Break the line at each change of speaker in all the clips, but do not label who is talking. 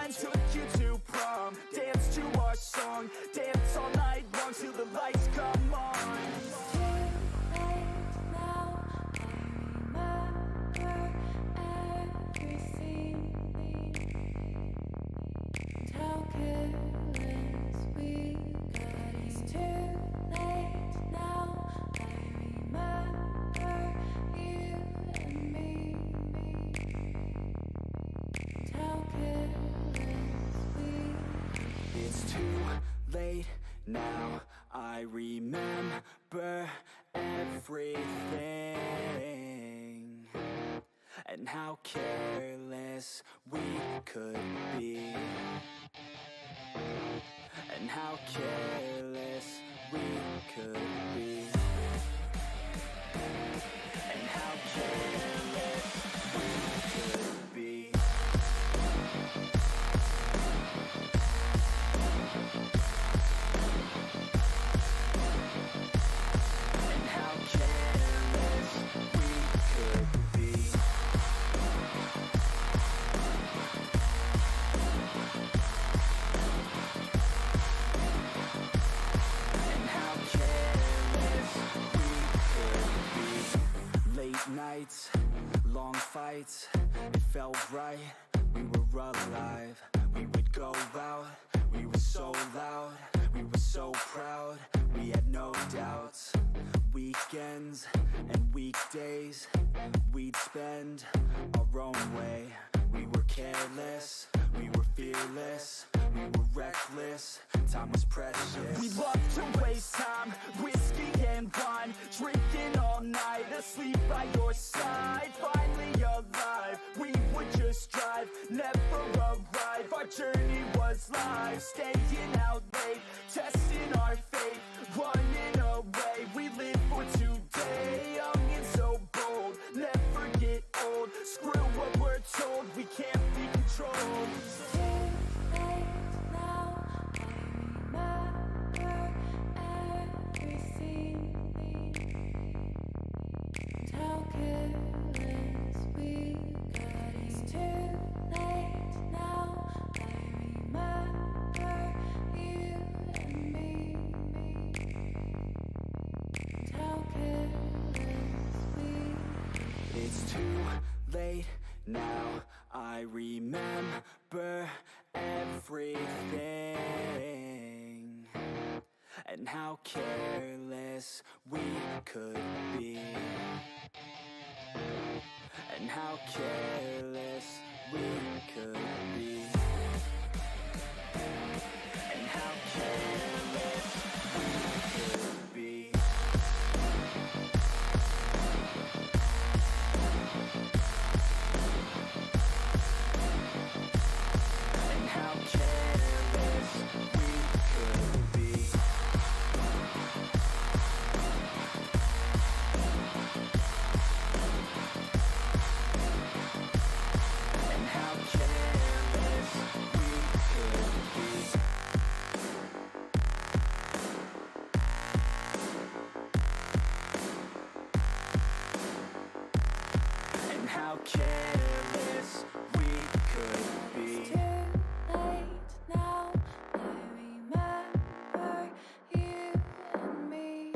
friend took you to prom. Dance to our song, dance all night long till the lights come on. It's too late now, I remember everything, and how careless we could be, and how careless we could be, and how careless we could be. Nights, long fights, it felt right, we were alive. We would go out, we were so loud, we were so proud, we had no doubts. Weekends and weekdays, we'd spend our own way. We were careless, we were fearless, we were reckless, time was precious. We loved to waste time, whiskey and wine, drinking all night, asleep by your side. Finally alive, we would just drive, never arrive. Our journey was live, staying out late, testing our fate, running away. We live for today, young and so bold, never get old. Screw what we're told, we can't be controlled. It's too late now, I remember everything, and how careless we could be, and how careless we could be, and how careless we could be. How careless we could be. It's too late now, I remember you and me,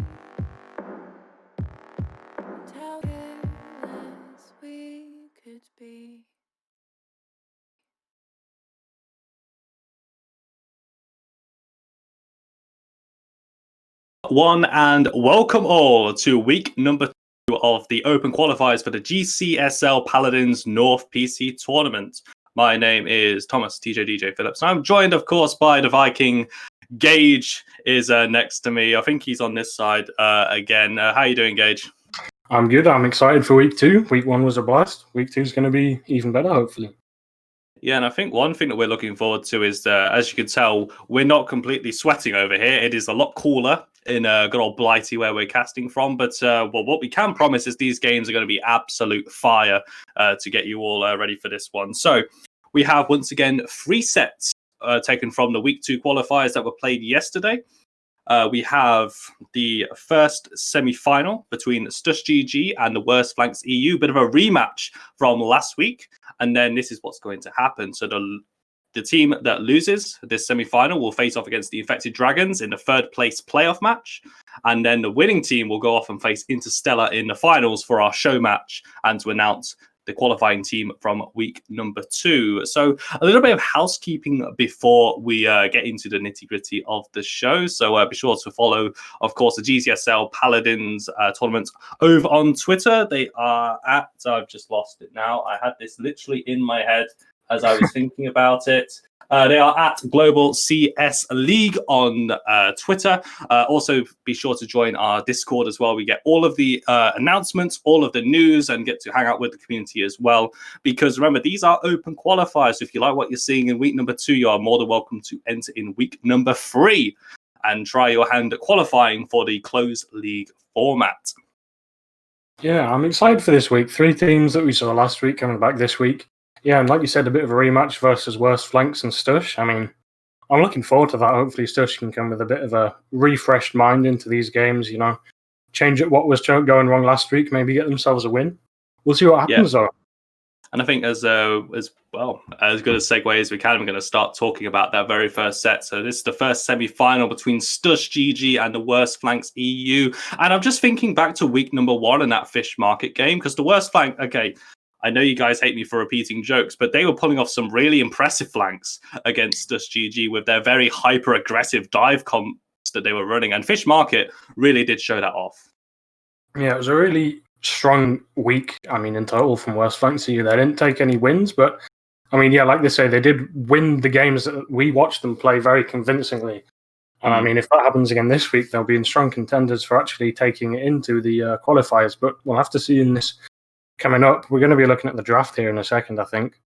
and how careless we could be.
One and welcome all to week number 2 of the Open Qualifiers for the GCSL Paladins North PC Tournament. My name is Thomas TJ Phillips. I'm joined, of course, by the Viking. Gage is next to me. I think he's on this side again. How are you doing, Gage?
I'm good. I'm excited for week 2. Week 1 was a blast. Week 2 is going to be even better, hopefully.
Yeah, and I think one thing that we're looking forward to is, as you can tell, we're not completely sweating over here. It is a lot cooler in good old Blighty where we're casting from. But what we can promise is these games are going to be absolute fire to get you all ready for this one. So we have, once again, 3 sets taken from the week 2 qualifiers that were played yesterday. We have the first semi-final between Stush GG and the Worst Flanks EU, bit of a rematch from last week. And then this is what's going to happen. So the team that loses this semi-final will face off against the Infected Dragons in the third place playoff match. And then the winning team will go off and face Interstellar in the finals for our show match and to announce the qualifying team from week number 2. So a little bit of housekeeping before we get into the nitty-gritty of the show. So be sure to follow, of course, the GCSL Paladins tournament over on Twitter. They are at, I've just lost it now. I had this literally in my head as I was thinking about it. They are at Global CS League on Twitter. Also, be sure to join our Discord as well. We get all of the announcements, all of the news, and get to hang out with the community as well. Because remember, these are open qualifiers. So if you like what you're seeing in week number 2, you are more than welcome to enter in week number 3 and try your hand at qualifying for the closed league format.
Yeah, I'm excited for this week. 3 teams that we saw last week coming back this week. Yeah, and like you said, a bit of a rematch versus Worst Flanks and Stush. I mean, I'm looking forward to that. Hopefully Stush can come with a bit of a refreshed mind into these games, you know, change up what was going wrong last week, maybe get themselves a win. We'll see what happens, though.
And I think as well, as good a segue as we can, we're going to start talking about that very first set. So this is the first semi-final between Stush GG and the Worst Flanks EU. And I'm just thinking back to week number 1 in that Fish Market game, because the Worst Flank, okay, I know you guys hate me for repeating jokes, but they were pulling off some really impressive flanks against Stush GG with their very hyper-aggressive dive comps that they were running. And Fish Market really did show that off.
Yeah, it was a really strong week, I mean, in total from Worst Flanks. They didn't take any wins, but, I mean, yeah, like they say, they did win the games that we watched them play very convincingly. And, I mean, if that happens again this week, they'll be in strong contenders for actually taking it into the qualifiers. But we'll have to see in this coming up. We're going to be looking at the draft here in a second, I think.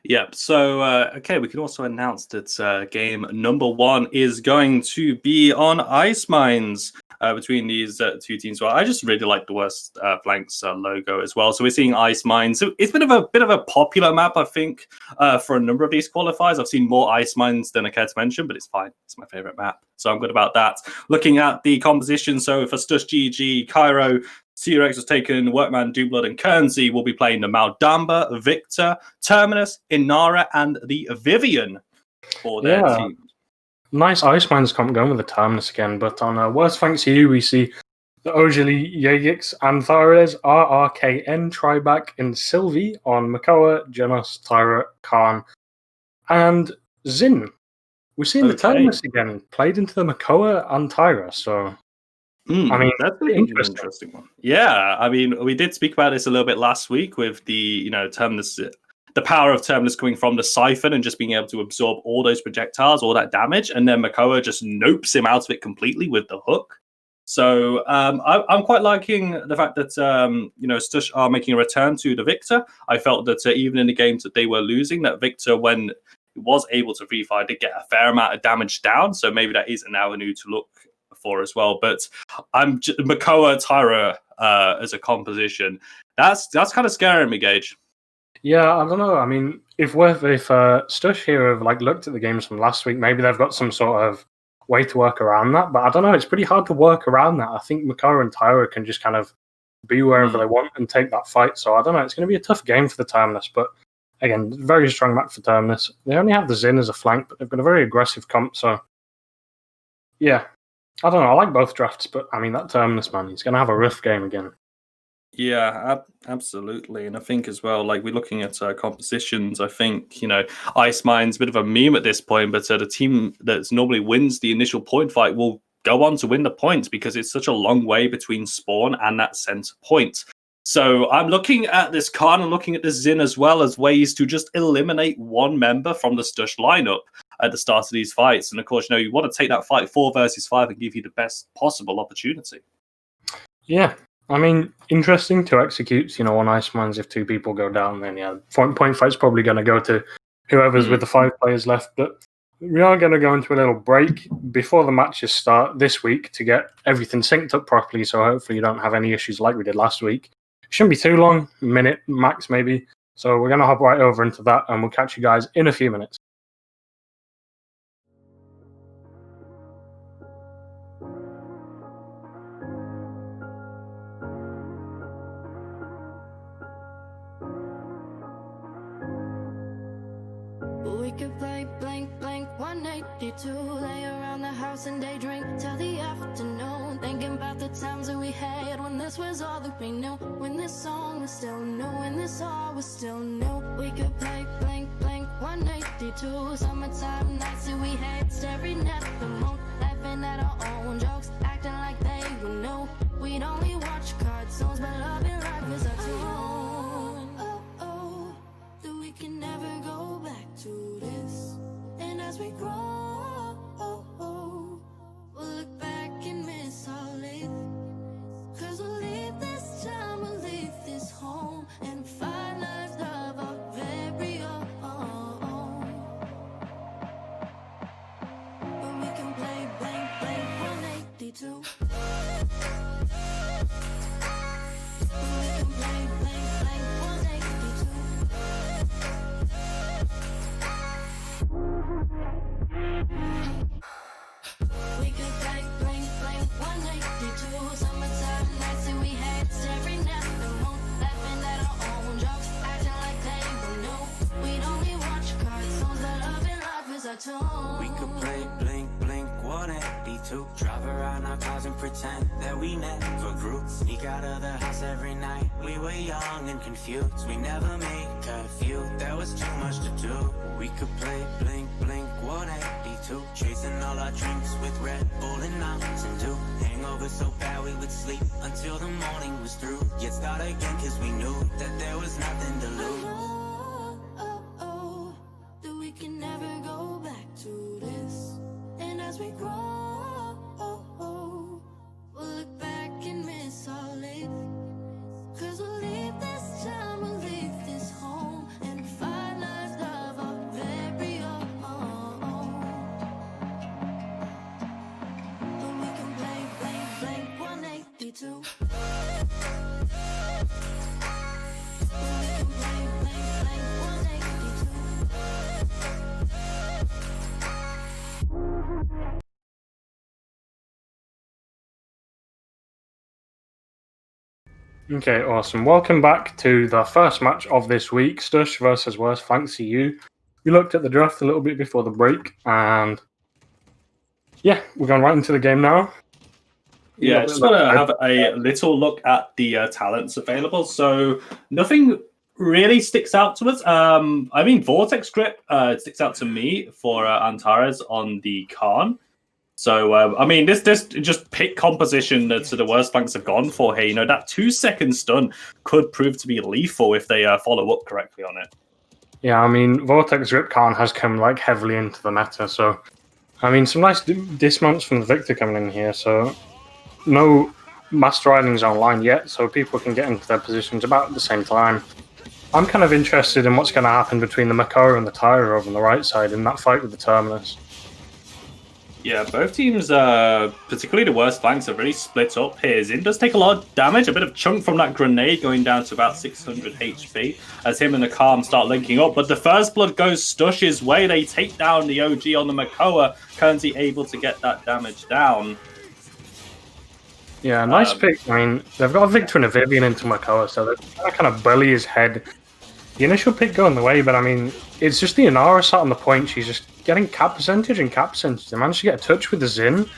Yep. So, okay, we can also announce that game number 1 is going to be on Ice Mines between these 2 teams. Well, I just really like the Worst Flanks logo as well. So we're seeing Ice Mines. So it's been a bit of a popular map, I think, for a number of these qualifiers. I've seen more Ice Mines than I care to mention, but it's fine. It's my favorite map, so I'm good about that. Looking at the composition, so for Stush GG, Cairo, T-Rex has taken Workman, Dublood, and Kernsey will be playing the Maldamba, Victor, Terminus, Inara, and the Vivian for their team.
Nice Ice Mines comp going with the Terminus again, but on Worst Flanks EU, we see the Ojali, Yagix, Anthares, RRKN, Tribac, and Sylvie on Makoa, Genos, Tyra, Khan, and Zin. We're seeing the Terminus again, played into the Makoa and Tyra, so... I mean,
that's an interesting one. Yeah, I mean, we did speak about this a little bit last week with the, Terminus, the power of Terminus coming from the Siphon and just being able to absorb all those projectiles, all that damage, and then Makoa just nopes him out of it completely with the hook. So I'm quite liking the fact that, Stush are making a return to the Victor. I felt that even in the games that they were losing, that Victor, when he was able to free fire, did get a fair amount of damage down. So maybe that is an avenue to look for as well. But Makoa Tyra as a composition, that's kind of scaring me, Gage.
Yeah, I don't know. I mean, if Stush here have looked at the games from last week, maybe they've got some sort of way to work around that. But I don't know. It's pretty hard to work around that. I think Makoa and Tyra can just kind of be wherever they want and take that fight. So I don't know. It's going to be a tough game for the Terminus. But again, very strong map for Terminus. They only have the Zin as a flank, but they've got a very aggressive comp. So yeah. I don't know. I like both drafts, but I mean, that Terminus, man, he's going to have a rough game again.
Yeah, absolutely. And I think as well, we're looking at compositions, I think, Ice Mine's a bit of a meme at this point, but the team that normally wins the initial point fight will go on to win the points because it's such a long way between spawn and that center point. So I'm looking at this card and looking at this Zin as well as ways to just eliminate one member from the Stush lineup at the start of these fights. And of course, you want to take that fight 4 versus 5 and give you the best possible opportunity.
Yeah. I mean, interesting to execute, on Ice Mines. If 2 people go down, then point fight's probably going to go to whoever's with the 5 players left. But we are going to go into a little break before the matches start this week to get everything synced up properly. So hopefully you don't have any issues like we did last week. Shouldn't be too long, a minute max maybe. So we're going to hop right over into that and we'll catch you guys in a few minutes.
We could play blank, blank, 182. Lay around the house and daydream till the afternoon. Thinking about the times that we had when this was all that we knew. When this song was still new, when this all was still new. We could play blank, blank, 182. Summertime nights that we had staring at the moon. Laughing at our own jokes, acting like they were new. We'd only watch cartoons, but love and life was our tune. Oh, that we can never go back to this. And as we grow, we'll look back and miss all it. Cause we'll leave this time, we'll leave this home, and find lives of our very own. But we can play blank, blank, 182. We can play blank, blank, 182. We could play blank, blank, 182. Summertime nights that we had staring at the moon. Laughing at our own jokes, acting like they were new. We'd only watch cartoons, but love and life is our tune.
We could play blink, blink, 182. Drive around our cars and pretend that we never grew. Sneak out of the house every night. We were young and confused. We never made curfew. There was too much to do. We could play blink, blink, 182. Chasing all our drinks with Red Bull and Mountain Dew. Hangover so bad we would sleep until the morning was through. Yet start again cause we knew that there was nothing to lose.
That we can never go back to this. And as we grow, we'll look back and miss all it. Cause we'll leave this time, we'll leave this home, and find lives of our very own. But we can play blank, blank, 182. But we can play blank, blank, 182.
Okay, awesome. Welcome back to the first match of this week, Stush versus Worst Flanks CU. We looked at the draft a little bit before the break, and yeah, we're going right into the game now.
Yeah, just want to have a little look at the talents available. So nothing really sticks out to us. I mean, Vortex Grip sticks out to me for Antares on the Khan. So, I mean, this just pick composition that the Worst Flanks have gone for here. You know, that 2-second stun could prove to be lethal if they follow up correctly on it.
Yeah, I mean, Vortex Grip Khan has come like heavily into the meta. So, I mean, some nice dismounts from the Victor coming in here. So, no Master Ridings online yet, so people can get into their positions about at the same time. I'm kind of interested in what's going to happen between the Makoa and the Tyra over on the right side in that fight with the Terminus.
Yeah, both teams, particularly the Worst Flanks, are really split up here. Zin does take a lot of damage, a bit of chunk from that grenade going down to about 600 HP as him and the Calm start linking up. But the first blood goes Stush's way. They take down the OG on the Makoa, currently able to get that damage down.
Yeah, nice pick. I mean, they've got a Victor and a Vivian into Makoa, so they're trying to kind of bully his head. The initial pick going the way, but I mean, it's just the Inara sat on the point. She's just getting cap percentage and cap percentage. They managed to get a touch with the Zin.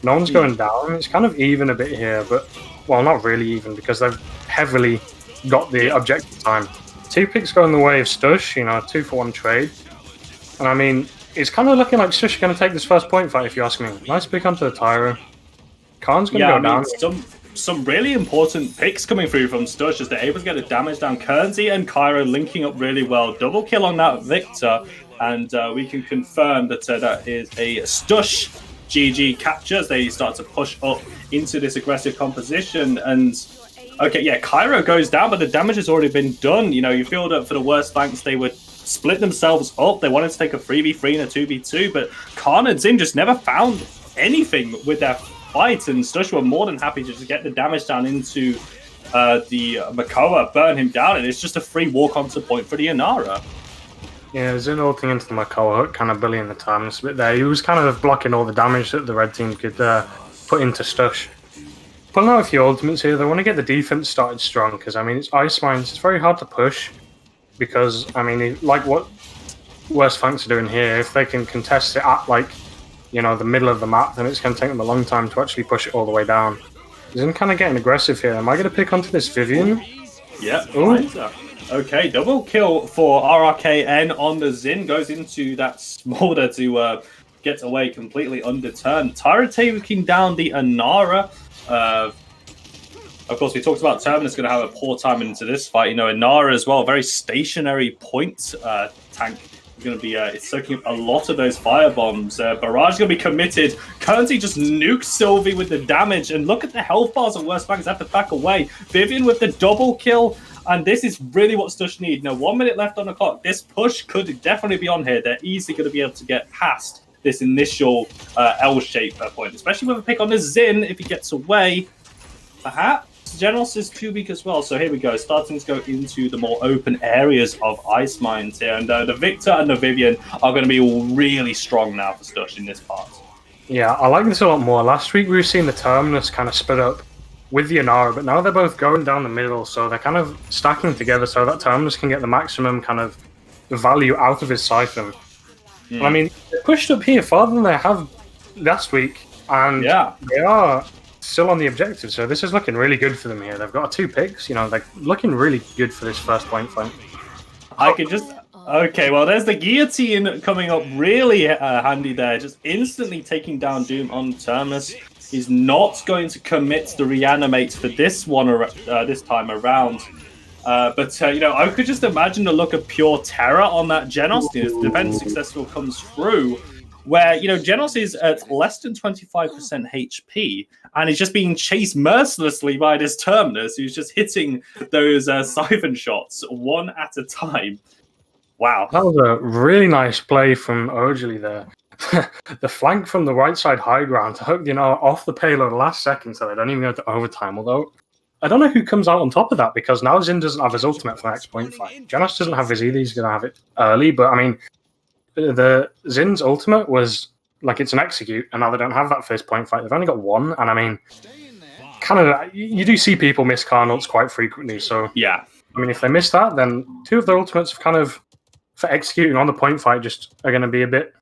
No one's going down. It's kind of even a bit here, but, well, not really even, because they've heavily got the objective time. 2 picks going the way of Stush, you know, 2-for-1 trade. And I mean, it's kind of looking like Stush is going to take this first point fight, if you ask me. Nice pick onto the Tyro. Khan's going to go down.
Some really important picks coming through from Stush as they're able to get the damage down. Kernsey and Cairo linking up really well. Double kill on that Victor, and we can confirm that that is a Stush GG capture as they start to push up into this aggressive composition. And okay, yeah, Cairo goes down, but the damage has already been done. You know, you feel that for the Worst Flanks, they would split themselves up. They wanted to take a 3v3 and a 2v2, but Khan and Zin just never found anything with their fight, and Stush were more than happy to just get the damage down into the Makoa, burn him down, and it's just a free walk onto point for the Inara.
Yeah, Zin ulting into the Makoa hook, kind of bullying the Terminus a bit there. He was kind of blocking all the damage that the red team could put into Stush. Pulling out a few ultimates here, they want to get the defense started strong, because, I mean, it's Ice Mines. It's very hard to push, because, I mean, like what Worst Flanks are doing here. If they can contest it at, like, you know, the middle of the map, then it's going to take them a long time to actually push it all the way down. Zin kind of getting aggressive here. Am I going to pick onto this Vivian?
Yeah, okay, double kill for RRKN on the Zin. Goes into that Smolder to get away completely undeterred. Tyra taking down the Inara. Of course, we talked about Terminus going to have a poor time into this fight. You know, Inara as well, very stationary point tank. Going to be it's soaking up a lot of those fire bombs. Barrage is going to be committed. Currency just nukes Sylvie with the damage, and look at the health bars of Worst Flanks have to back away. Vivian with the double kill, and this is really what Stush need. Now, 1 minute left on the clock. This push could definitely be on here. They're easily going to be able to get past this initial L-shape point, especially with a pick on the Zin if he gets away. Perhaps Genos is too weak as well, so here we go. Starting to go into the more open areas of Ice Mines here, and the Victor and the Vivian are going to be really strong now for Stush in this part.
Yeah, I like this a lot more. Last week we were seeing the Terminus kind of split up with the Inara, but now they're both going down the middle, so they're kind of stacking together so that Terminus can get the maximum kind of value out of his Siphon. I mean, they pushed up here farther than they have last week, and they are still on the objective, so this is looking really good for them here. They've got 2 picks, you know, they're looking really good for this first point fight.
I could just... Okay, well, there's the guillotine coming up really handy there, just instantly taking down Doom on Terminus. He's not going to commit the reanimate for this one this time around. But you know, I could just imagine the look of pure terror on that Genos. The defense successful comes through, where, you know, Genos is at less than 25% HP, and he's just being chased mercilessly by this Terminus, who's just hitting those siphon shots one at a time. Wow.
That was a really nice play from Ojali there. The flank from the right side high ground to hook, you know, off the payload last second, so they don't even go to overtime. Although, I don't know who comes out on top of that, because now Zin doesn't have his ultimate for the next point fight. Genos doesn't have his either, he's going to have it early, but I mean, the Zin's ultimate was, like, it's an execute, and now they don't have that first point fight. They've only got one, and I mean, kind of, you do see people miss Karn ults quite frequently, so
yeah.
I mean, if they miss that, then 2 of their ultimates have kind of, for executing on the point fight, just are going to be a bit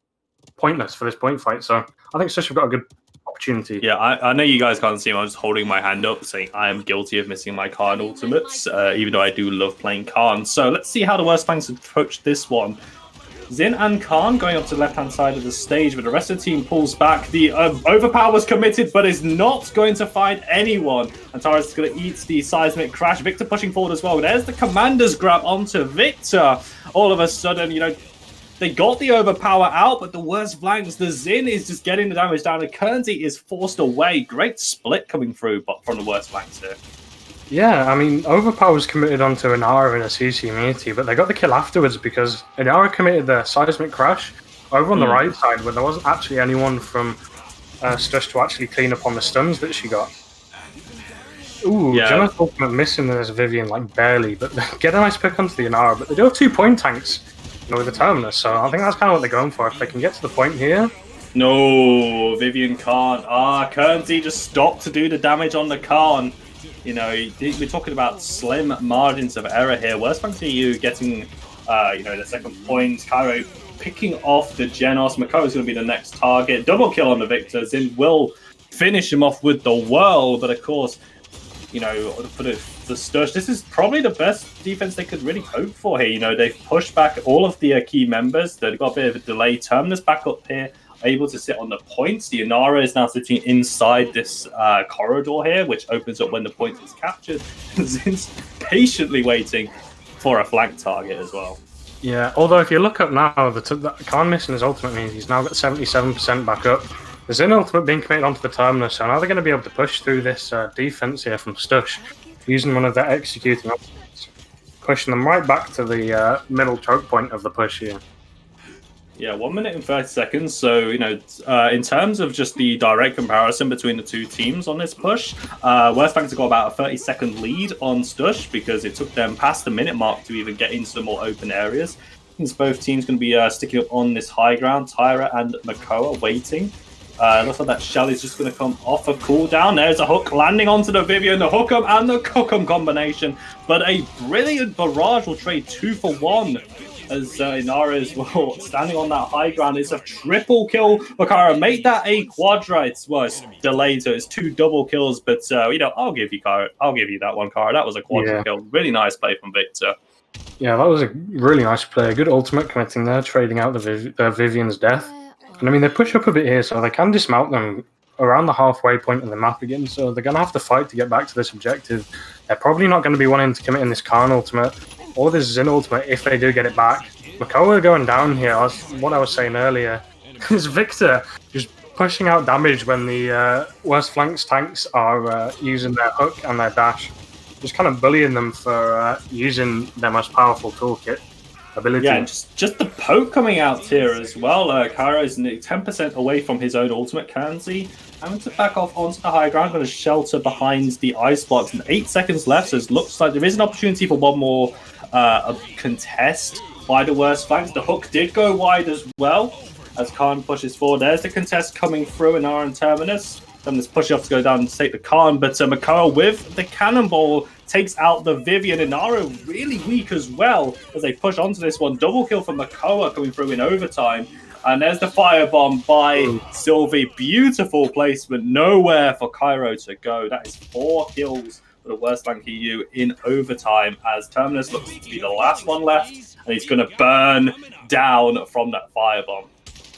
pointless for this point fight. So I think Stush have got a good opportunity.
Yeah, I know you guys can't see him. I'm just holding my hand up saying I am guilty of missing my Karn ultimates, even though I do love playing Karn. So let's see how the Worst Flanks approach this one. Zin and Karn going up to the left-hand side of the stage, but the rest of the team pulls back. The overpower was committed, but is not going to find anyone. And Tara's going to eat the seismic crash. Victor pushing forward as well. There's the commander's grab onto Victor. All of a sudden, you know, they got the overpower out, but the Worst Flanks, the Zin is just getting the damage down, and Currency is forced away. Great split coming through from the Worst Flanks here.
Yeah, I mean, Overpower was committed onto Inara in a CC immunity, but they got the kill afterwards because Inara committed the seismic crash over on the right side, where there wasn't actually anyone from Stush to actually clean up on the stuns that she got. Ooh,
yeah.
Genos ultimate missing this Vivian, like, barely, but they get a nice pick onto the Inara, but they do have 2 point tanks, you know, with the Terminus, so I think that's kind of what they're going for. If they can get to the point here.
No, Vivian can't. Currency just stopped to do the damage on the Karn. You know, we're talking about slim margins of error here. Worst Flanks EU getting, you know, the second point. Cairo picking off the Genos. Mako is going to be the next target. Double kill on the Victor. Zin will finish him off with the Whirl, but of course, you know, for the Stush, this is probably the best defense they could really hope for here. You know, they've pushed back all of the key members. They've got a bit of a delay. Terminus back up here, able to sit on the points. The Inara is now sitting inside this corridor here, which opens up when the point is captured. Zin's patiently waiting for a flank target as well.
Yeah, although if you look up now, the Karn missing his ultimate means he's now got 77% back up. The Zin ultimate being committed onto the Terminus, so now they're going to be able to push through this defense here from Stush, using one of their executing options, pushing them right back to the middle choke point of the push here.
Yeah, 1 minute and 30 seconds. So, you know, in terms of just the direct comparison between the 2 teams on this push, Worst Flanks have got about a 30-second lead on Stush because it took them past the minute mark to even get into the more open areas. Since both teams going to be sticking up on this high ground, Tyra and Makoa waiting. Looks like that shell is just going to come off a cooldown. There's a hook landing onto the Vivian, the hook 'em and the cook 'em combination. But a brilliant barrage will trade 2 for 1 as Inara is well standing on that high ground. It's a triple kill for Kara. Make that a quadra. It's delayed, so it's 2 double kills. But I'll give you Kara. I'll give you that one, Kara. That was a quadra kill. Really nice play from Victor.
Yeah, that was a really nice play. A good ultimate committing there, trading out the Vivian's death. And I mean, they push up a bit here, so they can dismount them around the halfway point of the map again. So they're going to have to fight to get back to this objective. They're probably not going to be wanting to commit in this Khan ultimate or this Zin ultimate if they do get it back. Makoa going down here, what I was saying earlier, is Victor just pushing out damage when the worst flanks tanks are using their hook and their dash. Just kind of bullying them for using their most powerful toolkit ability.
Yeah, just the poke coming out here as well. Kara is 10% away from his own ultimate currency. Having to back off onto the high ground, going to shelter behind the ice blocks. And 8 seconds left, so it looks like there is an opportunity for one more contest by the worst flanks. The hook did go wide as well as Khan pushes forward. There's the contest coming through in our Terminus. Then this push off to go down and take the Khan, but Makoa with the cannonball takes out the Vivian. Inara really weak as well as they push onto this one. Double kill for Makoa coming through in overtime. And there's the firebomb by Sylvie. Beautiful placement. Nowhere for Cairo to go. That is 4 kills for the worst flank EU in overtime as Terminus looks to be the last one left. And he's going to burn down from that firebomb.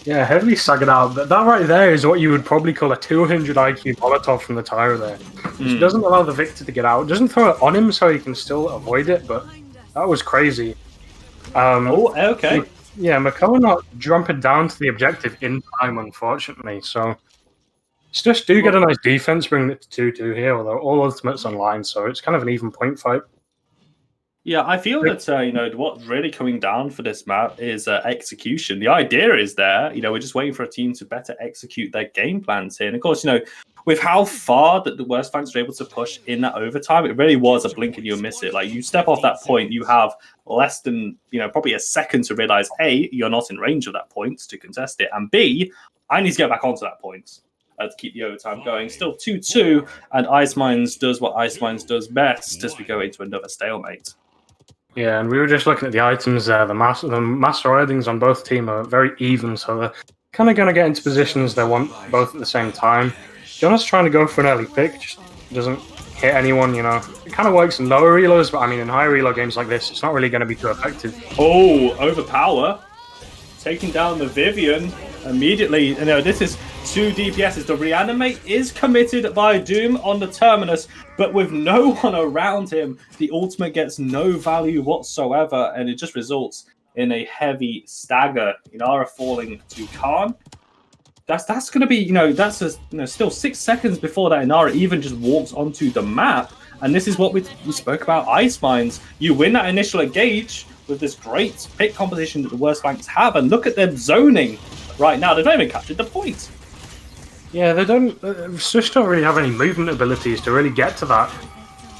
Yeah, heavily staggered out. That right there is what you would probably call a 200 IQ Molotov from the Tyra there. Which doesn't allow the Victor to get out. Doesn't throw it on him so he can still avoid it, but that was crazy.
Okay.
Yeah, Makoa not jumping down to the objective in time, unfortunately. So Stush do get a nice defense, bringing it to 2-2 here, although all ultimates online, so it's kind of an even point fight.
Yeah, I feel that, what's really coming down for this map is execution. The idea is there. We're just waiting for a team to better execute their game plans here. And of course, with how far that the worst flanks were able to push in that overtime, it really was a blink and you'll miss it. Like, you step off that point, you have less than, probably a second to realize, A, you're not in range of that point to contest it, and B, I need to get back onto that point to keep the overtime going. Still 2-2, and Ice Mines does what Ice Mines does best as we go into another stalemate.
Yeah, and we were just looking at the items there. The master ridings on both teams are very even, so they're kind of going to get into positions they want both at the same time. Jonas trying to go for an early pick, just doesn't hit anyone, It kind of works in lower reloads, but I mean, in high reload games like this, it's not really going to be too effective.
Oh, overpower. Taking down the Vivian immediately. This is 2 DPSs. The reanimate is committed by Doom on the Terminus, but with no one around him, the ultimate gets no value whatsoever, and it just results in a heavy stagger. Inara falling to Khan. That's going to be, still 6 seconds before that Inara even just walks onto the map, and this is what we spoke about Ice Mines. You win that initial engage with this great pick composition that the worst flanks have, and look at them zoning right now. They've not even captured the point.
Yeah, they don't. Stush don't really have any movement abilities to really get to that.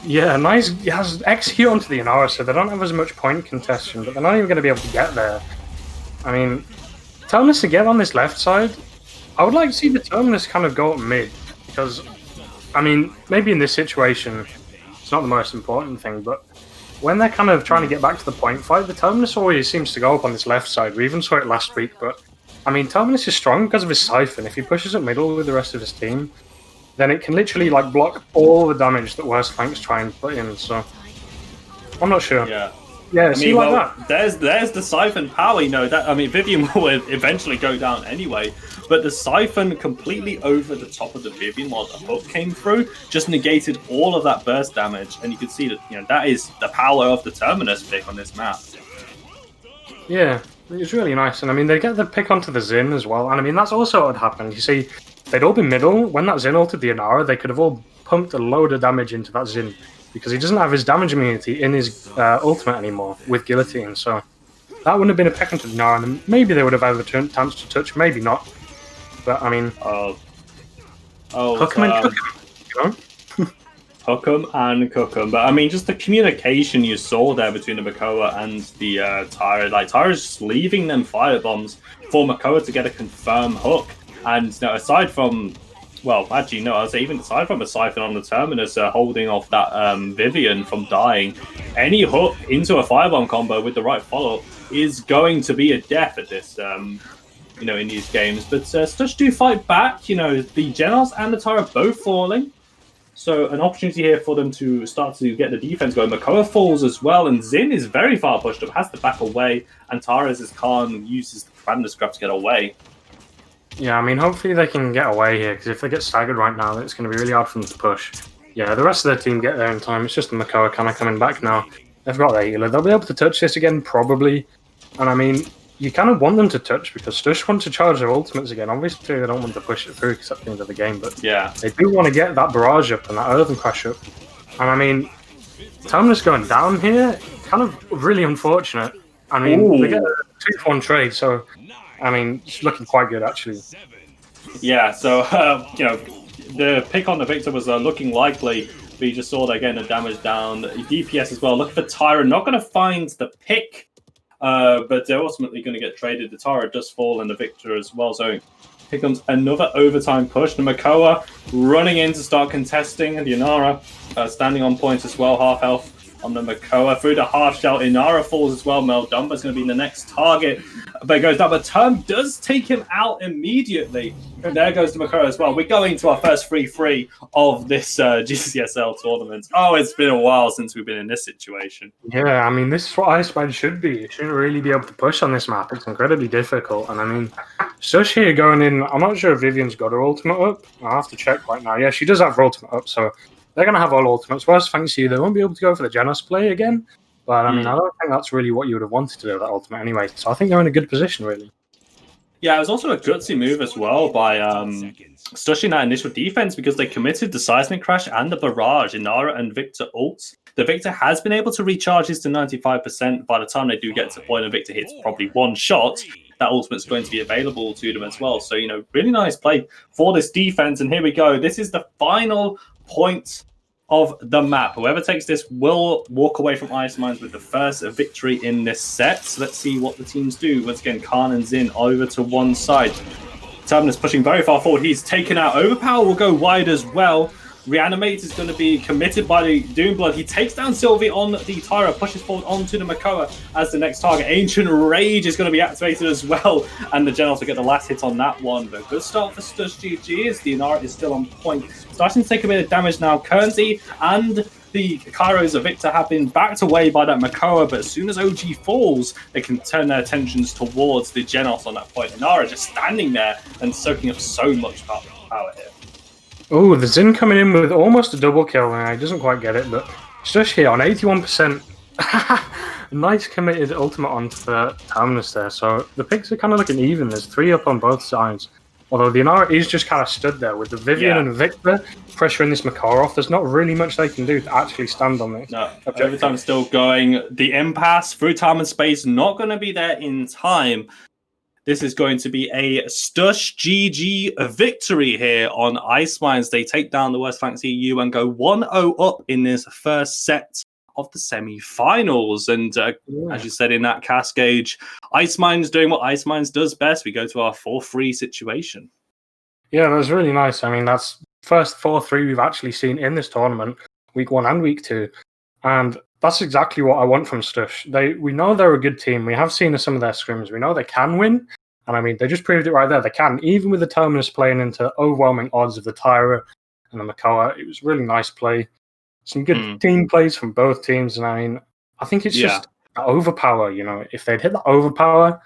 Yeah, nice. He has execute onto the Inara, so they don't have as much point contention, but they're not even going to be able to get there. I mean, Terminus to get on this left side, I would like to see the Terminus kind of go up mid, because, I mean, maybe in this situation, it's not the most important thing, but when they're kind of trying to get back to the point fight, the Terminus always seems to go up on this left side. We even saw it last week, but I mean, Terminus is strong because of his Siphon. If he pushes it middle with the rest of his team, then it can literally block all the damage that worst flanks try and put in. So I'm not sure. Yeah, that.
There's the Siphon power. Vivian will eventually go down anyway, but the Siphon completely over the top of the Vivian while the hook came through just negated all of that burst damage, and you can see that that is the power of the Terminus pick on this map.
Yeah, it's really nice, and I mean they get the pick onto the Zin as well, and I mean that's also what had happened. You see, they'd all been middle when that Zin ulted the Inara. They could have all pumped a load of damage into that Zin, because he doesn't have his damage immunity in his ultimate anymore with Guillotine, so that wouldn't have been a pick onto the Inara, and maybe they would have had a chance to touch, maybe not. But I mean, hook 'em and cook 'em,
Hook 'em and cook 'em. But I mean, just the communication you saw there between the Makoa and the Tyra. Tyra's just leaving them firebombs for Makoa to get a confirmed hook. And aside from, I'd say even aside from a Siphon on the Terminus holding off that Vivian from dying, any hook into a firebomb combo with the right follow-up is going to be a death at this, in these games. But Stush do fight back. The Genos and the Tyra both falling. So an opportunity here for them to start to get the defense going. Makoa falls as well, and Zin is very far pushed up, has to back away, and Tara's as Khan uses the Panda Scrap to get away.
Yeah, I mean, hopefully they can get away here, because if they get staggered right now, it's going to be really hard for them to push. Yeah, the rest of their team get there in time. It's just the Makoa kind of coming back now. They've got their healer. They'll be able to touch this again, probably. And I mean, you kind of want them to touch because Stush want to charge their ultimates again. Obviously, they don't want to push it through because that's the end of the game, but
yeah,
they do want to get that barrage up and that earthen crash up. And I mean, Terminus going down here, kind of really unfortunate. I mean, they get a 2-1 trade, so I mean, it's looking quite good actually.
Yeah, so the pick on the Victor was looking likely. We just saw they're getting the damage down. DPS as well. Looking for Tyra, not going to find the pick. But they're ultimately going to get traded. The Tara does fall and the Victor as well. So here comes another overtime push. The Makoa running in to start contesting. And the Inara standing on point as well. Half health on the Makoa. Through the half shell, Inara falls as well. Mel Dumba's going to be the next target. But it goes down. But Term does take him out immediately. And there goes the Makoa as well. We're going to our first 3-3 of this GCSL tournament. Oh, it's been a while since we've been in this situation.
Yeah, I mean, this is what Iceman should be. You shouldn't really be able to push on this map. It's incredibly difficult. And I mean, Stush here going in. I'm not sure if Vivian's got her ultimate up. I'll have to check right now. Yeah, she does have her ultimate up. So they're going to have all ultimates. Whereas thanks to you, they won't be able to go for the Genos play again. But I mean, I don't think that's really what you would have wanted to do with that ultimate anyway. So I think they're in a good position, really.
Yeah, it was also a gutsy move as well by Stush in that initial defense because they committed the Seismic Crash and the Barrage, Inara and Victor ults. The Victor has been able to recharge his to 95%. By the time they do get to the point and Victor hits probably one shot, that ultimate's going to be available to them as well. So, really nice play for this defense. And here we go. This is the final point of the map. Whoever takes this will walk away from Ice Mines with the first victory in this set. So let's see what the teams do. Once again, Khan and Zin over to one side. Terminus pushing very far forward. He's taken out. Overpower will go wide as well. Reanimate is going to be committed by the Doomblood. He takes down Sylvie on the Tyra, pushes forward onto the Makoa as the next target. Ancient Rage is going to be activated as well, and the Genos will get the last hit on that one. But good start for Stush GG as the Inara is still on point. Starting to take a bit of damage now. Kernsey and the Kairos of Victor have been backed away by that Makoa, but as soon as OG falls, they can turn their attentions towards the Genos on that point. Inara just standing there and soaking up so much power here.
Oh, the Zin coming in with almost a double kill, and he doesn't quite get it, but Stush here on 81%. Nice committed ultimate onto the Terminus there, so the picks are kind of looking even. There's 3 up on both sides. Although the Inara is just kind of stood there with the Vivian and Victor pressuring this Makoa off. There's not really much they can do to actually stand on this.
No, overtime still going. The impasse through time and space not going to be there in time. This is going to be a Stush GG victory here on Ice Mines. They take down the West Flanks EU and go 1-0 up in this first set of the semi-finals. And as you said in that cascade, Ice Mines doing what Ice Mines does best. We go to our 4-3 situation. Yeah,
that was really nice. I mean, that's first 4-3 we've actually seen in this tournament, week 1 and week 2. And that's exactly what I want from Stush. We know they're a good team. We have seen some of their scrims. We know they can win. And I mean, they just proved it right there. They can, even with the Terminus playing into overwhelming odds of the Tyra and the Makoa. It was really nice play. Some good team plays from both teams. And I mean, I think it's just the overpower, if they'd hit the overpower,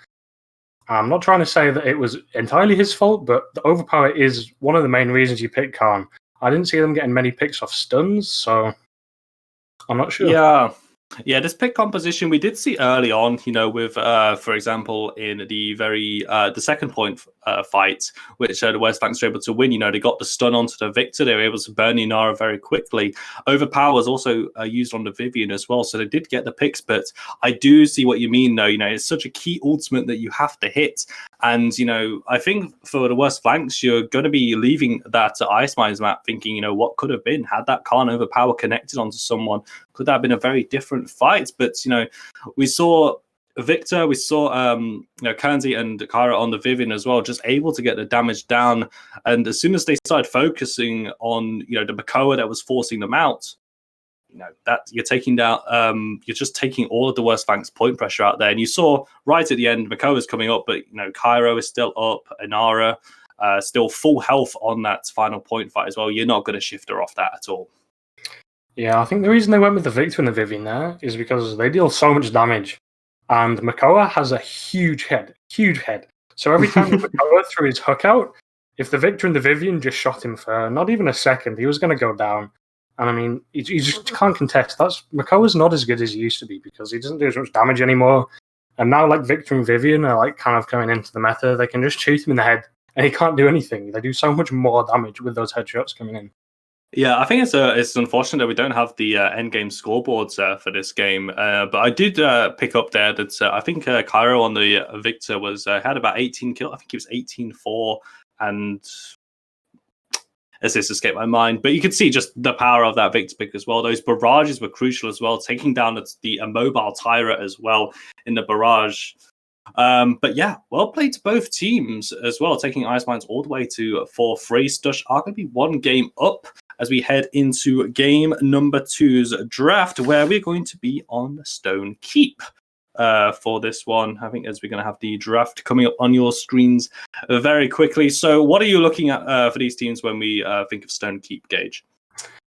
I'm not trying to say that it was entirely his fault, but the overpower is one of the main reasons you pick Khan. I didn't see them getting many picks off stuns, so I'm not sure.
Yeah, this pick composition we did see early on, with, for example, in the second point fight, which the West Flanks were able to win. They got the stun onto the Victor. They were able to burn Inara very quickly. Overpower was also used on the Vivian as well, so they did get the picks. But I do see what you mean, though. It's such a key ultimate that you have to hit. And, I think for the West Flanks, you're going to be leaving that Ice Mines map thinking, what could have been? Had that Khan overpower connected onto someone, could that have been a very different fight? But, we saw Victor, we saw Kanzi and Kyra on the Vivian as well, just able to get the damage down. And as soon as they started focusing on, the Makoa that was forcing them out, that you're taking down. You're just taking all of the Wurstbank's point pressure out there. And you saw right at the end, Makoa's coming up, but Cairo is still up. Inara still full health on that final point fight as well. You're not going to shift her off that at all.
Yeah, I think the reason they went with the Victor and the Vivian there is because they deal so much damage. And Makoa has a huge head. So every time Makoa threw his hook out, if the Victor and the Vivian just shot him for not even a second, he was going to go down. And I mean, you just can't contest. Makoa's not as good as he used to be because he doesn't do as much damage anymore. And now, like, Victor and Vivian are like kind of coming into the meta. They can just shoot him in the head, and he can't do anything. They do so much more damage with those headshots coming in.
Yeah, I think it's unfortunate that we don't have the end game scoreboards for this game. But I did pick up there that I think Cairo on the Victor had about 18 kills. I think he was 18-4 and assists escape my mind. But you could see just the power of that Victor pick as well. Those barrages were crucial as well, taking down the mobile Tyra as well in the barrage. But yeah, well played to both teams as well, taking Ice Mines all the way to 4-3. Stush are going to be one game up as we head into game number 2's draft, where we're going to be on Stone Keep for this one. I think as we're going to have the draft coming up on your screens very quickly. So what are you looking at for these teams when we think of Stone Keep, Gage?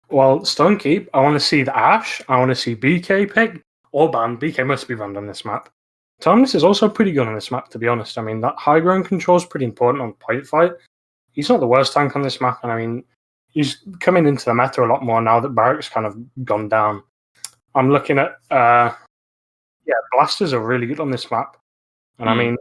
Well, Stone Keep, I want to see the Ash. I want to see BK pick or banned. BK must be banned on this map. Thomas is also pretty good on this map, to be honest. I mean, that high ground control is pretty important on point fight. He's not the worst tank on this map, and I mean, he's coming into the meta a lot more now that Barrack's kind of gone down. I'm looking at, Blasters are really good on this map. And I mean,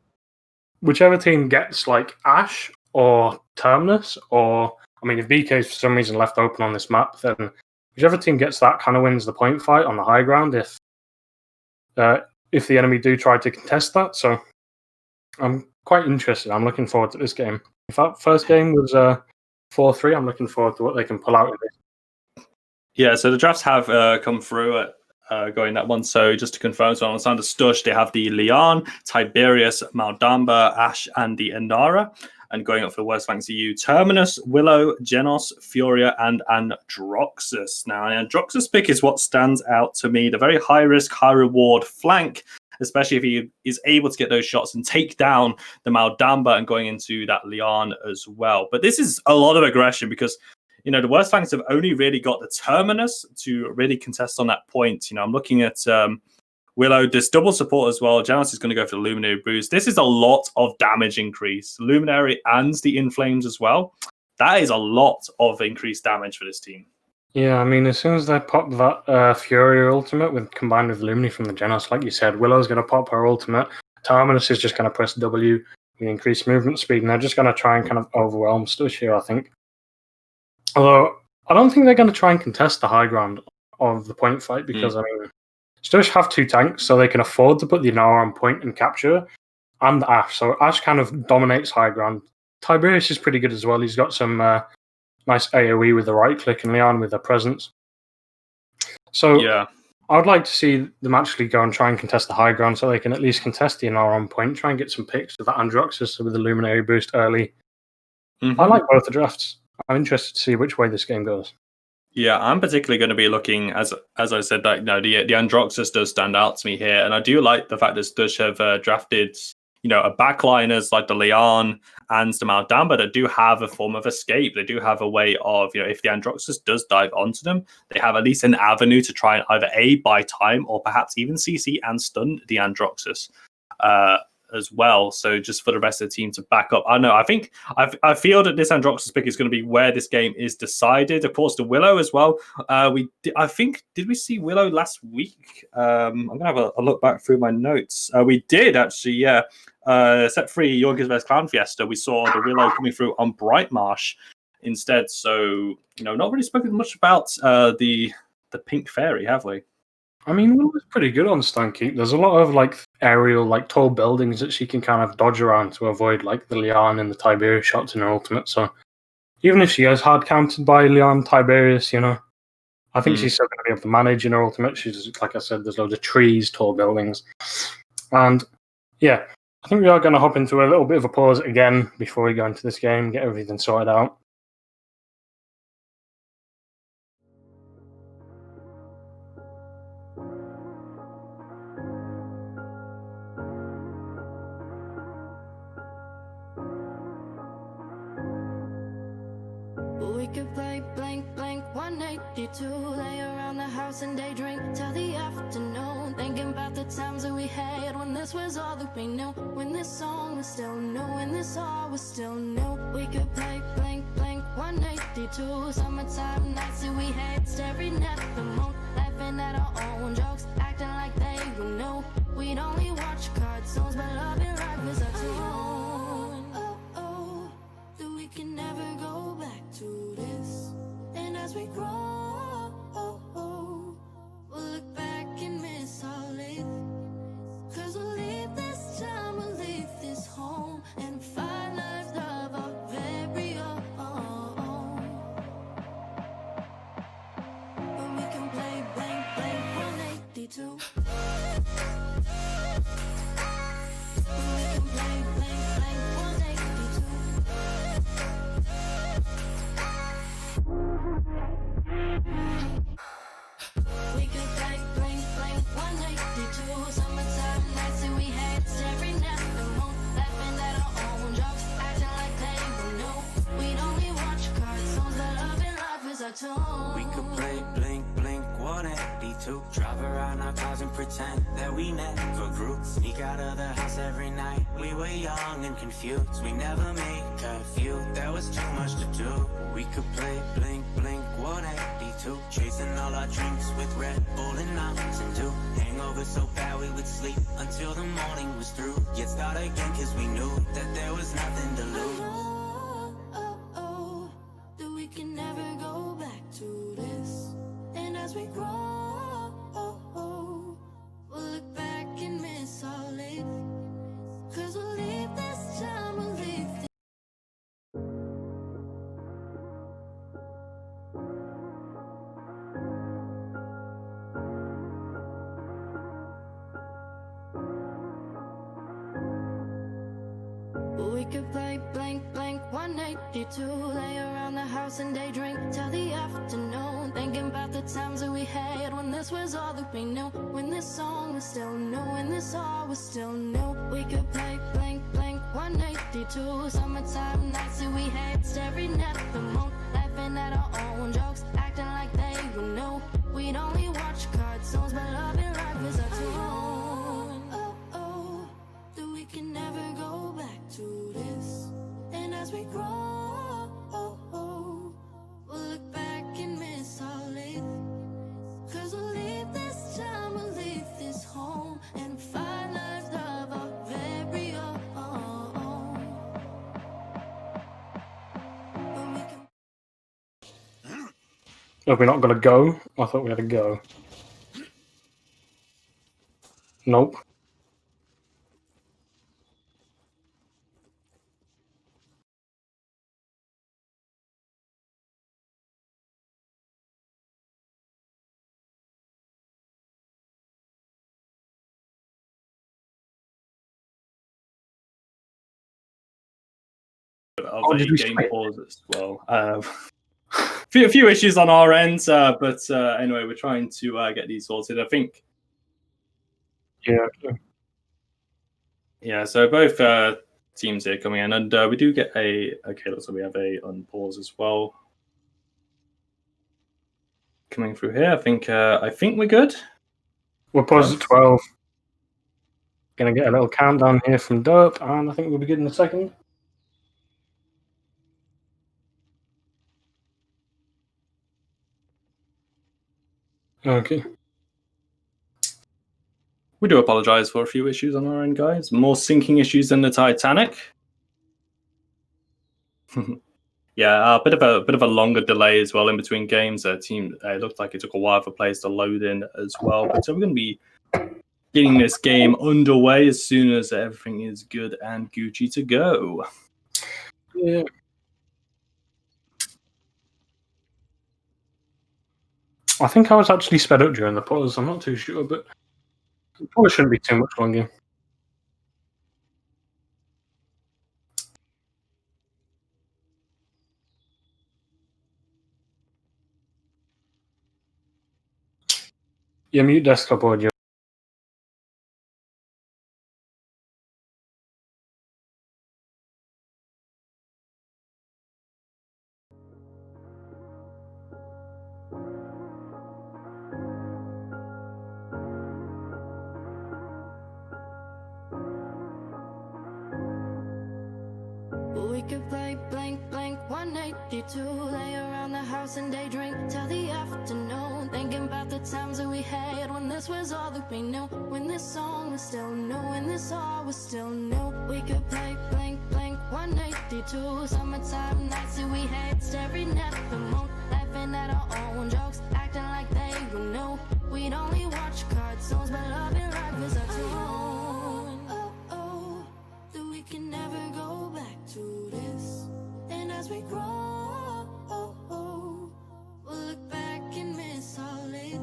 whichever team gets like Ash or Terminus, or, I mean, if BK's for some reason left open on this map, then whichever team gets that kind of wins the point fight on the high ground if the enemy do try to contest that. So I'm quite interested. I'm looking forward to this game. If that first game was 4-3, I'm looking forward to what they can pull out of it.
Yeah, so the drafts have come through going that one. So just to confirm, so on Sanders Stush, they have the Leon, Tiberius, Maldamba, Ash, and the Inara. And going up for the Worst Banks EU, Terminus, Willow, Genos, Furia, and Androxus. Now, Androxus pick is what stands out to me. The very high risk, high reward flank, especially if he is able to get those shots and take down the Maldamba and going into that Leon as well. But this is a lot of aggression because, the Worst Banks have only really got the Terminus to really contest on that point. I'm looking at Willow, there's double support as well. Genos is going to go for the Luminary boost. This is a lot of damage increase. Luminary and the Inflames as well. That is a lot of increased damage for this team.
Yeah, I mean, as soon as they pop that Fury ultimate combined with Luminary from the Genos, like you said, Willow's going to pop her ultimate. Terminus is just going to press W with increased movement speed, and they're just going to try and kind of overwhelm Stush here, I think. Although, I don't think they're going to try and contest the high ground of the point fight because, I mean, Stush have 2 tanks, so they can afford to put the Inara on point and capture, and Ash. So Ash kind of dominates high ground. Tiberius is pretty good as well. He's got some nice AoE with the right click and Leon with the presence. So yeah, I would like to see them actually go and try and contest the high ground so they can at least contest the Inara on point, try and get some picks with that Androxus with the Luminary boost early. Mm-hmm. I like both the drafts. I'm interested to see which way this game goes.
Yeah, I'm particularly going to be looking, as I said, that the Androxus does stand out to me here, and I do like the fact that Stush have drafted, a backliners like the Leon and the Maldamba that do have a form of escape. They do have a way of, if the Androxus does dive onto them, they have at least an avenue to try and either A, buy time, or perhaps even CC and stun the Androxus as well. So just for the rest of the team to back up. I don't know. I feel that this Androxus pick is going to be where this game is decided. Of course, the Willow as well. Did we see Willow last week? I'm going to have a look back through my notes. We did actually, yeah. Set free Jorgen's vs Clown Fiesta. We saw the Willow coming through on Bright Marsh instead. So, not really spoken much about the Pink Fairy, have we?
I mean, Willow's pretty good on Stone Keep. There's a lot of aerial, tall buildings that she can kind of dodge around to avoid the Leon and the Tiberius shots in her ultimate. So even if she is hard counted by Leon Tiberius, I think she's still going to be able to manage in her ultimate. She's, like I said, there's loads of trees, tall buildings. And yeah, I think we are going to hop into a little bit of a pause again before we go into this game, get everything sorted out.
We could play blank, blank, 182. Lay around the house and daydream till the afternoon. Thinking about the times that we had when this was all that we knew. When this song was still new, when this all was still new. We could play blank, blank, 182. Summertime nights that we had staring at the moon. Laughing at our own jokes, acting like they were new. We'd only watch cartoons, but love and life was our tune. Oh, oh, that we can never go back to this. And as we grow, we'll look back and miss our life. Cause we'll leave this time, we'll leave this home, and find life, love our very own. But we can play blank, blank, 182. We can play blank, blank, 182. We could play blank, blank, 182. Summertime nights that we had staring at the moon. Laughing at our own jokes, acting like they were new. We'd only watch cartoons, but love and life is our tune.
We could play blink, blink, 182. Drive around our cars and pretend that we never grew. Sneak out of the house every night. We were young and confused. We never made curfew. There was too much to do. We could play blink, blink, 182. Chasing all our dreams with Red Bull and Mountain Dew. Hangover so bad we would sleep until the morning was through. Yet start again cause we knew that there was nothing to lose.
That we can never go back to this. And as we grow, we'll look back and miss our life. Cause we'll leave this time, we'll leave this. We could play blank, blank, 182. Lay around the house and daydream till the afternoon. Thinking about the times that we had when this was all that we knew. When this song was still new, when this all was still new. We could play blank, blank, 182. Summertime nights that we had staring at the moon. Laughing at our own jokes, acting like they were new. We'd only watch cartoons, but love and life is our tune. Oh, that we can never go back to this. And as we grow, we'll look back and miss our life. Cause we'll leave this time, we'll leave this home, and find life, love our very own. But we can
Are we not going to go? I thought we had to go. Nope.
Of
did
a
we
game
skip?
pause as well. Few issues on our end, but anyway, we're trying to get these sorted. I think,
Yeah.
yeah. So both teams here coming in, and we do get a okay. Looks like we have a unpause as well coming through here. I think we're good.
We're paused at 12. Gonna get a little countdown here from Derp, and I think we'll be good in a second. Okay.
We do apologize for a few issues on our end, guys. More sinking issues than the Titanic. Yeah, a bit of a longer delay as well in between games. It looked like it took a while for players to load in as well. But so we're going to be getting this game underway as soon as everything is good and Gucci to go.
Yeah. I think I was actually sped up during the pause. I'm not too sure, but it probably shouldn't be too much longer. Yeah, mute desktop audio.
We could play blank, blank 182. Lay around the house and day drink till the afternoon. Thinking about the times that we had when this was all that we knew. When this song was still new, when this all was still new. We could play blank, blank 182. Summertime nights that we had staring at the moon. Laughing at our own jokes, acting like they were new. We'd only watch cartoons, but loving life is our tune. Oh, oh, that we can never go back to this. And as we grow, we'll look back and miss our life.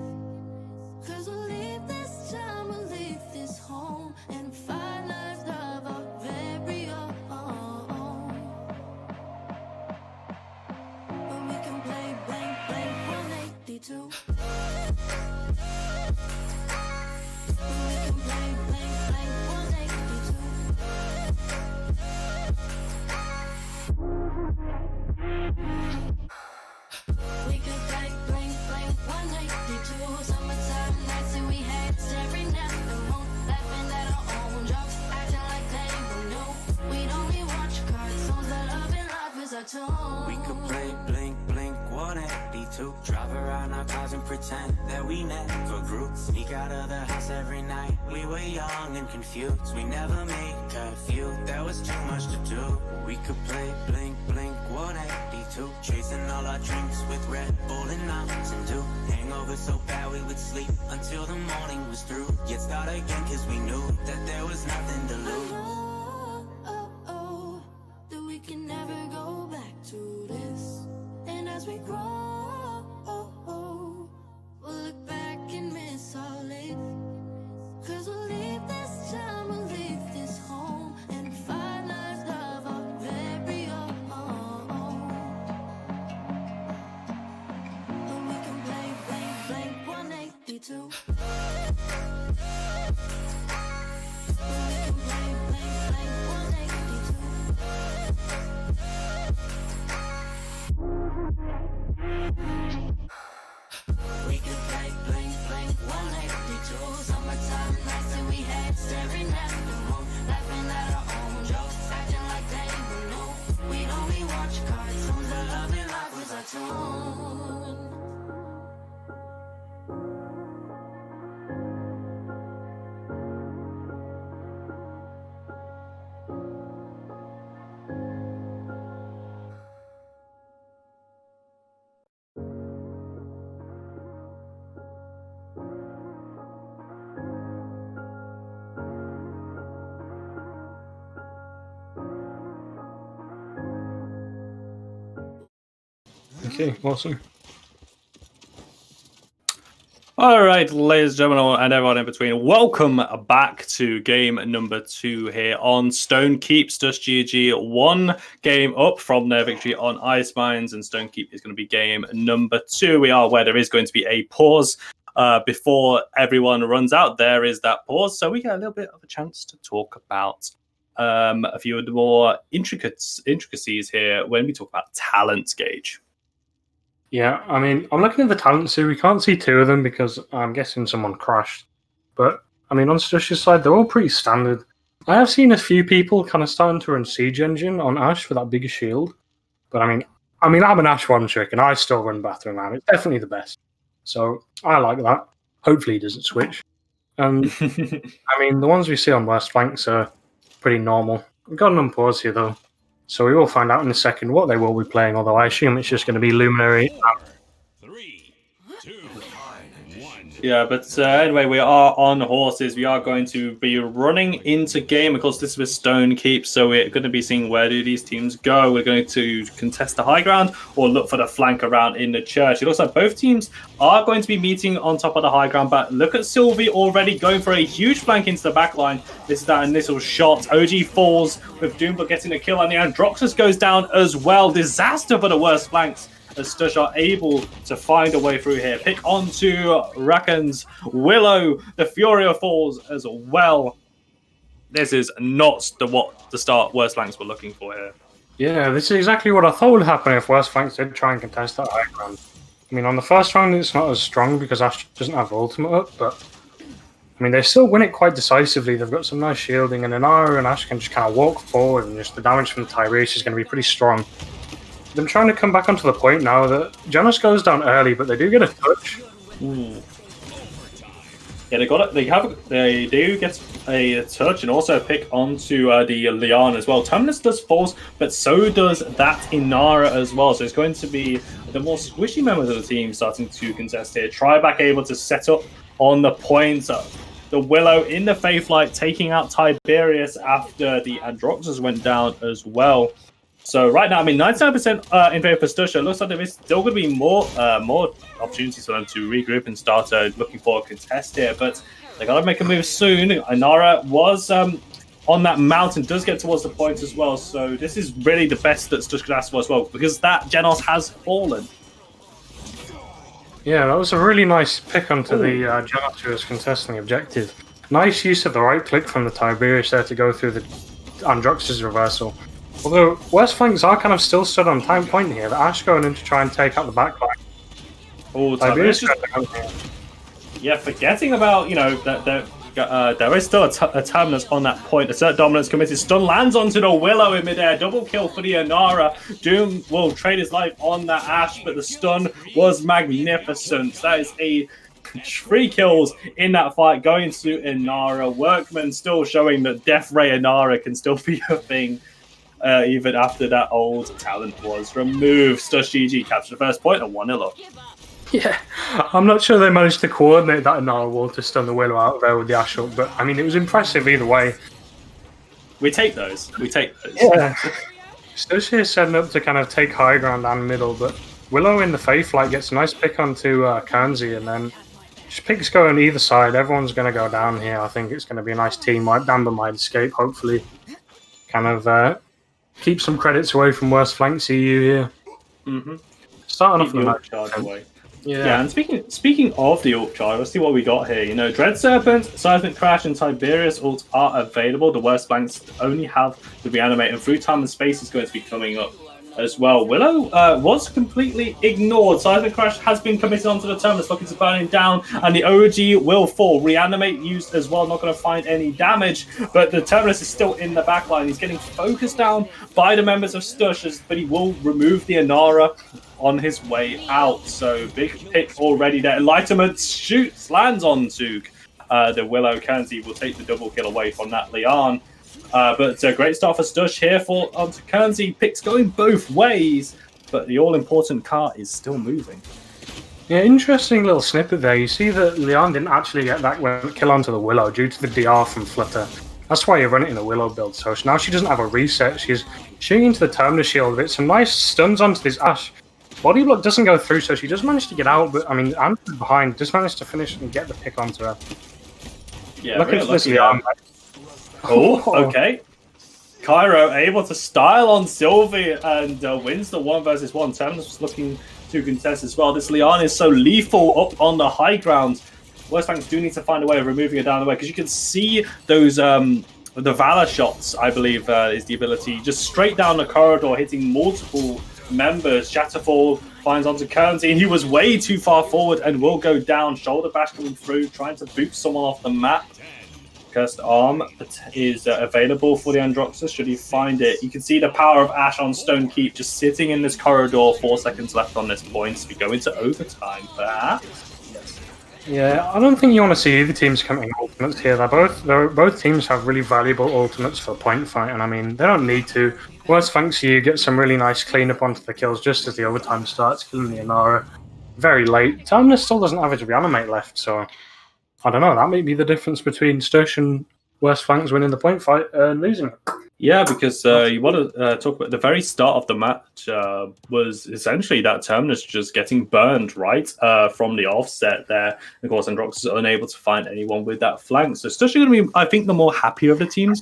Cause we'll leave this time, we'll leave this home, and find life, love our very own. When we can play blank, blank 182. When we can play blank, blank 182. We could play blank, blank 182. Summertime nights that we had staring at the moon. Laughing at our own jokes, acting like they were new. We'd only watch cartoons, but loving life is our tune.
We could play blink, blink 182. Drive around our cars and pretend that we never grew. Sneak out of the house every night. We were young and confused. We never made curfew. There was too much to do. We could play blink, blink 182. Chasing all our drinks with Red Bull and Mountain Dew. Hangover so bad we would sleep until the morning was through. Yet start again cause we knew that there was nothing to lose.
That we can never go back to this. And as we grow, we'll look back and miss our life. Cause we'll leave this time, we'll leave this home, and find life, love our very own. And we can play blank, blank 182. And we can play blank, blank 182. We could play blank, blank 182. Summertime nights that we had staring at the moon. Laughing at our own jokes, acting like they were new. We'd only watch cartoons, but loving life was our tune.
Okay, awesome.
All right, ladies and gentlemen, and everyone in between, welcome back to game number 2 here on Stone Keep. Dust GG 1 game up from their victory on Ice Mines, and Stone Keep is going to be game number 2. We are aware there is going to be a pause before everyone runs out. There is that pause, so we get a little bit of a chance to talk about a few of the more intricacies here when we talk about talent gauge.
Yeah, I mean, I'm looking at the talents here. We can't see 2 of them because I'm guessing someone crashed. But, I mean, on Stush's side, they're all pretty standard. I have seen a few people kind of starting to run Siege Engine on Ash for that bigger shield. But, I mean, I'm an Ash one trick, and I still run Battering Ram. It's definitely the best. So, I like that. Hopefully he doesn't switch. And, I mean, the ones we see on West Flanks are pretty normal. We've got an unpause here, though. So we will find out in a second what they will be playing, although I assume it's just going to be Luminary.
3, 2, 1.
Yeah, but anyway, we are on horses. We are going to be running into game. Of course, this is with Stone Keep, so we're going to be seeing where do these teams go. We're going to contest the high ground or look for the flank around in the church. It looks like both teams are going to be meeting on top of the high ground, but look at Sylvie already going for a huge flank into the back line. This is that initial shot. OG falls with Doomba getting a kill on the Androxus goes down as well. Disaster for the worst flanks as Stush are able to find a way through here. Pick onto Raken's Willow. The Furia falls as well. This is not the start Worst Flanks were looking for here.
Yeah, this is exactly what I thought would happen if Worst Flanks did try and contest that high ground. I mean, on the first round, it's not as strong because Ash doesn't have ultimate up, but I mean, they still win it quite decisively. They've got some nice shielding, and Inara and Ash can just kind of walk forward, and just the damage from Tyrese is going to be pretty strong. Them trying to come back onto the point now that Janus goes down early, but they do get a touch.
Yeah, they got it. They do get a touch and also a pick onto the Leon as well. Terminus does falls, but so does that Inara as well. So it's going to be the more squishy members of the team starting to contest here. Tryback able to set up on the points. The Willow in the Faithlight taking out Tiberius after the Androxus went down as well. So right now, I mean, 99% in favor for Stush. It looks like there is still going to be more opportunities for them to regroup and start looking for a contest here. But they got to make a move soon. Inara was on that mountain, does get towards the points as well. So this is really the best that Stush could ask for as well, because that Genos has fallen.
Yeah, that was a really nice pick onto the Genos who was contesting the objective. Nice use of the right click from the Tiberius there to go through the Androxus reversal. Although West Flanks are kind of still stood on time point here, the Ash going in to try and take out the backline.
Oh, Tiberius forgetting about, that there is still a Terminus on that point. Assert Dominance committed. Stun lands onto the Willow in midair. Double kill for the Inara. Doom will trade his life on that Ash, but the stun was magnificent. That is a 3 kills in that fight going to Inara. Workman still showing that Death Ray Inara can still be a thing. Even after that old talent was removed. Stush GG captured the first point at 1-0 up.
Yeah, I'm not sure they managed to coordinate that Inara wall to stun the Willow out there with the Ash up, but I mean, it was impressive either way.
We take those.
Yeah. Stush here setting up to kind of take high ground and middle, but Willow in the Faithlight gets a nice pick onto Kanzi, and then just picks go on either side. Everyone's going to go down here. I think it's going to be a nice team wipe. Damber might escape, hopefully. Kind of keep some credits away from Worst Flanks EU here. Starting off with the
charge away.
Yeah,
and speaking of the ult charge, let's see what we got here. Dread Serpent, Seismic Crash, and Tiberius ults are available. The Worst Flanks only have the Reanimate, and Through Time and Space is going to be coming up as well. Willow was completely ignored. Seismic Crash has been committed onto the Terminus, looking to burn him down, and the OG will fall. Reanimate used as well, not going to find any damage, but the Terminus is still in the backline. He's getting focused down by the members of Stush, but he will remove the Inara on his way out. So big pick already there. Enlightenment lands onto the Willow. Kanzi will take the double kill away from that Leon. But a great start for Stush here onto Kanzi. Picks going both ways, but the all-important car is still moving.
Yeah, interesting little snippet there. You see that Leon didn't actually get that kill onto the Willow due to the DR from Flutter. That's why you run it in the Willow build. So now she doesn't have a reset. She's shooting into the Terminus shield with some nice stuns onto this Ash. Body block doesn't go through, so she does manage to get out, but I mean, Anthony behind does manage to finish and get the pick onto her.
Yeah,
looking for this Leon.
Oh, okay. Cairo able to style on Sylvie and wins the 1 versus 1. Terminus was looking to contest as well. This Leon is so lethal up on the high ground. Worst Flanks do need to find a way of removing her down the way, because you can see those the Valor shots, I believe, is the ability. Just straight down the corridor, hitting multiple members. Shatterfall finds onto Currency, and he was way too far forward and will go down. Shoulder bash coming through, trying to boot someone off the map. Cursed Arm is available for the Androxus should he find it. You can see the power of Ash on Stone Keep just sitting in this corridor. 4 seconds left on this point. We go into overtime, perhaps.
Yeah, I don't think you want to see either teams coming ultimates here. Both teams have really valuable ultimates for point fight, and I mean, they don't need to. Worst Flanks, you get some really nice cleanup onto the kills just as the overtime starts, killing the Inara very late. Terminus still doesn't have his reanimate left, so I don't know. That may be the difference between Stush and Worst Flanks winning the point fight and losing it.
Yeah, because you want to talk about the very start of the match was essentially that Terminus just getting burned right from the offset there. Of course, Androxus is unable to find anyone with that flank. So Stush are going to be, I think, the more happier of the teams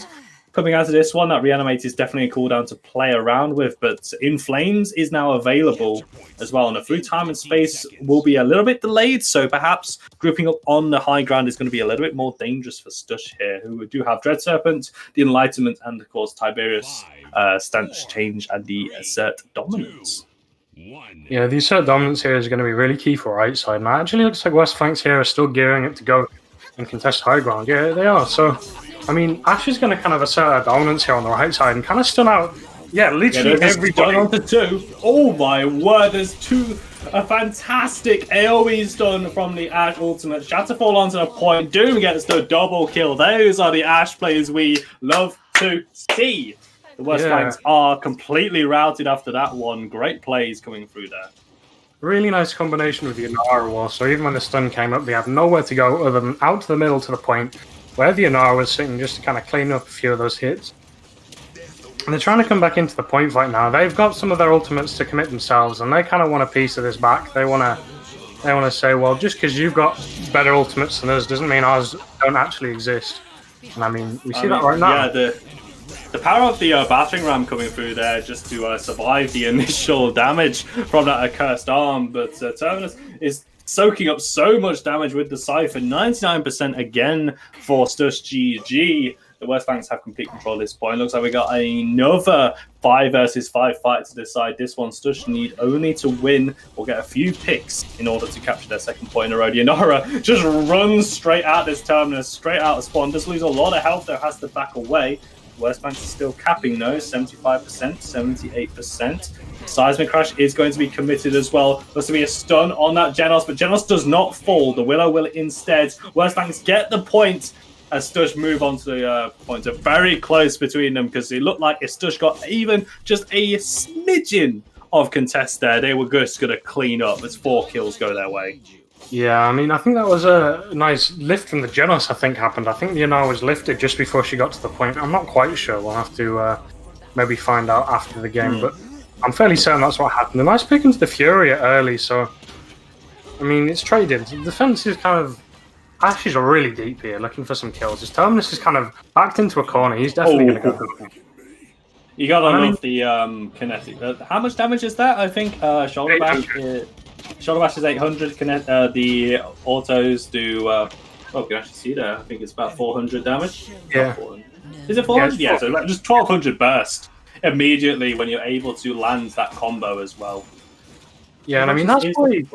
coming out of this one. That Reanimate is definitely a cooldown to play around with, but In Flames is now available as well. And the Through Time and Space will be a little bit delayed, so perhaps grouping up on the high ground is going to be a little bit more dangerous for Stush here, who do have Dread Serpent, the Enlightenment, and of course Tiberius stance change and the Assert Dominance.
Yeah, the Assert Dominance here is going to be really key for right side. And it actually looks like West Flanks here are still gearing up to go and contest high ground. Yeah, they are. So, I mean, Ash is going to kind of assert her dominance here on the right side and kind of stun out, literally everybody.
On to 2. Oh my word, there's 2. A fantastic AoE stun from the Ash ultimate. Shatterfall onto the point. Doom gets the double kill. Those are the Ash plays we love to see. The West flanks are completely routed after that one. Great plays coming through there.
Really nice combination with the Inara wall. So even when the stun came up, they have nowhere to go other than out to the middle to the point where the Inara was sitting just to kind of clean up a few of those hits. And they're trying to come back into the point fight now. They've got some of their ultimates to commit themselves, and they kind of want a piece of this back. They want to say, well, just because you've got better ultimates than us doesn't mean ours don't actually exist. And I mean, we see that right now.
Yeah, the power of the battering ram coming through there just to survive the initial damage from that accursed arm. But Terminus is soaking up so much damage with the Cypher. 99% again for Stush GG. The West Flanks have complete control at this point. Looks like we got another 5 versus 5 fight to decide this one. Stush need only to win or get a few picks in order to capture their second point in a row. Dianora just runs straight at this Terminus, straight out of spawn. Does lose a lot of health, though, has to back away. West Flanks is still capping, though, 75%, 78%. Seismic Crash is going to be committed as well. There's to be a stun on that Genos, but Genos does not fall. The Willow will instead. West Flanks get the point as Stush move on to the point. So very close between them, because it looked like if Stush got even just a smidgen of contest there, they were just going to clean up as 4 kills go their way.
Yeah, I mean, I think that was a nice lift from the Genos, I think, happened. I think the Anar was lifted just before she got to the point. I'm not quite sure. We'll have to maybe find out after the game, but I'm fairly certain that's what happened. A nice pick into the Furia early, so, I mean, it's traded. The defense is kind of... Ash is really deep here, looking for some kills. His Terminus is kind of backed into a corner. He's definitely going to go.
You got to love the kinetic. How much damage is that? I think Shoulder Bash is 800. The autos do... you can actually see there. I think it's about 400 damage.
Yeah.
Is it 400? Yeah, so just 1200 burst immediately when you're able to land that combo as well.
Yeah, and I mean, that's probably...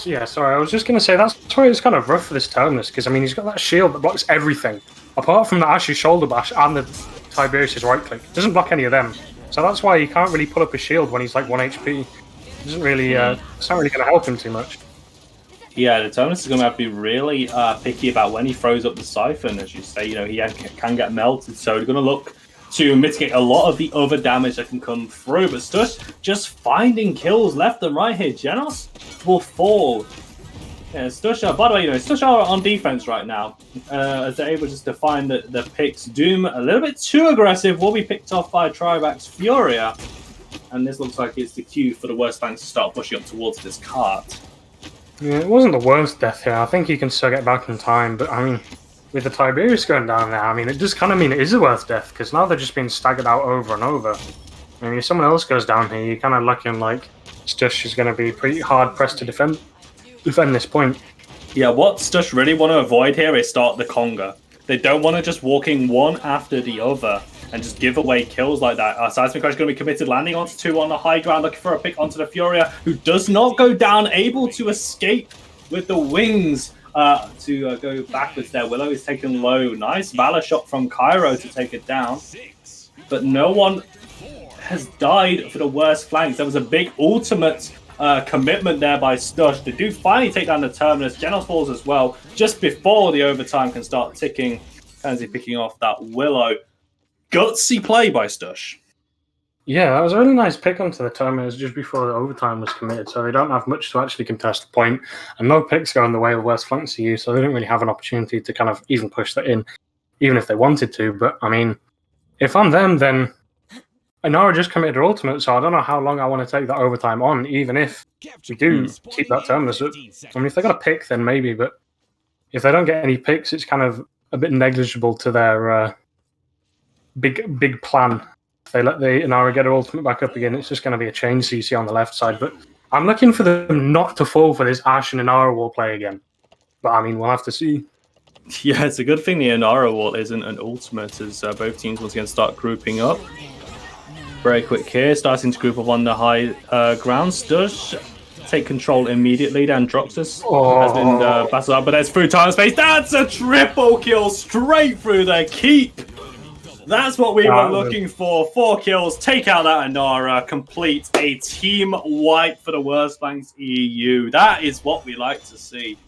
Yeah, sorry, I was just going to say that's why it's kind of rough for this Terminus, because I mean, he's got that shield that blocks everything, apart from the Ash's shoulder bash and the Tiberius's right click. It doesn't block any of them, so that's why he can't really put up a shield when he's like 1 HP. It doesn't really, it's not really going to help him too much.
Yeah, the Terminus is going to have to be really picky about when he throws up the Siphon, as you say. You know, he can get melted, so he's going to look to mitigate a lot of the other damage that can come through. But Stush just finding kills left and right here. Genos will fall. Yeah, Stush, by the way, you know, Stush are on defense right now, as they're able just to find the picks. Doom, a little bit too aggressive, will be picked off by Trivax Furia. And this looks like it's the cue for the Worst Banks to start pushing up towards this cart.
Yeah, it wasn't the worst death here. I think he can still get back in time, but I mean, with the Tiberius going down there, I mean, it does kind of mean it is a worth death, because now they're just being staggered out over and over. I mean, if someone else goes down here, you're kind of looking like Stush is going to be pretty hard pressed to defend this point.
Yeah, what Stush really want to avoid here is start the conga. They don't want to just walk in one after the other and just give away kills like that. Seismic Crash is going to be committed, landing onto 2 on the high ground, looking for a pick onto the Furia, who does not go down, able to escape with the wings. To go backwards there. Willow is taken low. Nice Valor shot from Cairo to take it down. But no one has died for the Worst Flanks. There was a big ultimate commitment there by Stush. They do finally take down the Terminus. Genos falls as well, just before the overtime can start ticking. Pansy picking off that Willow. Gutsy play by Stush.
Yeah, that was a really nice pick onto the Terminus just before the overtime was committed, so they don't have much to actually contest the point, and no picks go in the way of Worst Flanks to you, so they don't really have an opportunity to kind of even push that in, even if they wanted to. But, I mean, if I'm them, then Inara just committed her ultimate, so I don't know how long I want to take that overtime on, even if we do keep that Terminus up. I mean, if they got a pick, then maybe, but if they don't get any picks, it's kind of a bit negligible to their big plan. If they let the Inara get her ultimate back up again, it's just going to be a chain CC on the left side. But I'm looking for them not to fall for this Ash and Inara wall play again. But, I mean, we'll have to see.
Yeah, it's a good thing the Inara wall isn't an ultimate, as both teams once again start grouping up. Very quick here, starting to group up on the high ground. Stush take control immediately. Then Droxus
Oh.
has been battled up, but there's through time and space. That's a triple kill straight through the keep. That's what we were looking for. 4 kills, take out that Inara, complete a team wipe for the Worst Flanks EU. That is what we like to see.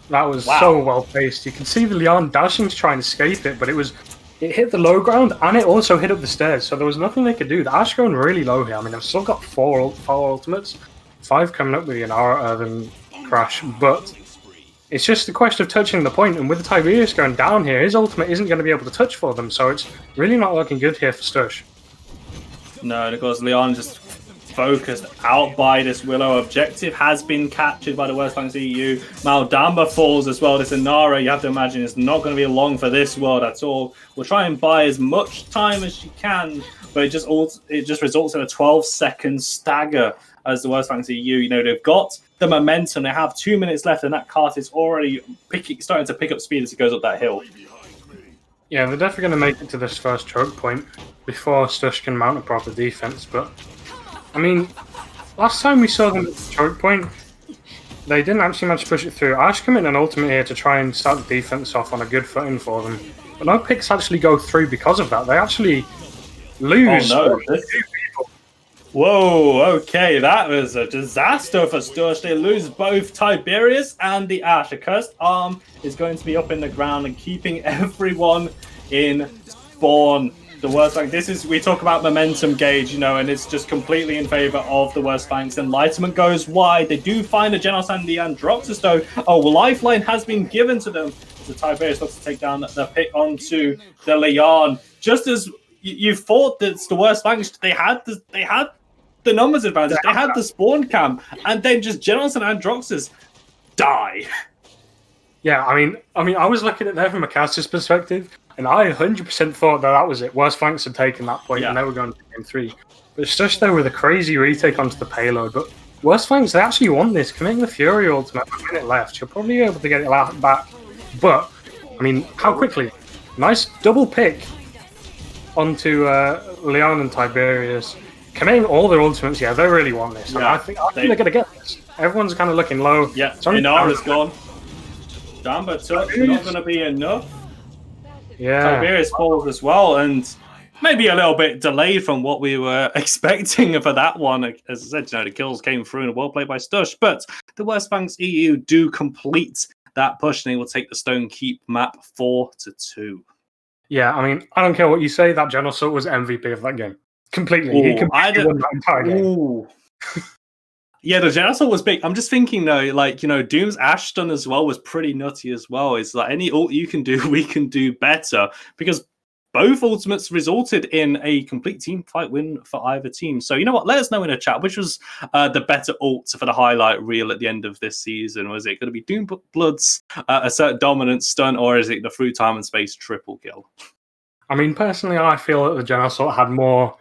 That was so well paced. You can see the Leon dashing to try and escape it, but it hit the low ground and it also hit up the stairs, so there was nothing they could do. The Ash going really low here. I mean, I've still got 4 ultimates, 5 coming up with the Inara than Crash, but it's just a question of touching the point, and with the Tiberius going down here, his ultimate isn't going to be able to touch for them, so it's really not looking good here for Stush.
No, and of course Leon just focused out by this Willow. Objective has been captured by the Worst Flanks EU. Maldamba falls as well. This Inara, you have to imagine, it's not going to be long for this world at all. We'll try and buy as much time as she can, but it just results in a 12-second stagger as the Worst Flanks EU. You know, they've got the momentum. They have 2 minutes left, and that cart is already starting to pick up speed as it goes up that hill.
Yeah, they're definitely going to make it to this first choke point before Stush can mount a proper defense, but I mean, last time we saw them at the choke point, they didn't actually manage to push it through. Ash come in an ultimate here to try and start the defense off on a good footing for them, but no picks actually go through because of that. They actually lose.
Oh, no. Whoa, okay, that was a disaster for Stush. They lose both Tiberius and the Ash. A cursed arm is going to be up in the ground and keeping everyone in spawn. The Worst Flanks, we talk about momentum gauge, you know, and it's just completely in favor of the Worst Flanks. Enlightenment goes wide. They do find a Genos and the Androxus, though. Oh, lifeline has been given to them. So Tiberius looks to take down the pick onto the Leon. Just as you thought that the Worst Flanks, they had the numbers advantage, they had the spawn camp, and then just Genos and Androxus die.
Yeah, I mean, I was looking at that from a caster's perspective, and I 100% thought that was it. Worst Flanks had taken that point, and they were going to game 3. But Stush there with a crazy retake onto the payload. But Worst Flanks, they actually won this, committing the Fury ultimate with a minute left. She'll probably be able to get it back. But, I mean, how quickly? Nice double pick onto Leon and Tiberius. Committing all their ultimates, yeah, they really want this. Yeah, I think they're going to get this. Everyone's kind of looking low.
Yeah, Inara's gone. Damba touch, not going to be enough.
Yeah.
Tiberius falls as well, and maybe a little bit delayed from what we were expecting for that one. As I said, you know, the kills came through and well played by Stush, but the Worst Flanks EU do complete that push, and they will take the Stone Keep map 4-2.
Yeah, I mean, I don't care what you say, that Genos was MVP of that game. Completely. He completely won that entire game.
Yeah, the Genosol was big. I'm just thinking though, like, you know, Doom's Ash stun as well was pretty nutty as well. It's like any ult you can do, we can do better, because both ultimates resulted in a complete team fight win for either team. So you know what? Let us know in the chat which was the better ult for the highlight reel at the end of this season. Was it going to be Doom Blood's assert dominant stun, or is it the through time and space triple kill?
I mean, personally, I feel that the Genosol had more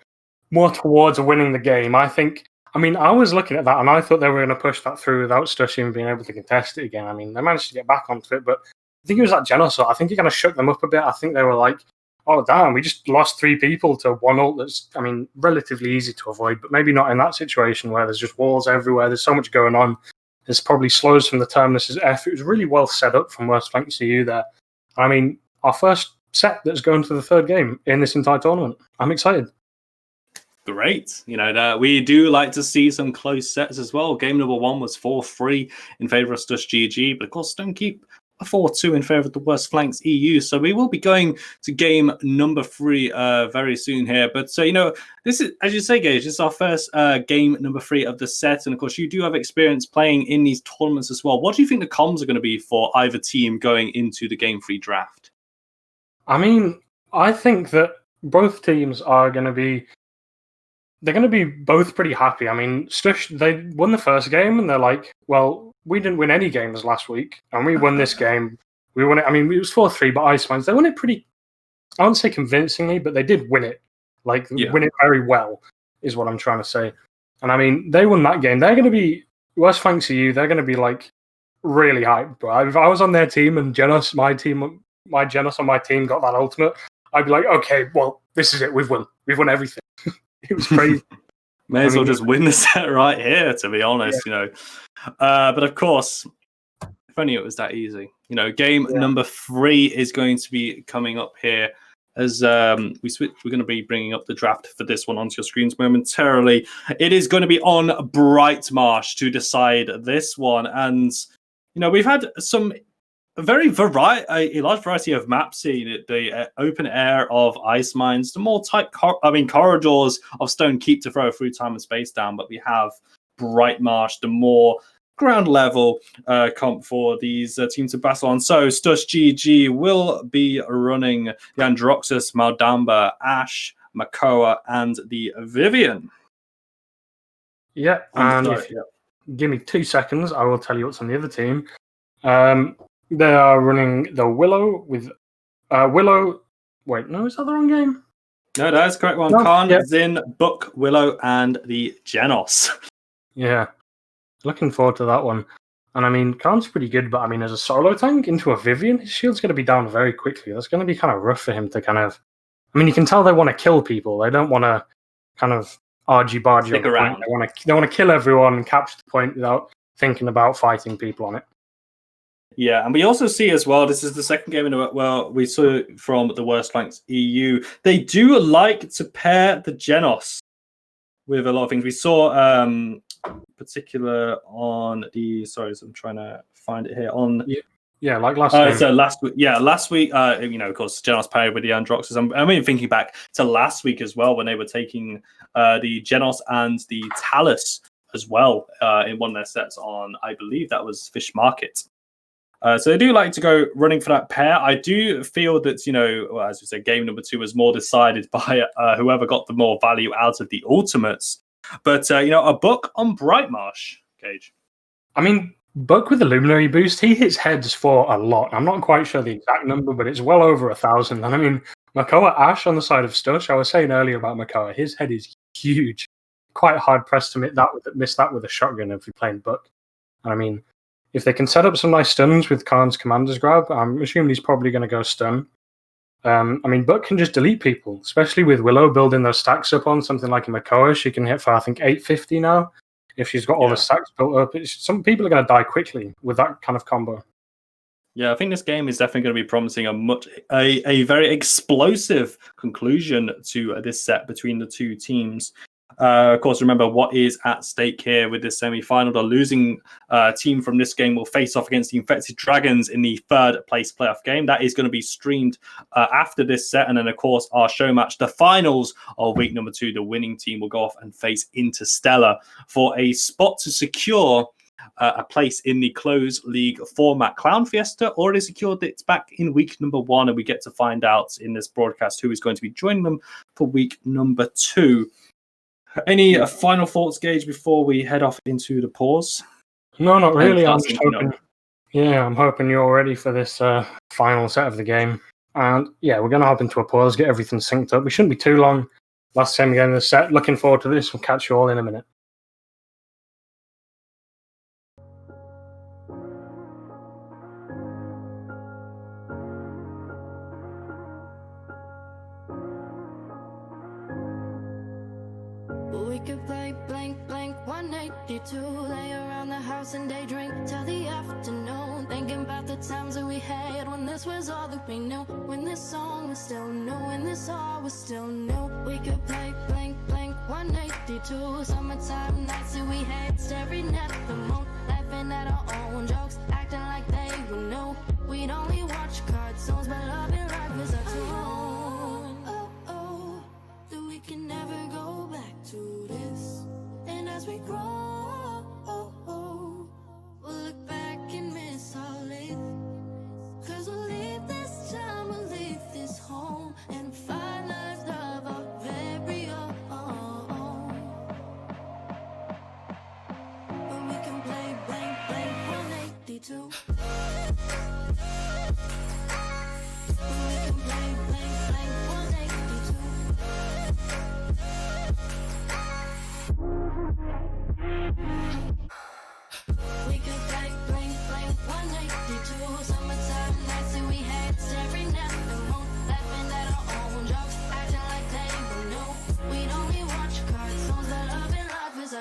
towards winning the game. I mean, I was looking at that and I thought they were going to push that through without Stush even being able to contest it again. I mean, they managed to get back onto it, but I think it was that Genosol. I think it kind of shook them up a bit. I think they were like, oh, damn, we just lost 3 people to one ult that's, I mean, relatively easy to avoid, but maybe not in that situation where there's just walls everywhere. There's so much going on. This probably slows from the Terminus's F. It was really well set up from Worst Flanks to you there. I mean, our first set that's going to the 3rd game in this entire tournament. I'm excited.
Great. You know, we do like to see some close sets as well. Game number 1 was 4-3 in favor of Stush GG, but of course, don't keep a 4-2 in favor of the Worst Flanks EU. So we will be going to game number 3 very soon here. But you know, this is, as you say, Gage, this is our first game number 3 of the set. And of course, you do have experience playing in these tournaments as well. What do you think the comms are going to be for either team going into the game 3 draft?
I mean, I think that both teams are going to be both pretty happy. I mean, Stush, they won the first game and they're like, well, we didn't win any games last week and we won this game. We won it. I mean, it was 4-3, but Ice Mines, they won it pretty, I wouldn't say convincingly, but they did win it. Like, win it very well is what I'm trying to say. And I mean, they won that game. They're going to be, Worst Thanks to you, they're going to be like really hyped, bro. If I was on their team and Genos, my Genos on my team got that ultimate, I'd be like, okay, well, this is it. We've won. We've won everything. It was crazy.
May as well just win the set right here, to be honest, you know. But of course, if only it was that easy. You know, game number 3 is going to be coming up here as we switch. We're going to be bringing up the draft for this one onto your screens momentarily. It is going to be on Bright Marsh to decide this one. And, you know, we've had a large variety of maps here. The open air of ice mines, the more tight, corridors of stone keep to throw through time and space down. But we have Bright Marsh, the more ground level comp for these teams to battle on. So Stush GG will be running the Androxus, Maldamba, Ash, Makoa, and the Vivian.
Yeah, and if you give me 2 seconds, I will tell you what's on the other team. They are running the Willow with Willow. Wait, no, is that the wrong game?
No, that's the correct one.
No,
Khan, Zin, Book, Willow, and the Genos.
Yeah. Looking forward to that one. And I mean, Khan's pretty good, but I mean, as a solo tank into a Vivian, his shield's going to be down very quickly. That's going to be kind of rough for him to kind of. I mean, you can tell they want to kill people. They don't want to kind of argy-bargy.
Stick around.
They want to kill everyone and capture the point without thinking about fighting people on it.
Yeah, and we also see as well, this is the second game in a well, we saw from the Worst Ranks EU. They do like to pair the Genos with a lot of things. We saw particular on the I'm trying to find it here on
like last time.
So last week, you know, of course, Genos paired with the Androxus. I mean, thinking back to last week as well, when they were taking the Genos and the Talus as well in one of their sets on, I believe that was Fish Market. So they do like to go running for that pair. I do feel that, you know, well, as we said, game number 2 was more decided by whoever got the more value out of the ultimates. But, you know, a Book on Bright Marsh, Gage.
I mean, Book with the Luminary boost, he hits heads for a lot. I'm not quite sure the exact number, but it's well over 1,000. And I mean, Makoa Ash on the side of Stush, I was saying earlier about Makoa, his head is huge. Quite hard pressed to miss that with a shotgun if you're playing Book. And I mean, if they can set up some nice stuns with Khan's Commander's Grab, I'm assuming he's probably going to go stun. I mean, Buck can just delete people, especially with Willow building those stacks up on something like a Makoa. She can hit for, I think, 850 now. If she's got all the stacks built up, some people are going to die quickly with that kind of combo.
Yeah, I think this game is definitely going to be promising a very explosive conclusion to this set between the two teams. Of course, remember what is at stake here with this semi-final. The losing team from this game will face off against the Infected Dragons in the 3rd place playoff game. That is going to be streamed after this set. And then, of course, our show match, the finals of week number 2, the winning team will go off and face Interstellar for a spot to secure a place in the closed league format. Clown Fiesta already secured it back in week number 1, and we get to find out in this broadcast who is going to be joining them for week number 2. Any final thoughts, Gage, before we head off into the pause?
No, not really. I'm just hoping. Yeah, I'm hoping you're ready for this final set of the game. And yeah, we're going to hop into a pause, get everything synced up. We shouldn't be too long. Last time again in the set. Looking forward to this. We'll catch you all in a minute.
We could play blank, blank, 182. Lay around the house and day drink till the afternoon. Thinking about the times that we had when this was all that we knew. When this song was still new, when this all was still new. We could play blank, blank, 182. Summertime nights that we had, staring at the moon. Laughing at our own jokes, acting like they were new. We'd only watch cartoons, but loving life was our tune. Oh, that we can never go back to this. And as we grow, we'll look back and miss our life. 'Cause we'll leave this time, we'll leave this home, and find lives of our very own. But we can play blank, blank, 182. We can play blank, blank, 182.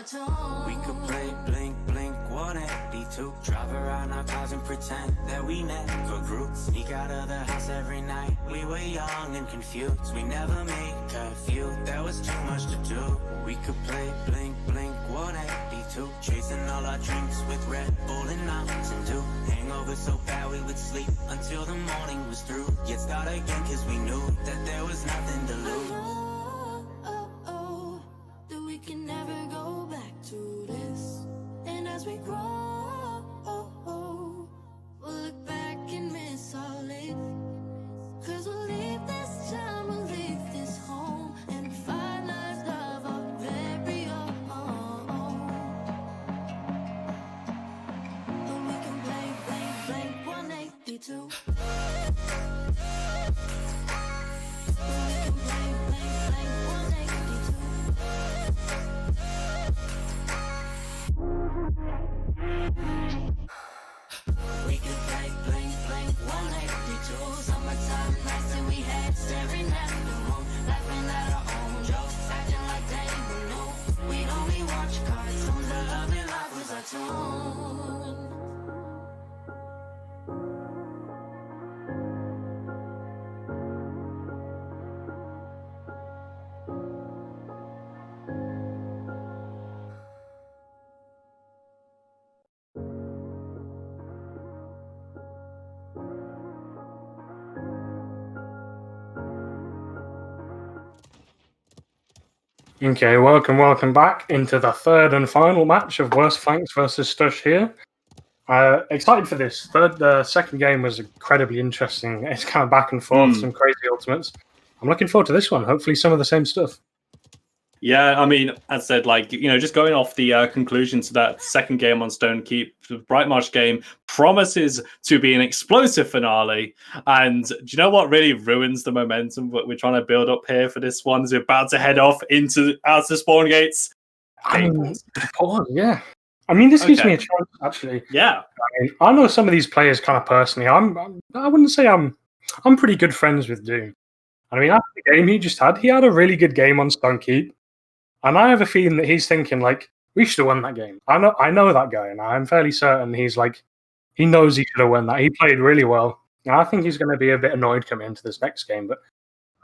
our tone.
We could play blink, blink, 182. Drive around our cars and pretend that we never grew. Sneak out of the house every night. We were young and confused. We never made curfew. There was too much to do. We could play blink, blink, 182. Chasing all our drinks with Red Bull and Mountain Dew. Hangover so bad we would sleep until the morning was through. Yet start again cause we knew that there was nothing to lose.
That we can never go back to this. And as we grow, we'll look back and miss our life. Cause we'll leave this town, we'll leave this home, and find our love our very own. And we can play, play, play 182.
We could play blink, blink, 182. Summertime nights and we had staring at the moon, laughing at our own jokes, acting like they were new. We'd only watch cartoons, the love and life was our tune.
Okay, welcome back into the third and final match of Worst Flanks versus Stush here. Excited for this. The second game was incredibly interesting. It's kind of back and forth, some crazy ultimates. I'm looking forward to this one. Hopefully some of the same stuff.
Yeah, I mean, as I said, just going off the conclusion to that second game on Stone Keep, the Bright Marsh game promises to be an explosive finale. And do you know what really ruins the momentum that we're trying to build up here for this one? Is we're about to head off out the spawn gates.
Yeah. I mean, this gives me a chance, actually.
Yeah.
I know some of these players kind of personally. I wouldn't say I'm pretty good friends with Doom. I mean, after the game he had a really good game on Stone Keep. And I have a feeling that he's thinking, we should have won that game. I know that guy, and I'm fairly certain he knows he should have won that. He played really well. Now, I think he's going to be a bit annoyed coming into this next game, but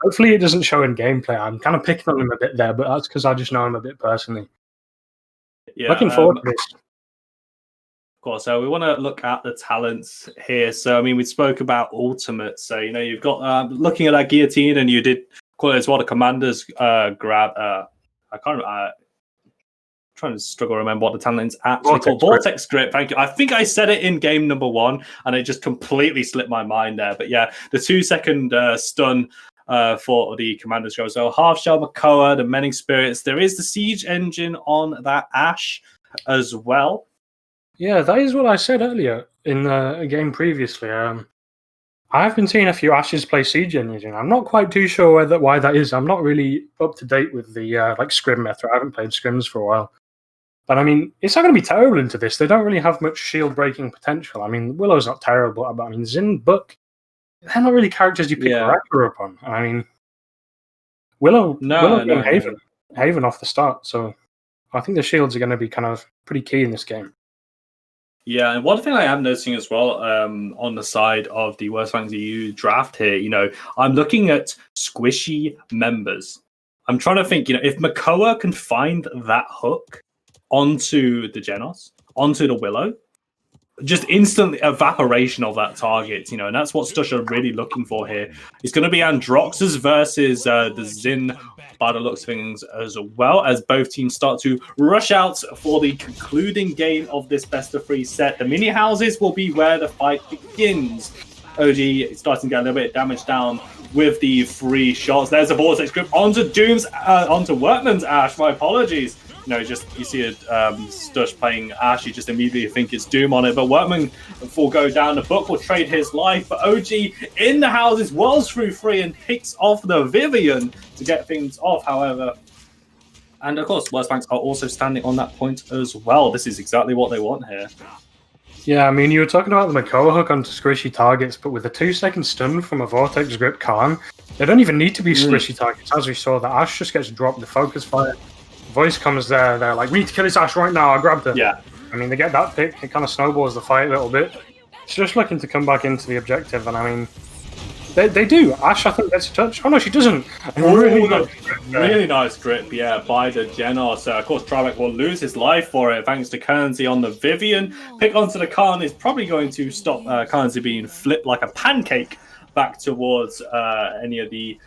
hopefully it doesn't show in gameplay. I'm kind of picking on him a bit there, but that's because I just know him a bit personally.
Yeah,
looking forward to this.
Of course, so we want to look at the talents here. So, I mean, we spoke about Ultimate. So, you've got, looking at that guillotine, and you did call it as well, the Commander's grab. I can't. Trying to struggle to remember what the talent is actually called. Vortex Grip. Thank you. I think I said it in game number 1, and it just completely slipped my mind there. But yeah, the 2-second stun for the Commander's grab. So Half Shell, Makoa, the Menning Spirits. There is the Siege Engine on that Ash as well.
Yeah, that is what I said earlier in a game previously. I've been seeing a few Ashes play Siege Engine. I'm not quite too sure why that is. I'm not really up to date with the Scrim method. I haven't played Scrims for a while. But I mean, it's not going to be terrible into this. They don't really have much shield breaking potential. I mean, Willow's not terrible, but I mean, Zin, Buck, they're not really characters you pick Raptor up on. I mean, Willow and Haven off the start. So I think the shields are going to be kind of pretty key in this game.
Yeah, and one thing I am noticing as well on the side of the Worst Flanks EU draft here, I'm looking at squishy members. I'm trying to think, if Makoa can find that hook onto the Genos, onto the Willow, just instant evaporation of that target, and that's what Stush are really looking for here. It's going to be Androxus versus the Zin by the looks of things, as well as both teams start to rush out for the concluding game of this best-of-3 set. The mini houses will be where the fight begins. OG is starting to get a little bit of damage down with the 3 shots. There's a Vortex Grip onto onto Workman's Ash. My apologies. You see a Stush playing Ash, you just immediately think it's Doom on it. But Workman will go down. The Book will trade his life. But OG in the houses wells through 3 and picks off the Vivian to get things off, however. And of course, Worst Flanks are also standing on that point as well. This is exactly what they want here.
Yeah, I mean, you were talking about the Makoa hook onto squishy targets, but with a 2-second stun from a Vortex Grip Khan, they don't even need to be squishy targets. As we saw, the Ash just gets dropped, the focus fire. Voice comes there. They're like, we need to kill this Ash right now. I grabbed her.
Yeah.
I mean, they get that pick. It kind of snowballs the fight a little bit. She's just looking to come back into the objective, and I mean, they do. Ash, I think, gets a touch. Oh no, she doesn't.
Really nice grip, yeah, by the Genos. Of course, Tribeck will lose his life for it thanks to Currency on the Vivian. Pick onto the Khan is probably going to stop Currency being flipped like a pancake back towards any of the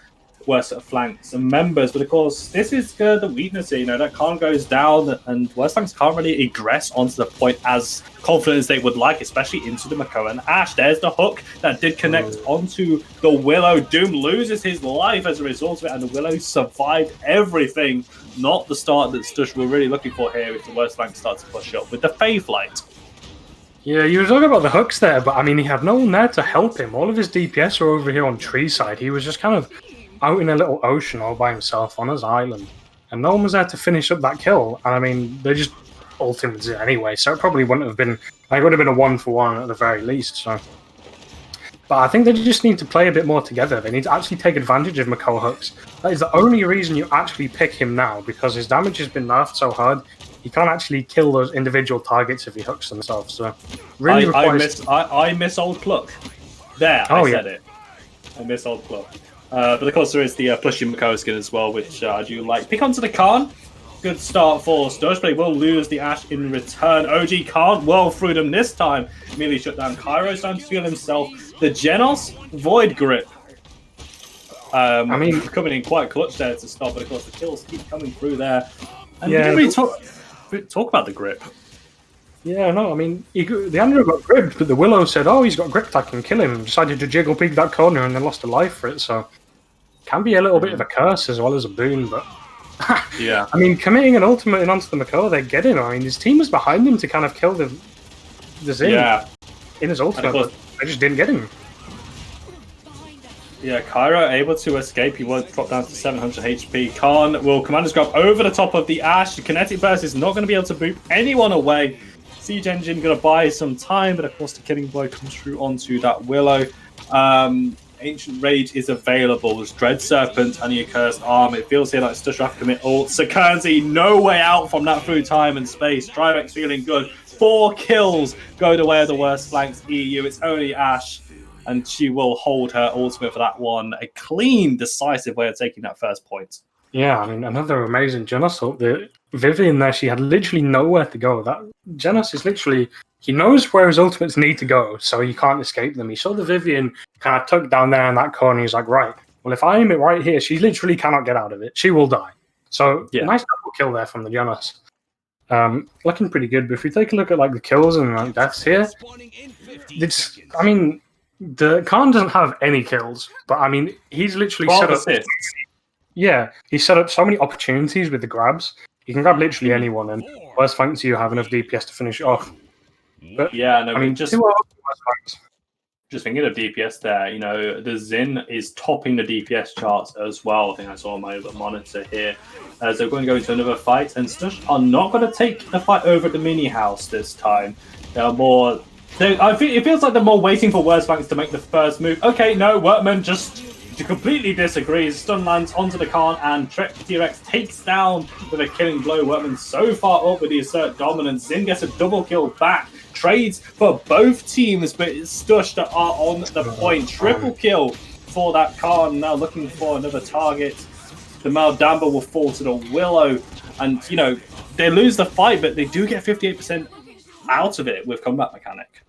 worst flanks and members. But of course, this is the weakness here. You know, that Khan goes down, and worst flanks can't really egress onto the point as confident as they would like, especially into the Mako and Ash. There's the hook that did connect onto the Willow. Doom loses his life as a result of it, and the Willow survived everything. Not the start that Stush were really looking for here if the worst flank starts to push up with the Faith Light.
Yeah, you were talking about the hooks there, but I mean, he had no one there to help him. All of his DPS are over here on tree side. He was just kind of out in a little ocean all by himself on his island, and no one was there to finish up that kill. And I mean, they just ultimated it anyway, so it probably wouldn't have been. It would have been a 1-for-1 at the very least. So, but I think they just need to play a bit more together. They need to actually take advantage of Mako hooks. That is the only reason you actually pick him now, because his damage has been nerfed so hard. He can't actually kill those individual targets if he hooks themselves. So, really,
I miss old Cluck. There, I said it. I miss old Cluck. But of course, there is the pushing Mako skin as well, which I do like. Pick onto the Khan. Good start for Stush, but he will lose the Ash in return. OG can't well through them this time. Immediately shut down Cairo, starting to feel himself. The Genos Void Grip. I mean, coming in quite clutch there to stop, but of course the kills keep coming through there. And we didn't really talk about the grip.
Yeah, no, I mean, the Andrew got gripped, but the Willow said, oh, he's got gripped, I can kill him. Decided to jiggle peek that corner and then lost a life for it, so can be a little bit of a curse as well as a boon, but
yeah.
I mean, committing an ultimate in onto the Mako, they get him. I mean, his team was behind him to kind of kill the Zin in his ultimate, but they just didn't get him.
Yeah, Cairo able to escape. He won't drop down to 700 HP. Khan will Commander's Grab over the top of the Ash. The Kinetic Burst is not going to be able to boot anyone away. Siege Engine going to buy some time, but of course the Killing Blow comes through onto that Willow. Ancient Rage is available. There's Dread Serpent and the Accursed Arm. It feels here like Stush have to commit ult. Currency, no way out from that through time and space. Tribex feeling good. 4 kills go the way of the worst flanks EU. It's only Ash, and she will hold her ultimate for that one. A clean, decisive way of taking that first point.
Yeah, I mean, another amazing Genos ult. The Vivian there, she had literally nowhere to go. That Genos is literally, he knows where his ultimates need to go, so he can't escape them. He saw the Vivian kind of tucked down there in that corner. He's like, right, well, if I aim it right here, she literally cannot get out of it. She will die. So, nice double kill there from the Genos. Looking pretty good, but if we take a look at like the kills and like deaths here, it's, I mean, the Khan doesn't have any kills, but I mean, he's literally set up. Yeah, he set up so many opportunities with the grabs. You can grab literally anyone, and worst flanks you have enough DPS to finish it off. But,
yeah, no,
I mean,
just thinking of DPS there, you know, the Zin is topping the DPS charts as well. I think I saw on my monitor here. As they're going to go into another fight, and Stush are not going to take the fight over at the mini house this time. They are more. I think it feels like they're more waiting for worst flanks to make the first move. Okay, no, Workman just to completely disagrees. Stun lands onto the Khan, and T-Rex takes down with a killing blow. Workman so far up with the assert dominance. Zin gets a double kill back. Trades for both teams, but it's Stush that are on the point. Triple kill for that Khan. Now looking for another target. The Maldamba will fall to the Willow, and you know they lose the fight, but they do get 58% out of it with combat mechanic.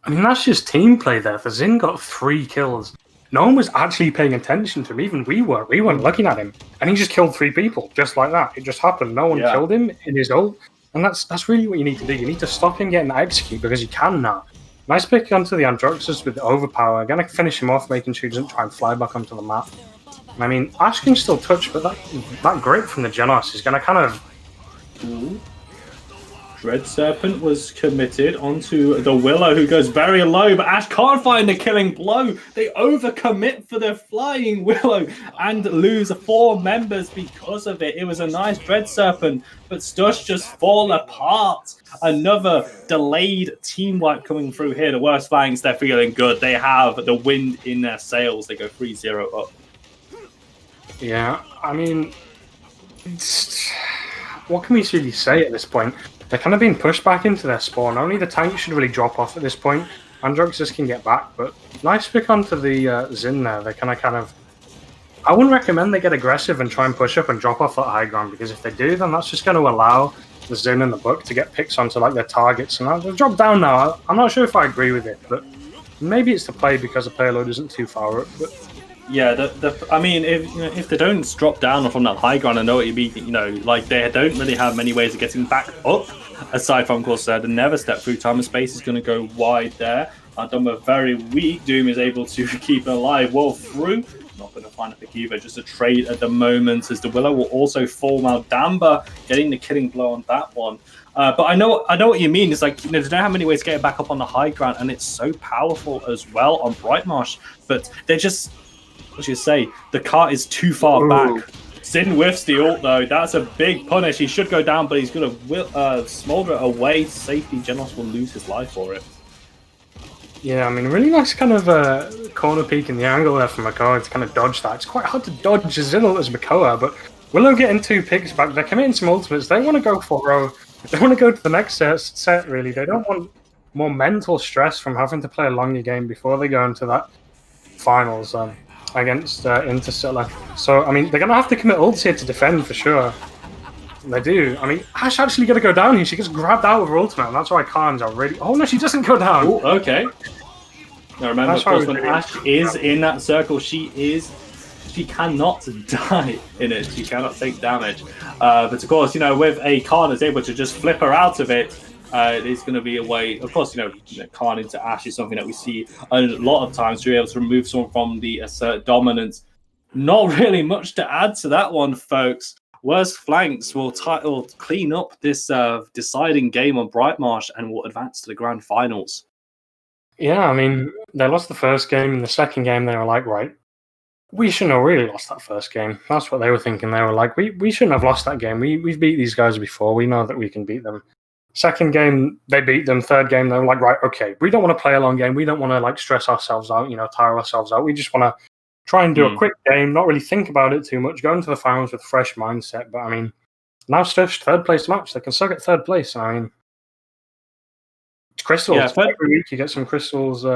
I mean, that's just team play there. The Zin got 3 kills. No one was actually paying attention to him. Even we weren't. We weren't looking at him, and he just killed 3 people just like that. It just happened. No one killed him in his ult, and that's really what you need to do. You need to stop him getting that execute because he can now. Nice pick onto the Androxus with the overpower. Gonna finish him off, making sure he doesn't try and fly back onto the map. I mean, Ash can still touch, but that grip from the Genos is gonna kind of.
Dread Serpent was committed onto the Willow, who goes very low, but Ash can't find the killing blow. They overcommit for the flying Willow and lose 4 members because of it. It was a nice Dread Serpent, but Stush just fall apart. Another delayed team wipe coming through here. The worst flanks, they're feeling good. They have the wind in their sails. They go 3-0 up.
Yeah, I mean, what can we really say at this point? They're kind of being pushed back into their spawn. Only the tank should really drop off at this point. Androxus can get back, but nice pick onto the Zin there. They kind of. I wouldn't recommend they get aggressive and try and push up and drop off that high ground, because if they do, then that's just going to allow the Zin and the Buck to get picks onto like their targets. And they'll drop down now. I'm not sure if I agree with it, but maybe it's the play because the payload isn't too far up. But
yeah, I mean, if they don't drop down from that high ground, I know what you mean. Like they don't really have many ways of getting back up, aside from, of course, the never step through. Time and space is going to go wide there. Dom are very weak. Doom is able to keep it alive well through. Not going to find a pick either. Just a trade at the moment, as the Willow will also fall. Now Damba getting the killing blow on that one. But I know what you mean. It's like, they don't have many ways to get it back up on the high ground, and it's so powerful as well on Brightmarsh. But they're just, what should you say? The cart is too far back. Sin whiffs the ult though. That's a big punish. He should go down, but he's going to smolder it away to safety. Genos will lose his life for it.
yeah, I mean, really nice kind of corner peek in the angle there from Makoa to kind of dodge that. It's quite hard to dodge as Zin as Makoa, but Willow getting 2 picks back. They're committing some ultimates. They want to go 4-0. They want to go to the next set, really. They don't want more mental stress from having to play a longer game before they go into that finals against Interstellar. So, I mean, they're going to have to commit ults here to defend for sure. They do. I mean, Ash actually got to go down here. She gets grabbed out with her ultimate, and that's why Khan's are really... Oh, no, she doesn't go down.
Oh, okay. Now remember, of course, when Ash is in that circle, she cannot die in it. She cannot take damage. But of course, with a Khan that's able to just flip her out of it, it is going to be a way. Of course, Khan into Ash is something that we see a lot of times to be able to remove someone from the assert dominance. Not really much to add to that one, folks. Worst flanks will clean up this deciding game on Brightmarsh and will advance to the grand finals.
Yeah, I mean, they lost the first game. In the second game, they were like, right, we shouldn't have really lost that first game. That's what they were thinking. They were like, we shouldn't have lost that game. We've beat these guys before. We know that we can beat them. Second game, they beat them. Third game, they were like, right, okay, we don't want to play a long game. We don't want to like stress ourselves out, tire ourselves out. We just want to try and do a quick game, not really think about it too much, go into the finals with a fresh mindset. But I mean, now Stush, third place match. They can still get third place. I mean, it's crystals.
Yeah,
every week you get some crystals,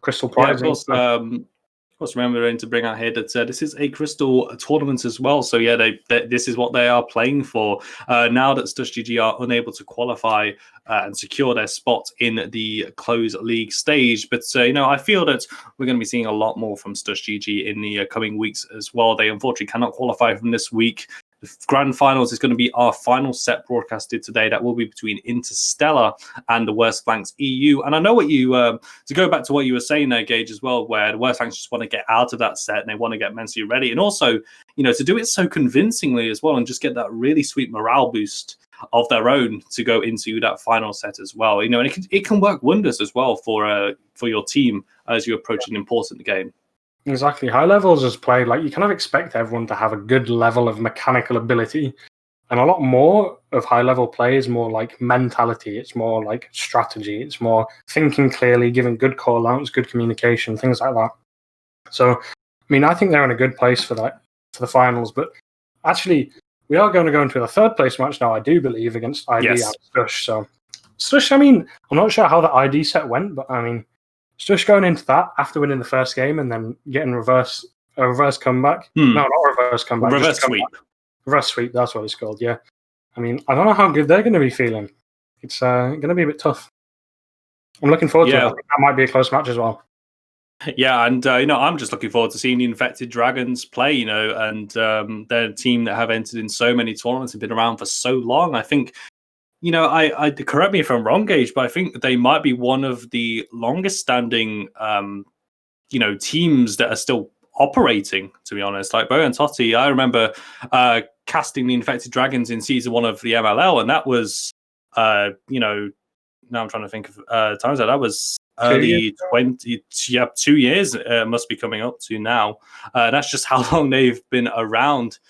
crystal prizes.
Yeah, of course, remembering to bring out here that this is a crystal tournament as well. So yeah, this is what they are playing for. Now that Stush GG are unable to qualify and secure their spot in the closed league stage, but I feel that we're going to be seeing a lot more from Stush GG in the coming weeks as well. They unfortunately cannot qualify from this week. The grand finals is going to be our final set broadcasted today. That will be between Interstellar and the Worst Flanks EU. And I know what you, to go back to what you were saying there, Gage, as well, where the Worst Flanks just want to get out of that set and they want to get mentally ready. And also, to do it so convincingly as well and just get that really sweet morale boost of their own to go into that final set as well. And it can work wonders as well for your team as you approach an important game.
Exactly. High levels is played, like, you kind of expect everyone to have a good level of mechanical ability. And a lot more of high level play is more like mentality. It's more like strategy. It's more thinking clearly, giving good call outs, good communication, things like that. So, I mean, I think they're in a good place for that, for the finals. But actually, we are going to go into a third place match now, I do believe, against ID and Stush. So, Stush, I mean, I'm not sure how the ID set went, but I mean, Stush going into that after winning the first game and then getting a reverse comeback. No, not reverse comeback.
Reverse sweep.
Reverse sweep, that's what it's called, yeah. I mean, I don't know how good they're going to be feeling. It's going to be a bit tough. I'm looking forward to it. I think that might be a close match as well.
Yeah, and I'm just looking forward to seeing the Infected Dragons play, and they're a team that have entered in so many tournaments and been around for so long. I think, I correct me if I'm wrong, Gage, but I think they might be one of the longest standing, teams that are still operating, to be honest. Like Bo and Totti, I remember casting the Infected Dragons in season 1 of the MLL, and that was, now I'm trying to think of times that was early 20, 2 years must be coming up to now. That's just how long they've been around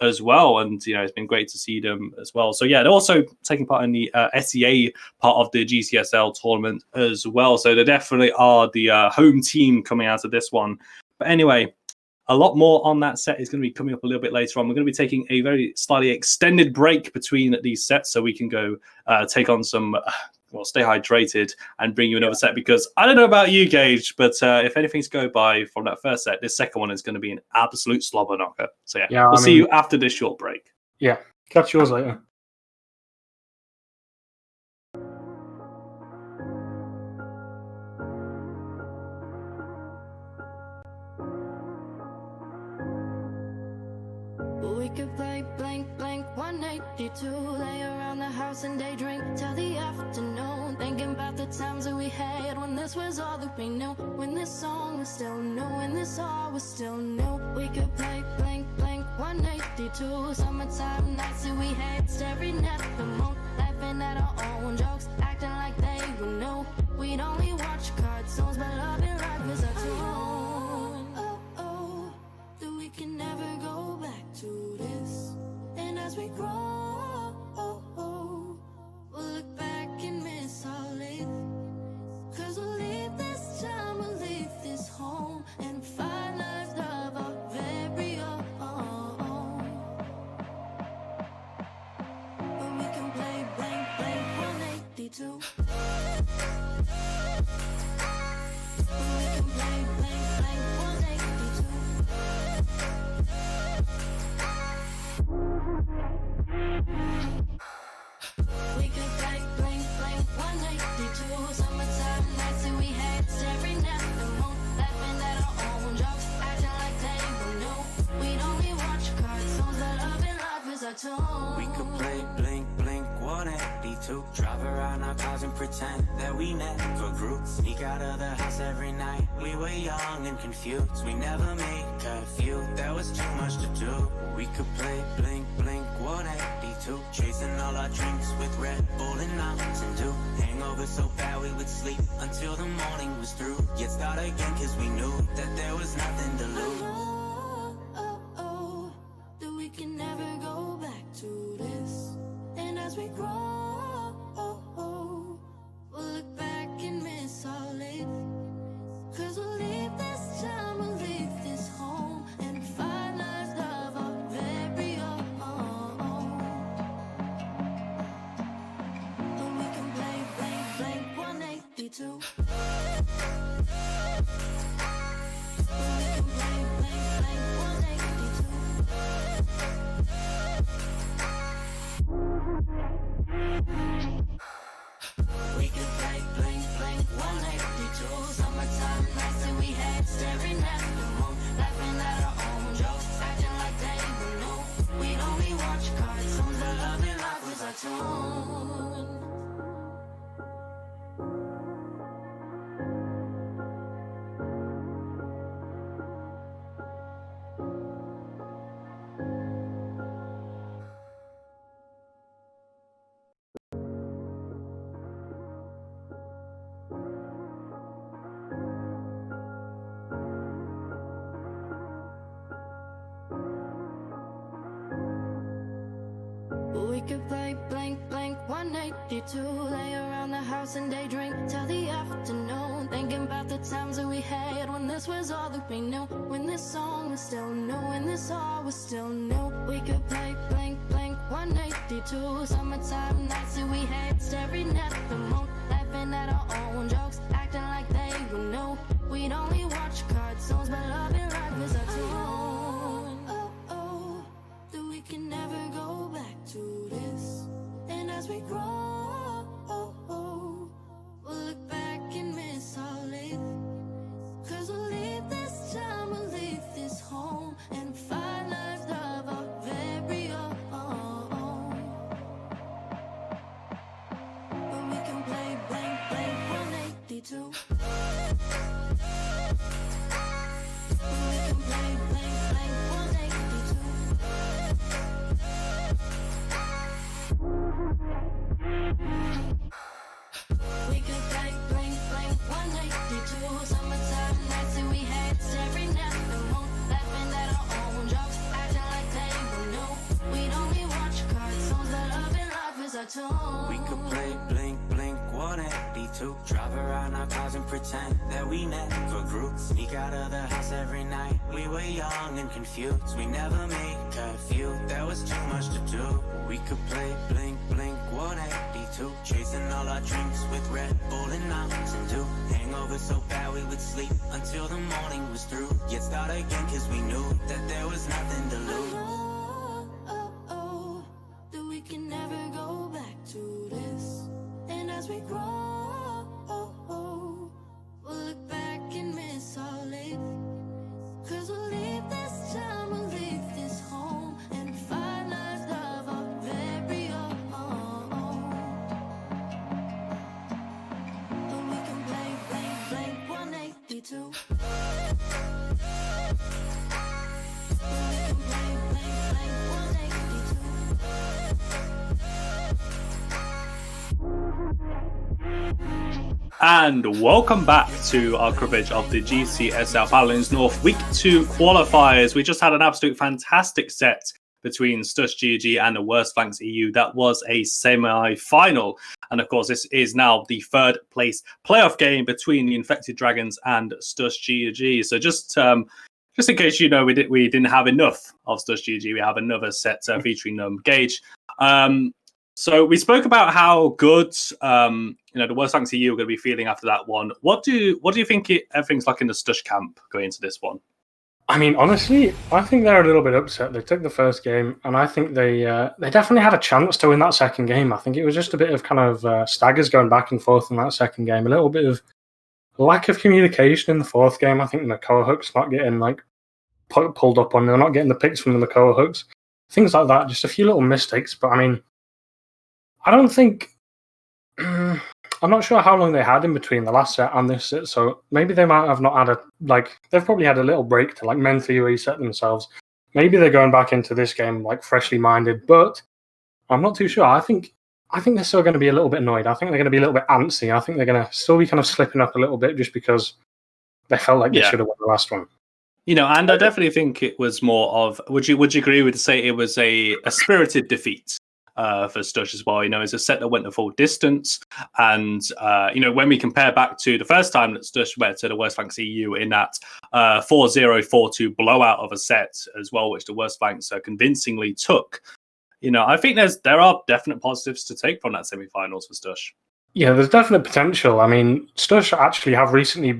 as well, and it's been great to see them as well. So yeah, they're also taking part in the SEA part of the GCSL tournament as well. So they definitely are the home team coming out of this one. But anyway, A lot more on that set is going to be coming up a little bit later on. We're going to be taking a very slightly extended break between these sets so we can go take on some, stay hydrated and bring you another set, because I don't know about you, Gage, but if anything's go by from that first set, this second one is going to be an absolute slobber knocker. So we'll see you after this short break.
Yeah, catch yours later.
We could play blank, blank, 182. Lay around the house and daydream till the afternoon. Thinking about the times that we had when this was all that we knew. When this song was still new, when this all was still new. We could play blank, blank, 182. Summertime nights that we had, staring at the moon. Laughing at our own jokes, acting like they were new. We'd only watch cartoons, but love and life was our tune. Oh, that we can never go back to this. And as we grow, we'll look back and miss all it. Cause we'll leave this time, we'll leave this home, and find lives of our very own. But we can play blank, blank, 182. We can play blank, blank, 182. We could play blank, blank, 182. Summertime nights that we had, staring at the moon. Laughing at our own jokes, acting like they were new. We'd only watch cartoons, but love and life is our tune.
We could play blink, blink, 182. Drive around our cars and pretend that we never grew. Sneak out of the house every night. We were young and confused. We never made curfew. There was too much to do. We could play blink, blink, 182. Chasing all our dreams with Red Bull and Mountain Dew. Hangover so bad we would sleep until the morning was through. Yet start again cause we knew that there was nothing to lose.
That we can never go back to this. And as we grow, we'll look back and miss all it. Cause we'll leave this time, we'll leave this home, and find lives of our very own. But we can play blank, blank, 182. But we can play blank, blank, 182. We could play blank, blank, 182. Summertime nights that we had, staring at the moon. Laughing at our own jokes, acting like they were new. We'd only watch cartoons, but love and life was our tune. We could play blank, blank, 182. Lay around the house and daydream till the afternoon. Thinking about the times that we had when this was all that we knew. When this song was still new, when this all was still new. We could play blank, blank, 182. Summertime nights that we had, staring at the moon. Laughing at our own jokes, acting like they were new. We'd only watch cartoons, but love and life was our tune. That we can never go back to this. And as we grow, we'll look back and miss all it. Cause we'll leave this time, we'll leave this home, and find lives of our very own. But we can play blank, blank, 182. But we can play blank, blank, 182. We could play blank, blank, 182. Summertime nights that we had, staring at the moon. Laughing at our own jokes, acting like they were new. We'd only watch cartoons, but love and life is our tune.
We could play blink, blink, 182. to drive around our cars and pretend that we never grew. Sneak out of the house every night. We were young and confused. We never made curfew. There was too much to do. We could play blink, blink, 182. Chasing all our dreams with Red Bull and Mountain Dew. Hangover so bad we would sleep until the morning was through. Yet start again cause we knew that there was nothing to lose.
That we can never go back to this. And as we grow, we'll look back and miss all it. Cause we'll leave this town, we'll leave this home, and find our love our very own. But we can play blank, blank 182.
And welcome back to our coverage of the GCSL Paladins North Week 2 qualifiers. We just had an absolute fantastic set between Stush GG and the Worst Flanks EU. That was a semi-final. And of course, this is now the third place playoff game between the Infected Dragons and Stush GG. So just in case you know we didn't have enough of Stush GG, we have another set featuring Gage. So we spoke about how good the Worst Flanks EU are going to be feeling after that one. What do you think everything's like in the Stush camp going into this one?
I mean, honestly, I think they're a little bit upset. They took the first game, and I think they definitely had a chance to win that second game. I think it was just a bit of kind of staggers going back and forth in that second game. A little bit of lack of communication in the fourth game. I think the Makoa hooks not getting pulled up on. They're not getting the picks from the Makoa hooks. Things like that. Just a few little mistakes. But I mean, I don't think. I'm not sure how long they had in between the last set and this set, so maybe they might have not had they've probably had a little break to mentally reset themselves. Maybe they're going back into this game freshly minded, but I'm not too sure. I think they're still going to be a little bit annoyed. I think they're going to be a little bit antsy. I think they're going to still be kind of slipping up a little bit just because they felt like they should have won the last one.
And I definitely think it was more of. Would you agree with say it was a spirited defeat? For Stush as well, it's a set that went the full distance, and when we compare back to the first time that Stush went to the Worst Flanks EU in that 4-0, 4-2 blowout of a set as well, which the Worst Flanks convincingly took. I think there are definite positives to take from that semi-finals for Stush.
Yeah, there's definite potential. I mean, Stush actually have recently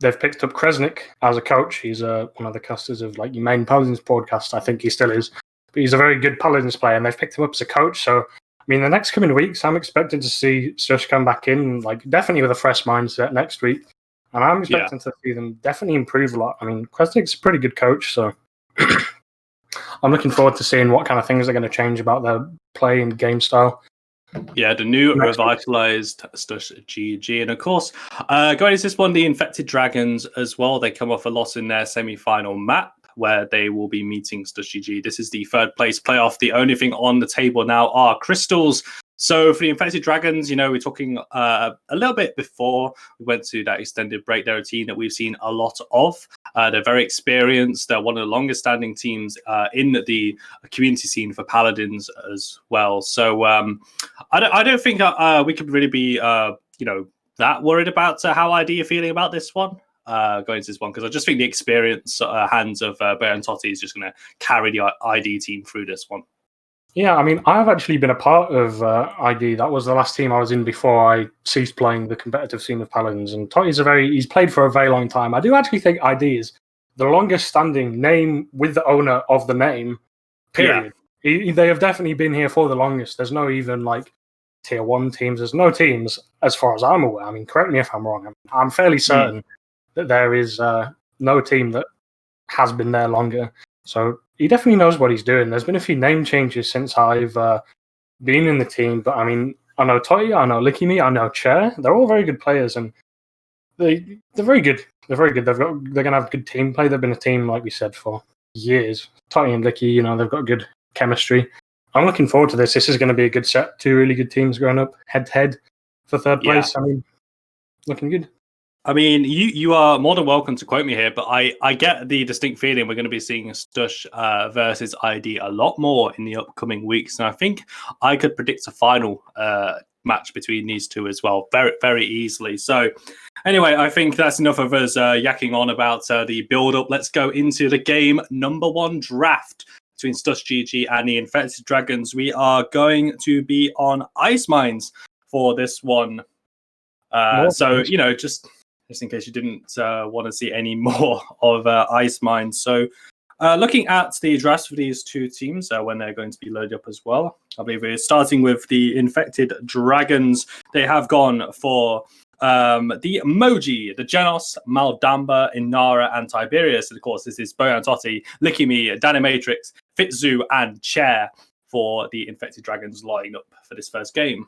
they've picked up Kresnik as a coach. He's one of the casters of your main Paladins podcast. I think he still is. But he's a very good Paladins player, and they've picked him up as a coach. So, I mean, the next coming weeks, I'm expecting to see Stush come back in, definitely with a fresh mindset next week. And I'm expecting to see them definitely improve a lot. I mean, Kresnik's a pretty good coach, so I'm looking forward to seeing what kind of things are going to change about their play and game style.
Yeah, the new revitalized Stush GG. And of course, going into this one, the Infected Dragons as well. They come off a loss in their semi-final map, where they will be meeting Stush GG. This is the third place playoff. The only thing on the table now are crystals. So for the Infected Dragons, we're talking a little bit before we went to that extended break. They're a team that we've seen a lot of. They're very experienced. They're one of the longest standing teams in the community scene for Paladins as well. So I don't think we could really be that worried about how ID are feeling about this one. Going into this one, because I just think the experience hands of Baron Totti is just going to carry the ID team through this one.
Yeah, I mean, I've actually been a part of ID. That was the last team I was in before I ceased playing the competitive scene of Paladins. And Totti's he's played for a very long time. I do actually think ID is the longest standing name with the owner of the name, period. Yeah. They have definitely been here for the longest. There's no even tier 1 teams. There's no teams, as far as I'm aware. I mean, correct me if I'm wrong. I'm fairly certain that there is no team that has been there longer. So he definitely knows what he's doing. There's been a few name changes since I've been in the team, but I mean, I know Totti, I know Licky Me, I know Chair. They're all very good players, and they're very good. They're very good. They're going to have good team play. They've been a team, like we said, for years. Totti and Licky, they've got good chemistry. I'm looking forward to this. This is going to be a good set. Two really good teams going up head-to-head for third place. I mean, looking good.
I mean, you are more than welcome to quote me here, but I get the distinct feeling we're going to be seeing Stush versus ID a lot more in the upcoming weeks, and I think I could predict a final match between these two as well, very very easily. So, anyway, I think that's enough of us yakking on about the build-up. Let's go into the game number 1 draft between Stush GG and the Infected Dragons. We are going to be on Ice Mines for this one. So, you know, just in case you didn't want to see any more of Ice Mines. So looking at the drafts for these two teams when they're going to be loaded up as well, I believe we're starting with the Infected Dragons. They have gone for the Emoji, the Genos, Maldamba, Inara, and Tiberius. And of course, this is Boyan Totti, Likimi, Danimatrix, Fitzu, and Chair for the Infected Dragons lineup for this first game.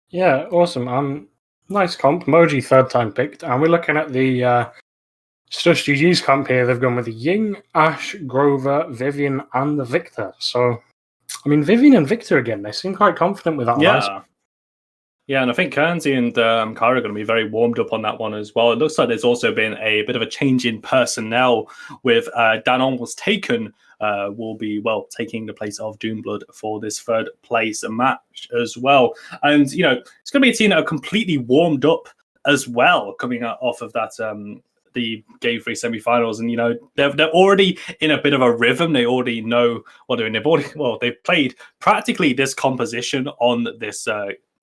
Yeah, awesome. Nice comp. Moji 3rd time picked. And we're looking at the Stush GG's comp here. They've gone with the Ying, Ash, Grover, Vivian, and the Victor. So, I mean, Vivian and Victor again, they seem quite confident with that.
Yeah. Yeah, and I think Kernsey and Kyra are going to be very warmed up on that one as well. It looks like there's also been a bit of a change in personnel with Danon was taken, will be, well, taking the place of Doomblood for this 3rd place match as well. And, you know, it's going to be a team that are completely warmed up as well, coming off of that the Game 3 semi-finals. And, you know, they're already in a bit of a rhythm. They already know what they're doing. They've played practically this composition on this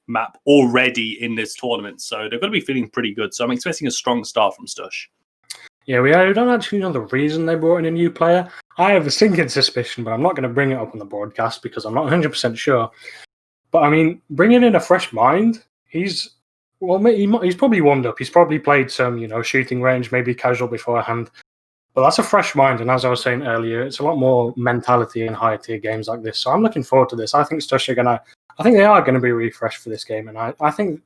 map already in this tournament, so they're going to be feeling pretty good. So I'm expecting a strong start from Stush.
Yeah, we don't actually know the reason they brought in a new player. I have a sinking suspicion, but I'm not going to bring it up on the broadcast because I'm not 100% sure. But I mean, bringing in a fresh mind, he's probably warmed up. He's probably played some, you know, shooting range, maybe casual beforehand. But that's a fresh mind, and as I was saying earlier, it's a lot more mentality in higher tier games like this. So I'm looking forward to this. I think Stush they are going to be refreshed for this game, and I think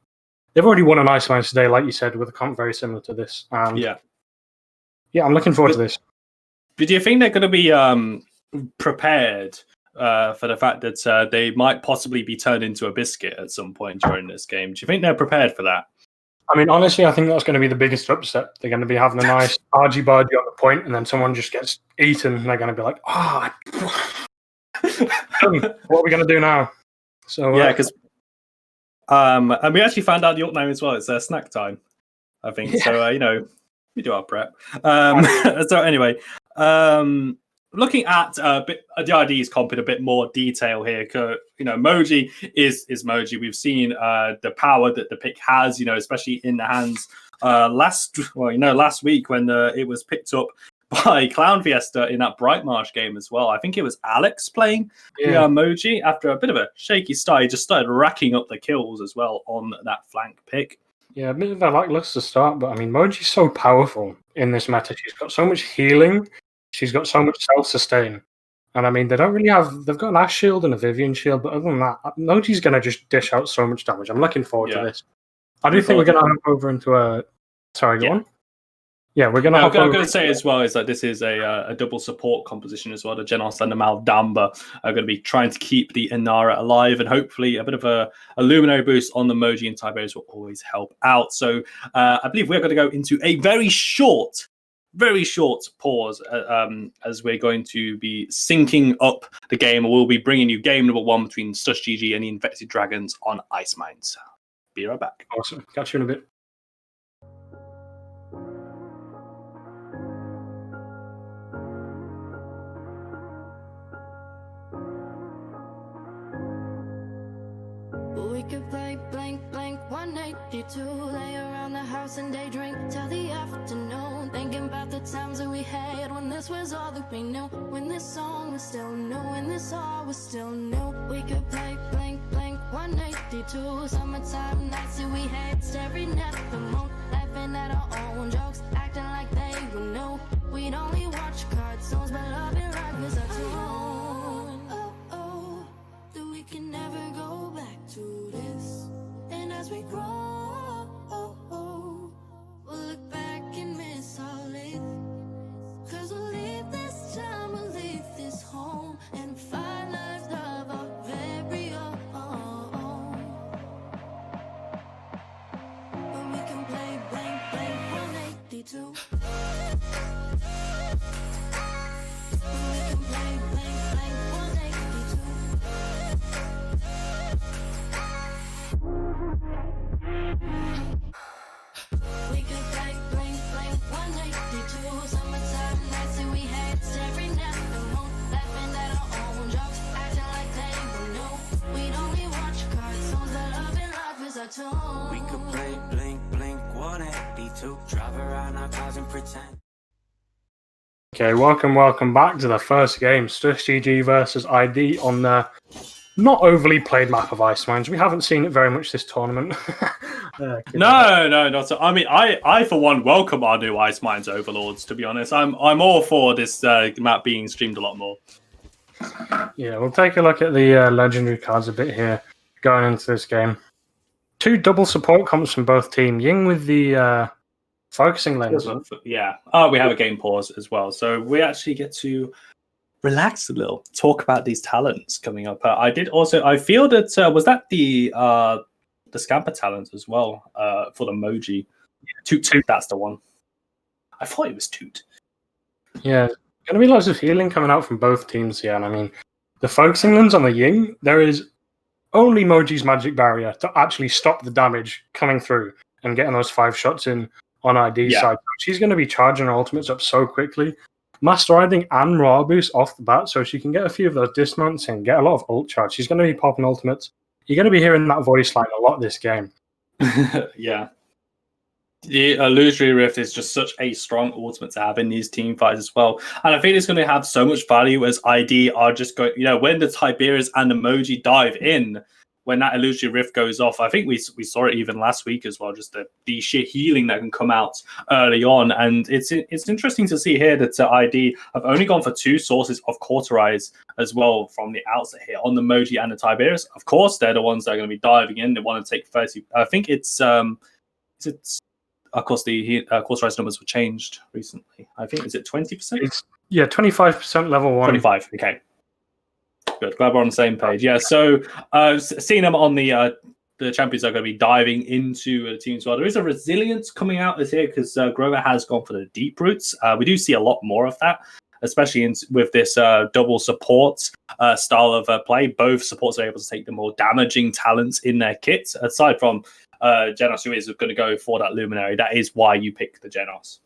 they've already won an Ice Mines today, like you said, with a comp very similar to this. And yeah, I'm looking forward to this.
But do you think they're going to be prepared for the fact that they might possibly be turned into a biscuit at some point during this game? Do you think they're prepared for that?
I mean, honestly, I think that's going to be the biggest upset. They're going to be having a nice argy-bargy on the point, and then someone just gets eaten, and they're going to be like, what are we going to do now? So
yeah, because and we actually found out the alt name as well. It's snack time, I think. Yeah. So you know, we do our prep. So anyway, looking at the ID's comp in a bit more detail here. You know, Moji is Moji. We've seen the power that the pick has. You know, especially in the hands last week when it was picked up by Clown Fiesta in that Bright Marsh game as well. I think it was Alex playing the Moji after a bit of a shaky start. He just started racking up the kills as well on that flank pick.
Yeah, a bit of a lackluster start, but I mean, Moji's so powerful in this meta. She's got so much healing. She's got so much self-sustain. And I mean, they've got an Ash shield and a Vivian shield, but other than that, Moji's going to just dish out so much damage. I'm looking forward to this. I do think we're going to hop over into a... Sorry, go on. Yeah, we're going to hop over...
I'm going to say as well is that this is a double support composition as well. The Genos and the Maldamba are going to be trying to keep the Inara alive, and hopefully a bit of a Luminary boost on the Moji and Tiberius will always help out. So I believe we're going to go into a very short pause as we're going to be syncing up the game. We'll be bringing you game number 1 between Stush GG and the Infected Dragons on Ice Mines. Be right back.
Awesome. Catch you in a bit.
We could play blank, blank, 182. Lay around the house and daydream till the afternoon. Thinking about the times that we had when this was all that we knew. When this song was still new, when this all was still new. We could play blank, blank, 182. Summertime nights that we had staring at the moon. Laughing at our own jokes, acting like they were new. We'd only watch cartoons, but love and life was our tune. Oh, that we can never go back to this. And as we grow, we'll look back and miss all it. 'Cause we'll leave this time, we'll leave this home, and find lives of our very own. But we can play blank, blank,
to drive around our cars and pretend.
Okay, welcome back to the first game. Stush GG versus ID on the not overly played map of Ice Mines. We haven't seen it very much this tournament.
No, not so. I mean, I for one welcome our new Ice Mines Overlords. To be honest, I'm all for this map being streamed a lot more.
Yeah, we'll take a look at the legendary cards a bit here going into this game. 2 double support comps from both teams. Ying with the focusing lens.
Yeah. Oh, we have a game pause as well, so we actually get to relax a little, talk about these talents coming up. I feel that was that the Scamper talent as well for the Moji. Toot, that's the one. I thought it was Toot.
Yeah, going to be lots of healing coming out from both teams here. And I mean, the focusing lens on the Ying, there is only Moji's magic barrier to actually stop the damage coming through and getting those 5 shots in on ID's side. She's going to be charging her ultimates up so quickly. Master Riding and Raw Boost off the bat, so she can get a few of those dismounts and get a lot of ult charge. She's going to be popping ultimates. You're going to be hearing that voice line a lot this game.
Yeah. The Illusory Rift is just such a strong ultimate to have in these team fights as well. And I think it's going to have so much value as ID are just going, when the Tiberius and Emoji dive in, when that Illusory Rift goes off. I think we saw it even last week as well, just the sheer healing that can come out early on. And it's interesting to see here that ID have only gone for 2 sources of Cauterize as well from the outset here on the Moji and the Tiberius. Of course, they're the ones that are going to be diving in. They want to take 30. I think it's of course, the Cauterize numbers were changed recently. I think, is it 20%?
Yeah, 25% level 1.
25, okay. Good, glad we're on the same page. Yeah, so seeing them on the champions are going to be diving into the team as well. There is a resilience coming out this here because Grover has gone for the deep roots. We do see a lot more of that, especially with this double support style of play. Both supports are able to take the more damaging talents in their kits, aside from Genos, who is going to go for that Luminary. That is why you pick the Genos.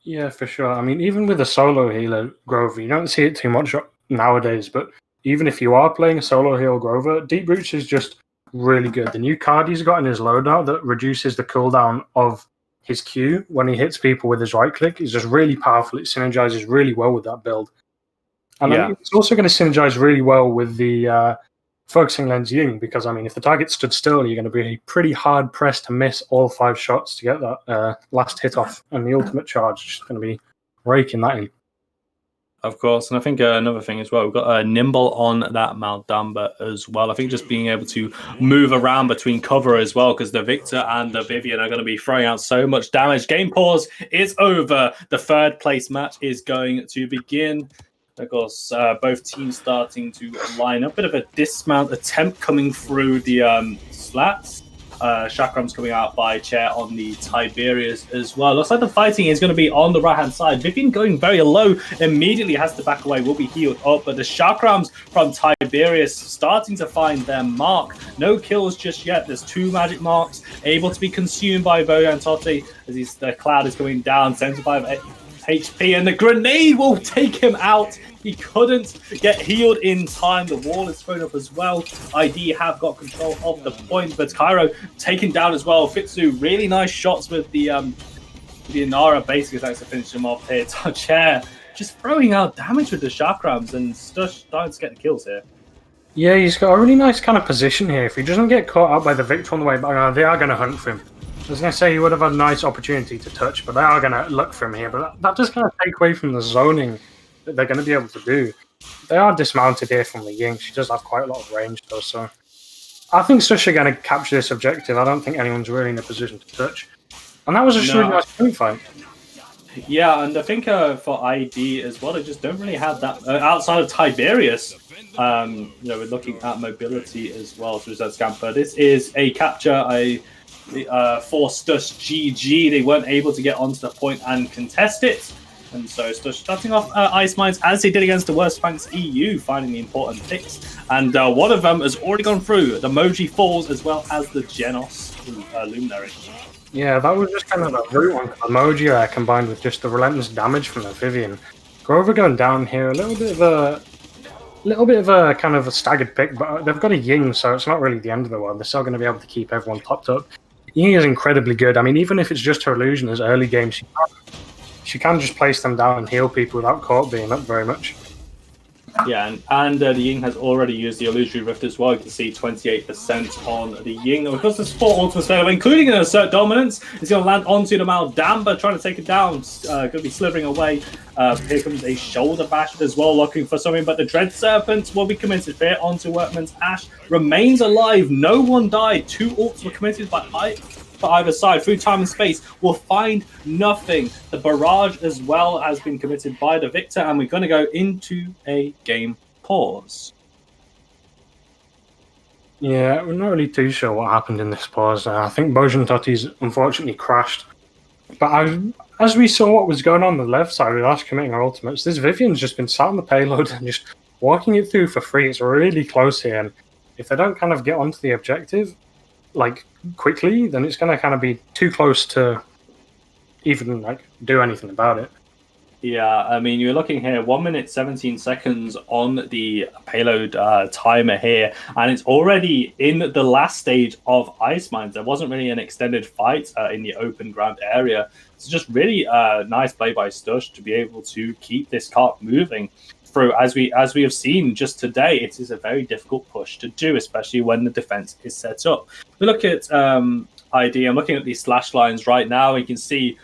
Yeah, for sure. I mean, even with a solo healer, Grover, you don't see it too much nowadays, but even if you are playing a solo heal Grover, Deep Roots is just really good. The new card he's got in his loadout that reduces the cooldown of his Q when he hits people with his right click is just really powerful. It synergizes really well with that build. And I mean, it's also going to synergize really well with the focusing lens Ying, because I mean, if the target stood still, you're going to be pretty hard pressed to miss all 5 shots to get that last hit off, and the ultimate charge is going to be raking that in.
Of course, and I think another thing as well, we've got a Nimble on that Mount Damba as well. I think just being able to move around between cover as well, because the Victor and the Vivian are going to be throwing out so much damage. Game pause is over. The 3rd place match is going to begin. Of course, both teams starting to line up. Bit of a dismount attempt coming through the slats. Chakram's coming out by chair on the Tiberius as well. Looks like the fighting is going to be on the right-hand side. Vivian going very low, immediately has to back away, will be healed up. But the Chakrams from Tiberius starting to find their mark. No kills just yet. There's 2 magic marks able to be consumed by Bojan Totti as the cloud is going down. 75 HP, and the grenade will take him out. He couldn't get healed in time. The wall is thrown up as well. ID have got control of the point, but Cairo taken down as well. Fitzu, really nice shots with the Inara basically thanks to finish him off here. Chair just throwing out damage with the Chakrams, and Stush starting to get the kills here.
Yeah, he's got a really nice kind of position here. If he doesn't get caught out by the Victor on the way back, they are going to hunt for him. I was going to say he would have had a nice opportunity to touch, but they are going to look for him here. But that does kind of take away from the zoning that they're going to be able to do. They are dismounted here from the Ying. She does have quite a lot of range, though. So I think Stush are going to capture this objective. I don't think anyone's really in a position to touch. And that was a really nice point fight.
Yeah, and I think for ID as well, they just don't really have that outside of Tiberius. We're looking at mobility as well through that Scamper. This is a capture. For Stush GG, they weren't able to get onto the point and contest it. And so Stush starting off Ice Mines as they did against the Worst Banks EU, finding the important picks. And one of them has already gone through. The Moji Falls as well as the Genos Luminary.
Yeah, that was just kind of a root one for the Moji there, combined with just the relentless damage from the Vivian. Grover going down here, a little bit of a kind of a staggered pick, but they've got a Ying, so it's not really the end of the world. They're still going to be able to keep everyone topped up. Ying is incredibly good. I mean, even if it's just her illusion as early game, she can just place them down and heal people without Court being up very much.
Yeah, and the Ying has already used the Illusory Rift as well. You can see 28% on the Ying. And because there's 4 ultimates available, including an Assert Dominance, it's going to land onto the Maldamba, trying to take it down. Going to be slithering away. Here comes a Shoulder Bash as well, looking for something. But the Dread Serpent will be committed here onto Workman's Ash. Remains alive. No one died. 2 ults were committed by either side. Through time and space, will find nothing. The barrage as well has been committed by the victor, and we're going to go into a game pause.
Yeah, we're not really too sure what happened in this pause. I think Bojan Totti's unfortunately crashed. But as we saw what was going on the left side with us committing our ultimates, this Vivian's just been sat on the payload and just walking it through for free. It's really close here, and if they don't kind of get onto the objective, like, quickly, then it's going to kind of be too close to even, like, do anything about it.
Yeah, I mean, you're looking here, 1 minute, 17 seconds on the payload timer here, and it's already in the last stage of Ice Mines. There wasn't really an extended fight in the open ground area. It's just really nice play by Stush to be able to keep this cart moving through. As we have seen just today, it is a very difficult push to do, especially when the defense is set up. We look at ID. I'm looking at these slash lines right now. You can see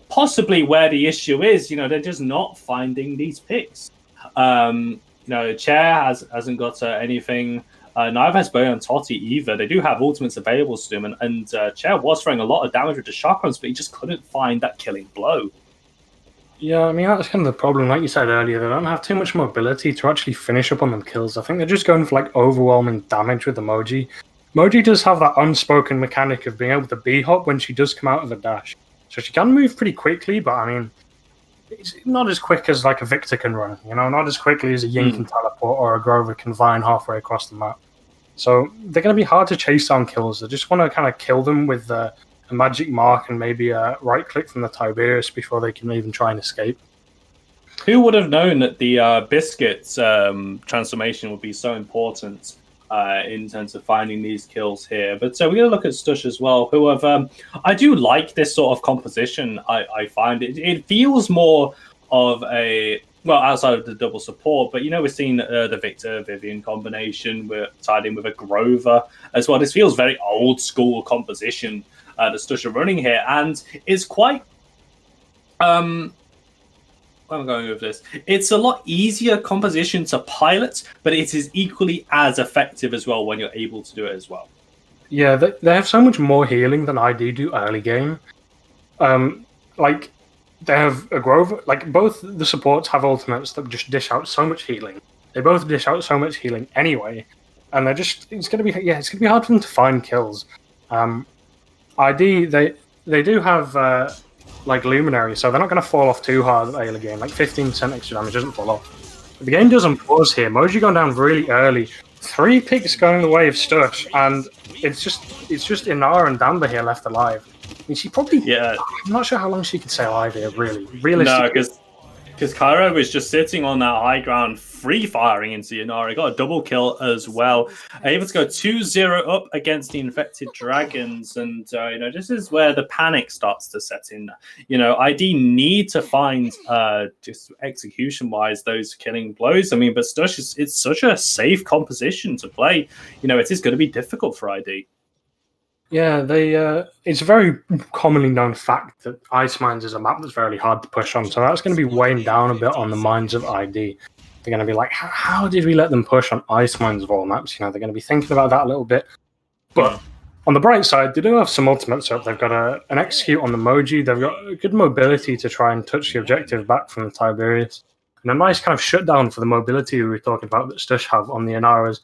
possibly where the issue is. They're just not finding these picks. Chair hasn't got anything. Neither has Bojan Totti either. They do have ultimates available to them, and Chair was throwing a lot of damage with the chakras, but he just couldn't find that killing blow.
Yeah, I mean, that's kind of the problem. Like you said earlier, they don't have too much mobility to actually finish up on them kills. I think they're just going for, like, overwhelming damage with Emoji. Emoji does have that unspoken mechanic of being able to B-hop when she does come out of a dash. So she can move pretty quickly, but, I mean, it's not as quick as, like, a Victor can run. Not as quickly as a Ying can teleport or a Grover can vine halfway across the map. So they're going to be hard to chase down kills. They just want to kind of kill them with a magic mark and maybe a right click from the Tiberius before they can even try and escape.
Who would have known that the Biscuits transformation would be so important in terms of finding these kills here? But we're going to look at Stush as well, who have... I do like this sort of composition. I find it feels more of a... Well, outside of the double support, but we're seeing the Victor Vivian combination. We're tied in with a Grover as well. This feels very old school composition that Stush are running here, and it's quite where am I going with this? It's a lot easier composition to pilot, but it is equally as effective as well when you're able to do it as well.
Yeah, they have so much more healing than I do early game. Like, they have a Grover, like, both the supports have ultimates that just dish out so much healing. They both dish out so much healing anyway, and it's gonna be hard for them to find kills. ID, they do have like Luminary, so they're not going to fall off too hard early game. Like 15% extra damage doesn't fall off. But the game doesn't pause here. Moji going down really early. 3 picks going the way of Stush, and it's just Inara and Damba here left alive. I mean, she probably... Yeah. I'm not sure how long she could stay alive here, really. Realistically.
No, because Cairo was just sitting on that high ground, free firing into Inara. Got a double kill as well. Able to go 2-0 up against the Infected Dragons. And, this is where the panic starts to set in. ID need to find, just execution-wise, those killing blows. I mean, but Stush, it's such a safe composition to play. It is going to be difficult for ID.
Yeah, it's a very commonly known fact that Ice Mines is a map that's very hard to push on, so that's going to be weighing down a bit on the minds of ID. They're going to be like, how did we let them push on Ice Mines of all maps? They're going to be thinking about that a little bit. But on the bright side, they do have some ultimates up. They've got an execute on the Moji. They've got good mobility to try and touch the objective back from the Tiberius. And a nice kind of shutdown for the mobility we were talking about that Stush have on the Inara's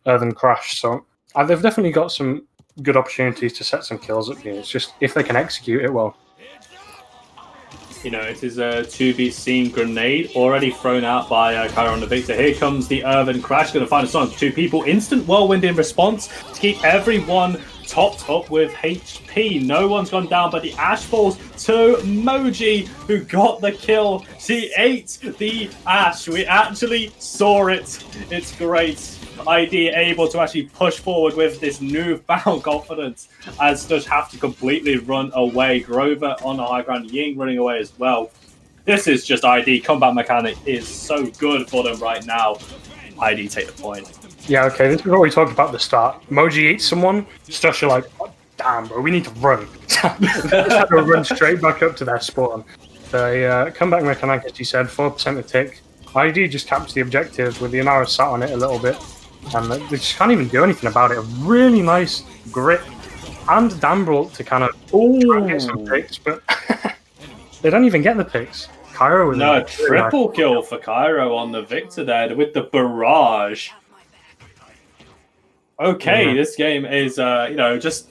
Earthen Crash. So they've definitely got some good opportunities to set some kills up here. It's just if they can execute it well.
It is a to-be-seen grenade already thrown out by Chiron the Victor. Here comes the Earthen Crash, going to find a son of 2 people. Instant whirlwind in response to keep everyone topped up with HP. No one's gone down, but the Ash falls to Moji, who got the kill. She ate the Ash. We actually saw it. It's great. ID able to actually push forward with this newfound confidence as Stush have to completely run away. Grover on the high ground, Ying running away as well. This is just ID. Combat mechanic is so good for them right now. ID take the point.
Yeah, okay, this is what we talked about at the start. Moji eats someone, Stush are like, oh, damn, bro, we need to run. They just had to run straight back up to their spawn. The comeback mechanic, as you said, 4% a tick. ID just caps the objective with the Inara sat on it a little bit. And they just can't even do anything about it. A really nice grip and Dambrel to kind of try and get some picks, but they don't even get the picks. Cairo with
no, triple kill for Cairo on the Victor there with the barrage. Okay, this game is, just...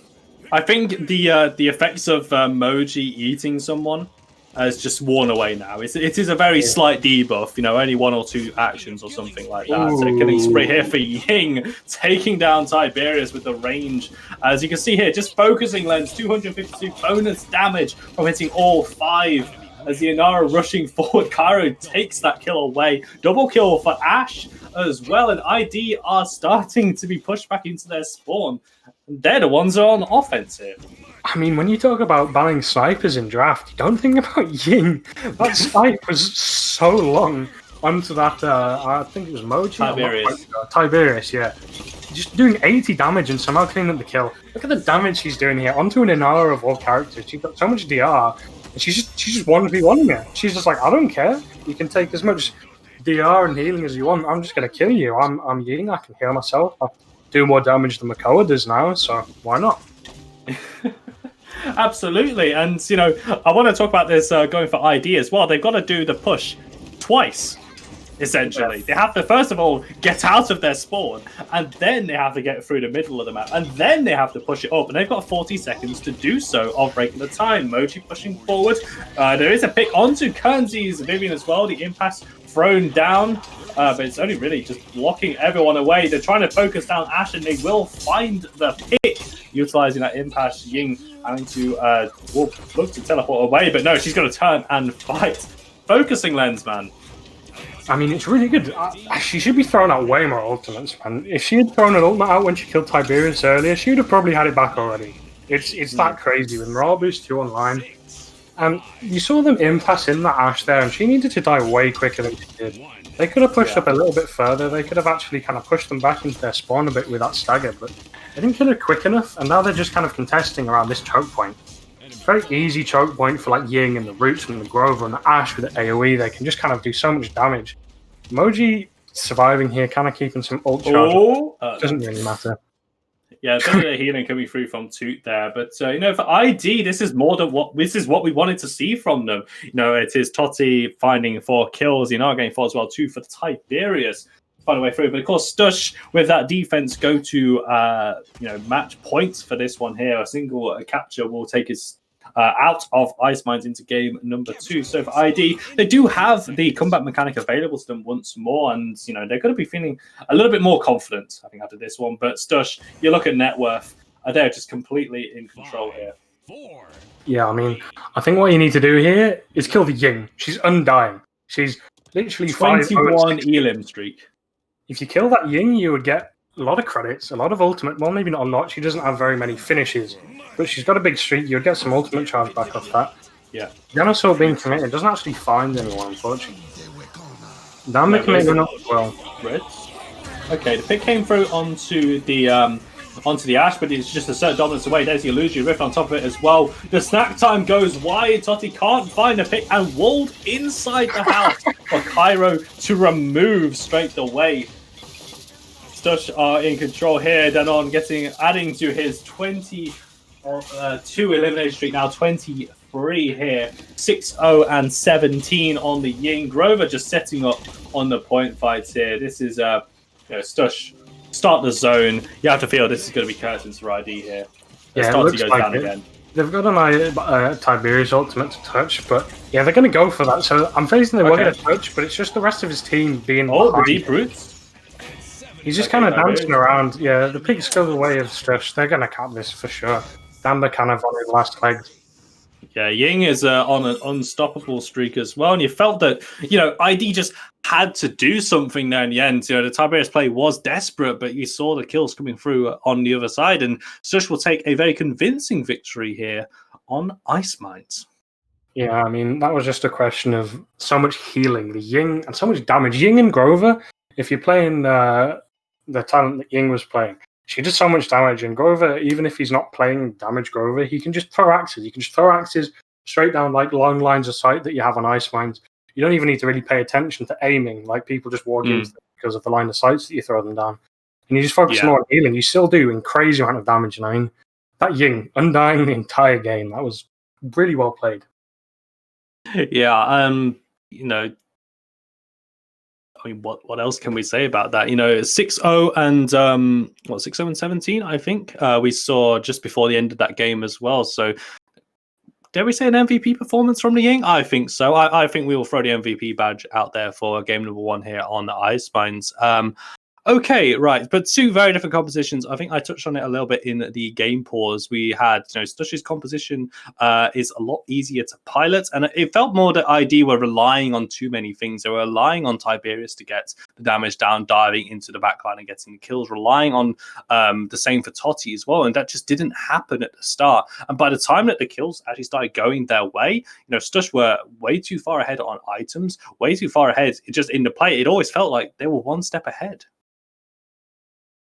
I think the effects of Moji eating someone has just worn away now. It is a very slight debuff, only 1 or 2 actions or something like that.
Ooh.
So killing spray here for Ying, taking down Tiberius with the range. As you can see here, just focusing lens, 252 bonus damage from hitting all 5. As the Inara rushing forward, Cairo takes that kill away. Double kill for Ash as well, and ID are starting to be pushed back into their spawn. They're the ones who are on offense here.
I mean, when you talk about banning snipers in draft, you don't think about Ying. That snipe was so long onto that, I think it was Moji? Tiberius, yeah. Just doing 80 damage and somehow cleaning up the kill. Look at the damage she's doing here onto an Inara of all characters. She's got so much DR. And she's just 1v1ing it. She's just like, I don't care. You can take as much DR and healing as you want. I'm just going to kill you. I'm Ying. I can heal myself. I do more damage than Makoa does now, so why not?
Absolutely. And, I want to talk about this going for ID as well. They've got to do the push twice, essentially. They have to, first of all, get out of their spawn, and then they have to get through the middle of the map, and then they have to push it up. And they've got 40 seconds to do so of breaking the time. Moji pushing forward. There is a pick onto Kernzy's Vivian as well. The impasse thrown down. But it's only really just blocking everyone away. They're trying to focus down Ash, and they will find the pick, utilizing that impasse. Ying having to look to teleport away, but no, she's going to turn and fight. Focusing lens, man.
I mean, it's really good. She should be throwing out way more ultimates, man. If she had thrown an ultimate out when she killed Tiberius earlier, she would have probably had it back already. It's that crazy with Morale Boost 2 online. And you saw them impasse in that Ash there, and she needed to die way quicker than she did. They could have pushed up a little bit further. They could have actually kind of pushed them back into their spawn a bit with that stagger, but they didn't kill her quick enough, and now they're just kind of contesting around this choke point. Very easy choke point for like Ying and the Roots and the Grover and the Ash with the AoE. They can just kind of do so much damage. Moji surviving here, kind of keeping some ult charge. Doesn't really matter.
Yeah, a bit of the healing coming through from Toot there, but for ID, this is more than what we wanted to see from them. It is Totti finding 4 kills, getting 4 as well, 2 for Tiberius. Find a way through, but of course Stush with that defense go to match points for this one here. A single capture will take us out of Ice Mines into game number 2. So for ID, they do have the comeback mechanic available to them once more, and they're going to be feeling a little bit more confident, I think, after this one. But Stush, you look at net worth, they're just completely in control here.
4.
Yeah, I mean, I think what you need to do here is kill the Ying. She's undying. She's literally
21 elim streak.
If you kill that Ying, you would get a lot of credits, a lot of ultimate. Well, maybe not a lot. She doesn't have very many finishes, but she's got a big streak. You'd get some ultimate charge back off that.
Yeah.
Yanoso being committed doesn't actually find anyone, unfortunately. Damn the commitment up as well.
Reds. Okay, the pick came through onto the Ash, but it's just a certain dominance away. There's the Illusion Rift on top of it as well. The snack time goes wide. Totti can't find a pick and walled inside the house for Cairo to remove straight away. Stush are in control here. Danon adding to his 22 elimination streak, now 23 here. 6-0 and 17 on the Ying. Grover just setting up on the point fights here. This is Stush start the zone. You have to feel this is going to be Curtains for ID here.
Yeah, it looks like it. Again. They've got an Tiberius ultimate to touch, but yeah, they're going to go for that. So I'm facing they were going to touch, but it's just the rest of his team being.
Oh, the deep roots.
He's just kind of dancing around. Yeah, the picks go the way of Stush. They're going to cap this for sure. Damba kind of on his last legs.
Yeah, Ying is on an unstoppable streak as well, and you felt that ID just had to do something there in the end. The Tiberius play was desperate, but you saw the kills coming through on the other side, and Stush will take a very convincing victory here on Ice Mines.
Yeah, I mean, that was just a question of so much healing, the Ying, and so much damage. Ying and Grover, if you're playing the talent that Ying was playing, she does so much damage, and Grover, even if he's not playing damage Grover, he can just throw axes. You can just throw axes straight down like long lines of sight that you have on Ice Mines. You don't even need to really pay attention to aiming, like people just walk into them because of the line of sights that you throw them down. And you just focus more on healing. You still do in crazy amount of damage, and I mean, that Ying, undying the entire game, that was really well played.
Yeah, I mean, what else can we say about that? 6-0 and 6-0 and 17, I think we saw just before the end of that game as well. So, dare we say an MVP performance from the Ying? I think so. I think we will throw the MVP badge out there for game number 1 here on the Ice Mines. Okay, right, but 2 very different compositions. I think I touched on it a little bit in the game pause. We had, Stush's composition is a lot easier to pilot, and it felt more that ID were relying on too many things. They were relying on Tiberius to get the damage down, diving into the backline and getting the kills, relying on the same for Totti as well, and that just didn't happen at the start. And by the time that the kills actually started going their way, Stush were way too far ahead on items, way too far ahead just in the play. It always felt like they were one step ahead.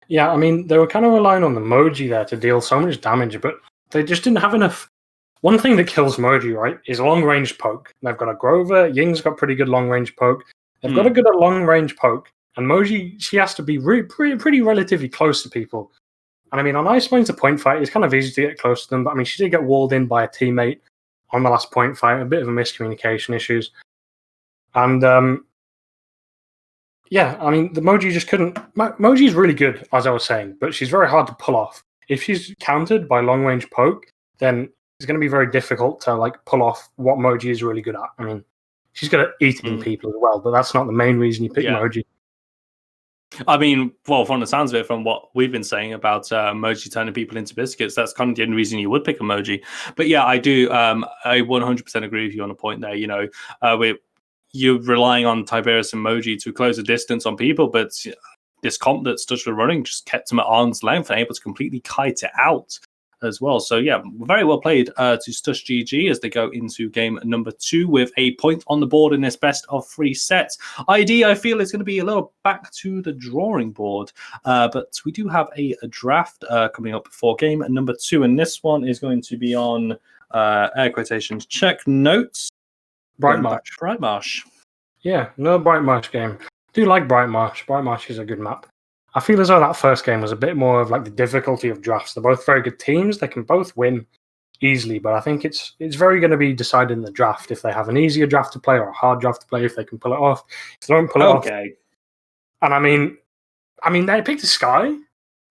Yeah, I mean, they were kind of relying on the Moji there to deal so much damage, but they just didn't have enough. One thing that kills Moji, right, is long-range poke. They've got a Grover. Ying's got pretty good long-range poke. They've got a good long-range poke. And Moji, she has to be pretty relatively close to people. And I mean, on Ice Mine's a point fight, it's kind of easy to get close to them. But I mean, she did get walled in by a teammate on the last point fight. A bit of a miscommunication issues. And yeah, I mean, the Moji just couldn't. Moji's really good, as I was saying, but she's very hard to pull off. If she's countered by long range poke, then it's going to be very difficult to pull off what Moji is really good at. I mean, she's good at eating people as well, but that's not the main reason you pick Moji.
I mean, well, from the sounds of it, from what we've been saying about Moji turning people into biscuits, that's kind of the only reason you would pick Emoji. But yeah, I do. I 100% agree with you on a point there. You're relying on Tiberius and Moji to close the distance on people, but this comp that Stush were running just kept him at arm's length and able to completely kite it out as well. So yeah, very well played to Stush GG as they go into game number 2 with a point on the board in this best of 3 sets. ID, I feel, is going to be a little back to the drawing board, but we do have a draft coming up for game number 2, and this one is going to be on air quotations, check notes. Bright Marsh.
Yeah, no Bright Marsh game. I do like Bright Marsh. Bright Marsh is a good map. I feel as though that first game was a bit more of the difficulty of drafts. They're both very good teams. They can both win easily, but I think it's very going to be decided in the draft if they have an easier draft to play or a hard draft to play, if they can pull it off. If they don't pull it off. And I mean, they picked a Sky,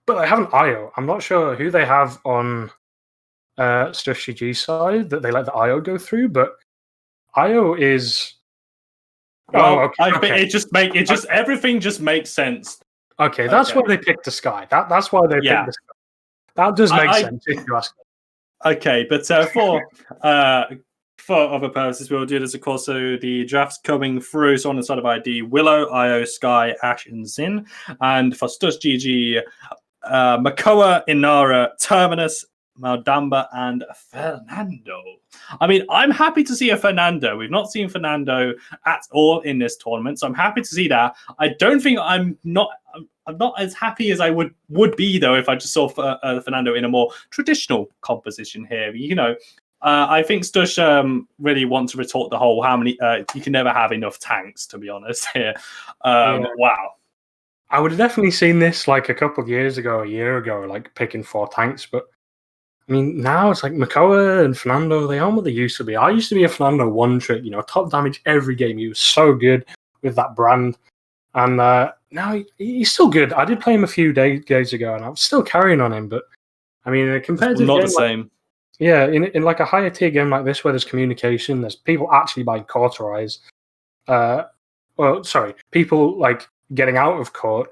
but they haven't IO. I'm not sure who they have on Stush GG side that they let the IO go through, but IO is.
Everything just makes sense.
Okay, that's why they picked the Sky. That's why they picked the Sky. That does make sense if you ask me.
Okay, but for other purposes, we'll do this, of course. So the drafts coming through. So on the side of ID, Willow, IO, Sky, Ash, and Zin, and for Stush GG, Makoa, Inara, Terminus, Maldamba, and Fernando. I mean, I'm happy to see a Fernando. We've not seen Fernando at all in this tournament, so I'm happy to see that. I don't think I'm not as happy as I would be though if I just saw Fernando in a more traditional composition here. I think Stush really wants to retort the whole how many you can never have enough tanks, to be honest here. Wow.
I would have definitely seen this a couple of years ago, a year ago, picking 4 tanks, but I mean, now it's Makoa and Fernando, they aren't what they used to be. I used to be a Fernando one-trick, top damage every game. He was so good with that brand. And now he's still good. I did play him a few days ago, and I was still carrying on him. But, I mean, in a competitive
not
game,
the same.
Yeah, in a higher tier game like this where there's communication, there's people actually buying Cauterize. People, getting out of court.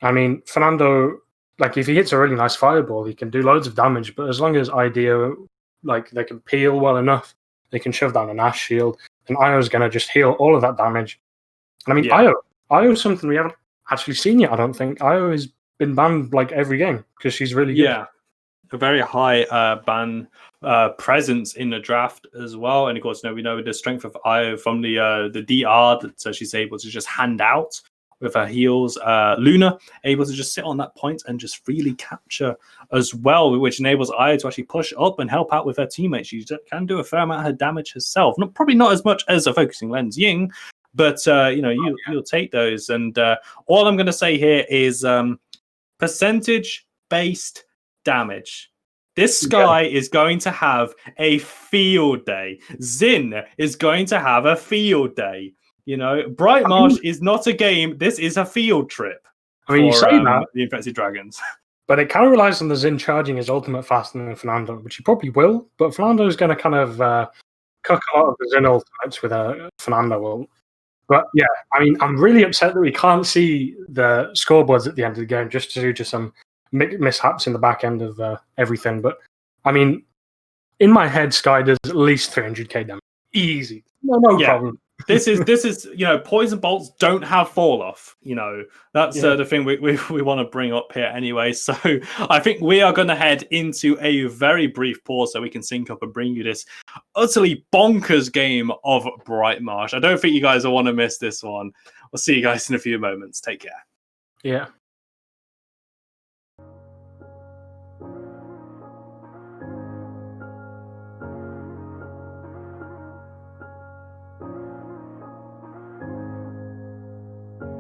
I mean, Fernando... if he hits a really nice fireball, he can do loads of damage. But as long as Idea like they can peel well enough. They can shove down an Ash shield, and Io's going to just heal all of that damage. And I mean,
Yeah.
Io's something we haven't actually seen yet. I don't think Io has been banned like every game because she's really good.
Yeah, a very high ban presence in the draft as well. And of course, we know the strength of Io from the DR that she's able to just hand out with her heals. Luna able to just sit on that point and just really capture as well, which enables Io to actually push up and help out with her teammates. She can do a fair amount of her damage herself. Probably not as much as a focusing lens Ying, but you'll take those. And all I'm going to say here is percentage based damage. This guy is going to have a field day. Xin is going to have a field day. Bright Marsh is not a game. This is a field trip.
I mean, you say that,
the Infected Dragons.
but it kind of relies on the Xin charging his ultimate faster than Fernando, which he probably will. But Fernando is going to kind of cuck a lot of the Xin ultimates with a Fernando ult. But yeah, I mean, I'm really upset that we can't see the scoreboards at the end of the game just due to some mishaps in the back end of everything. But I mean, in my head, Sky does at least 300k damage. Easy. No problem.
This is poison bolts don't have fall off. That's the thing we want to bring up here anyway. So I think we are going to head into a very brief pause so we can sync up and bring you this utterly bonkers game of Bright Marsh. I don't think you guys will want to miss this one. We'll see you guys in a few moments. Take care.
Yeah.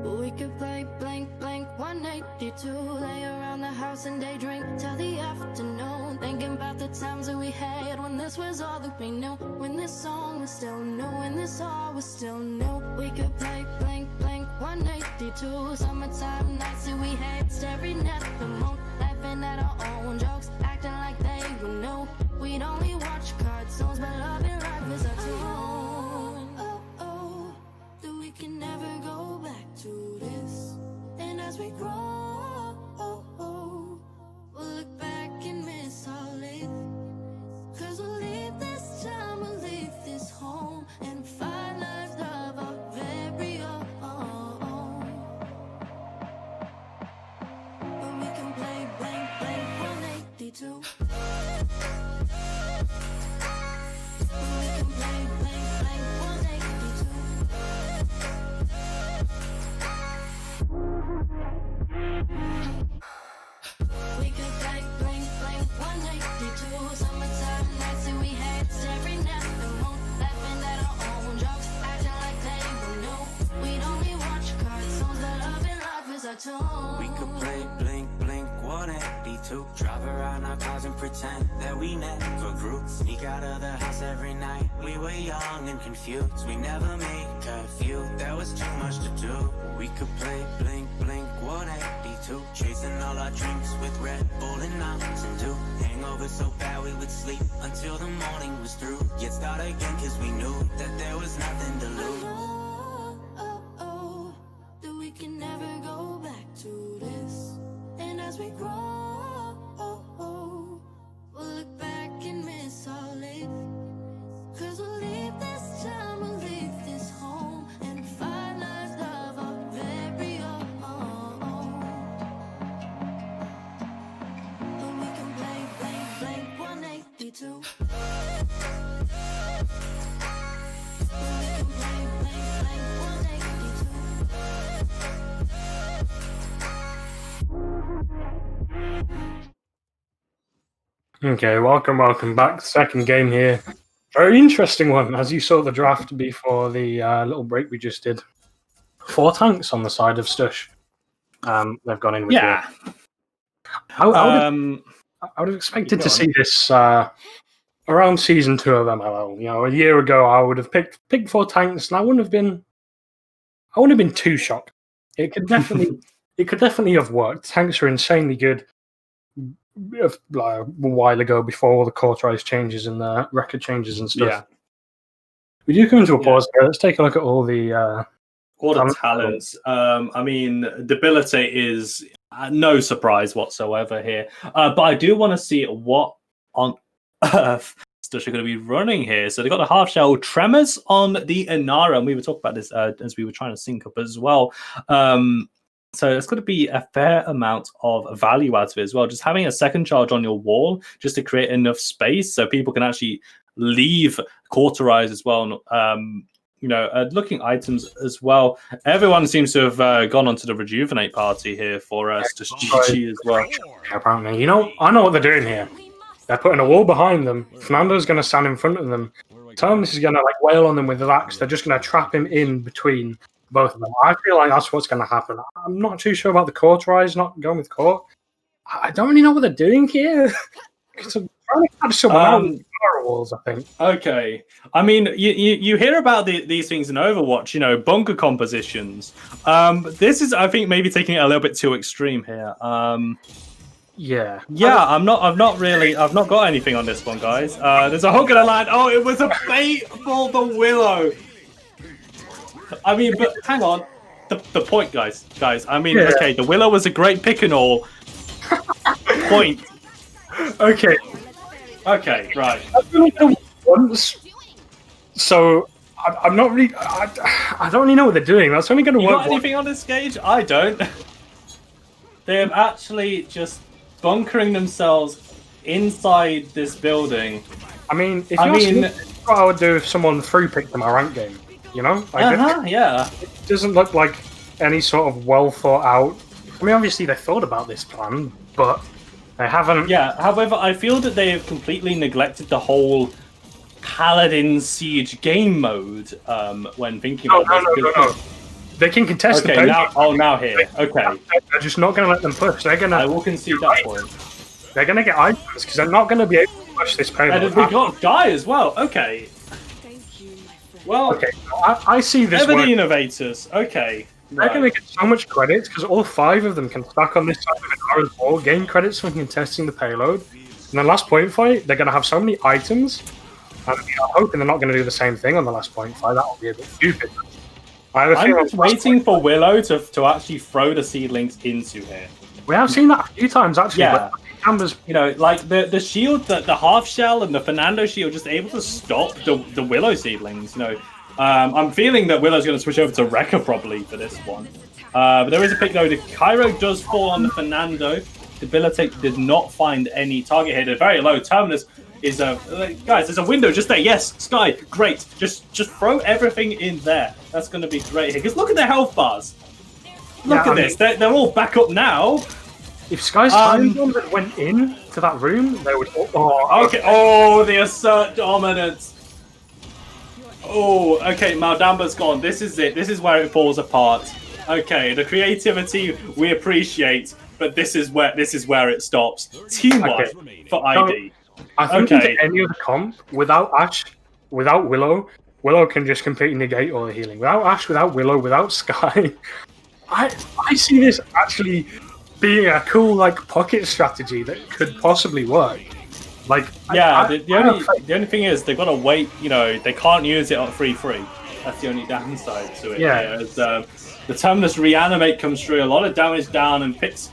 We could play blank, blank, 182. Lay around the house and daydream till the afternoon. Thinking about the times that we had when this was all that we knew. When this song was still new, when this all was still new. We could play blank, blank, 182. Summertime nights that we had, staring at the moon. Laughing at our own jokes, acting like they were new. We'd only watch cartoons, but love and life was our tune. Oh, that we can never go back to this. And as we grow, we'll look back and miss all it. Cause we'll leave this time, we'll leave this home, and find lives of our very own. But we can play blank, blank, 182. But we can play blank, blank, 182. We could play blank, blank, 182. Summertime nights that we had, staring at the moon. Laughing at our own jokes, acting like they were new. We'd only watch cartoons, but love and life is our tune.
We could play blink, blink, 182. Drive around our cars and pretend that we never grew. Sneak out of the house every night. We were young and confused. We never made curfew. There was too much to do. We could play blink, blink, 182. Chasing all our dreams with Red Bull and Mountain Dew. Hangover so bad we would sleep until the morning was through. Yet start again cause we knew that there was nothing to lose.
That we can never go back to this. And as we grow, we'll look back and miss all it. Cause we'll leave this time, we'll leave this home, and find lives of our very own. But we can play blank, blank, 182. But we can play blank, blank, 182.
Okay, welcome back. Second game here. Very interesting one, as you saw the draft before the little break we just did. 4 tanks on the side of Stush. They've gone in with
Yeah.
I would have expected to see this around season 2 of MLL. A year ago, I would have picked 4 tanks, and I wouldn't have been too shocked. It could definitely have worked. Tanks are insanely good. Like a while ago, before all the cauterized changes and the record changes and stuff.
Yeah.
We do come into a pause here. Let's take a look at all the
talents. I mean, Debilitate is no surprise whatsoever here. But I do want to see what on earth Stush are going to be running here. So they've got the half shell tremors on the Inara, and we were talking about this as we were trying to sync up as well. So it's going to be a fair amount of value out of it as well. Just having a second charge on your wall just to create enough space so people can actually leave Cauterize as well. Looking items as well. Everyone seems to have gone onto the Rejuvenate party here for Stush GG as well.
Apparently, I know what they're doing here. They're putting a wall behind them. Fernando's going to stand in front of them. Terminus is going to wail on them with the axe. They're just going to trap him in between both of them. I feel like that's what's going to happen. I'm not too sure about the Cauterize not going with Court. I don't really know what they're doing here. I'm trying to catch someone out with walls, I think.
Okay. I mean, you hear about these things in Overwatch, bunker compositions. This is, I think, maybe taking it a little bit too extreme here.
Yeah,
I've not got anything on this one, guys. There's a hook in the line. Oh, it was a bait for the Willow. I mean, but hang on. The point, guys. I mean, okay, the Willow was a great pick and all. Point.
Okay,
right.
I've only done once, so I'm not really. I don't really know what they're doing. That's only going to work.
Got anything on this gauge? I don't. They have actually just bunkering themselves inside this building.
I mean, what I would do if someone free picked in my rank game. It doesn't look like any sort of well thought out. I mean, obviously they thought about this plan, but they haven't.
Yeah. However, I feel that they have completely neglected the whole Paladins Siege game mode when thinking about this.
No. They can contest the payload.
Now here. Okay.
They're just not going to let them push.
I will concede that point.
They're going to get items because they're not going to be able to push this payload.
And they got die as well. Okay. Well,
okay. I see this.
Ever the innovators. Okay.
They're going to get so much credits because all 5 of them can stack on this side of an hour as well, gain credits from contesting the payload. And the last point fight, they're going to have so many items. And I'm hoping they're not going to do the same thing on the last point fight. That will be a bit stupid.
I'm just waiting for Willow to actually throw the seedlings into here.
We have seen that a few times actually.
Yeah.
But
like the shield, the half shell and the Fernando shield, just able to stop the Willow seedlings. I'm feeling that Willow's going to switch over to Wrecker probably for this one. But there is a pick though. The Cairo does fall on the Fernando. Debilitate did not find any target here. They're very low. Terminus is guys. There's a window just there. Yes, Sky, great. Just throw everything in there. That's going to be great here. Because look at their health bars. Look at this. They're all back up now.
If Sky's time bomb that went in to that room, they would.
Okay. Oh, the assert dominance. Oh, okay. Maldamba's gone. This is it. This is where it falls apart. Okay, the creativity we appreciate, but this is where it stops. Teamwork for ID.
I think into any other comp without Ash, without Willow can just completely negate all the healing. Without Ash, without Willow, without Sky, I see this actually being a cool pocket strategy that could possibly work.
The only thing is they've got to wait. They can't use it on 3-3. That's the only downside to it.
Yeah.
The Terminus Reanimate comes through, a lot of damage down, and picks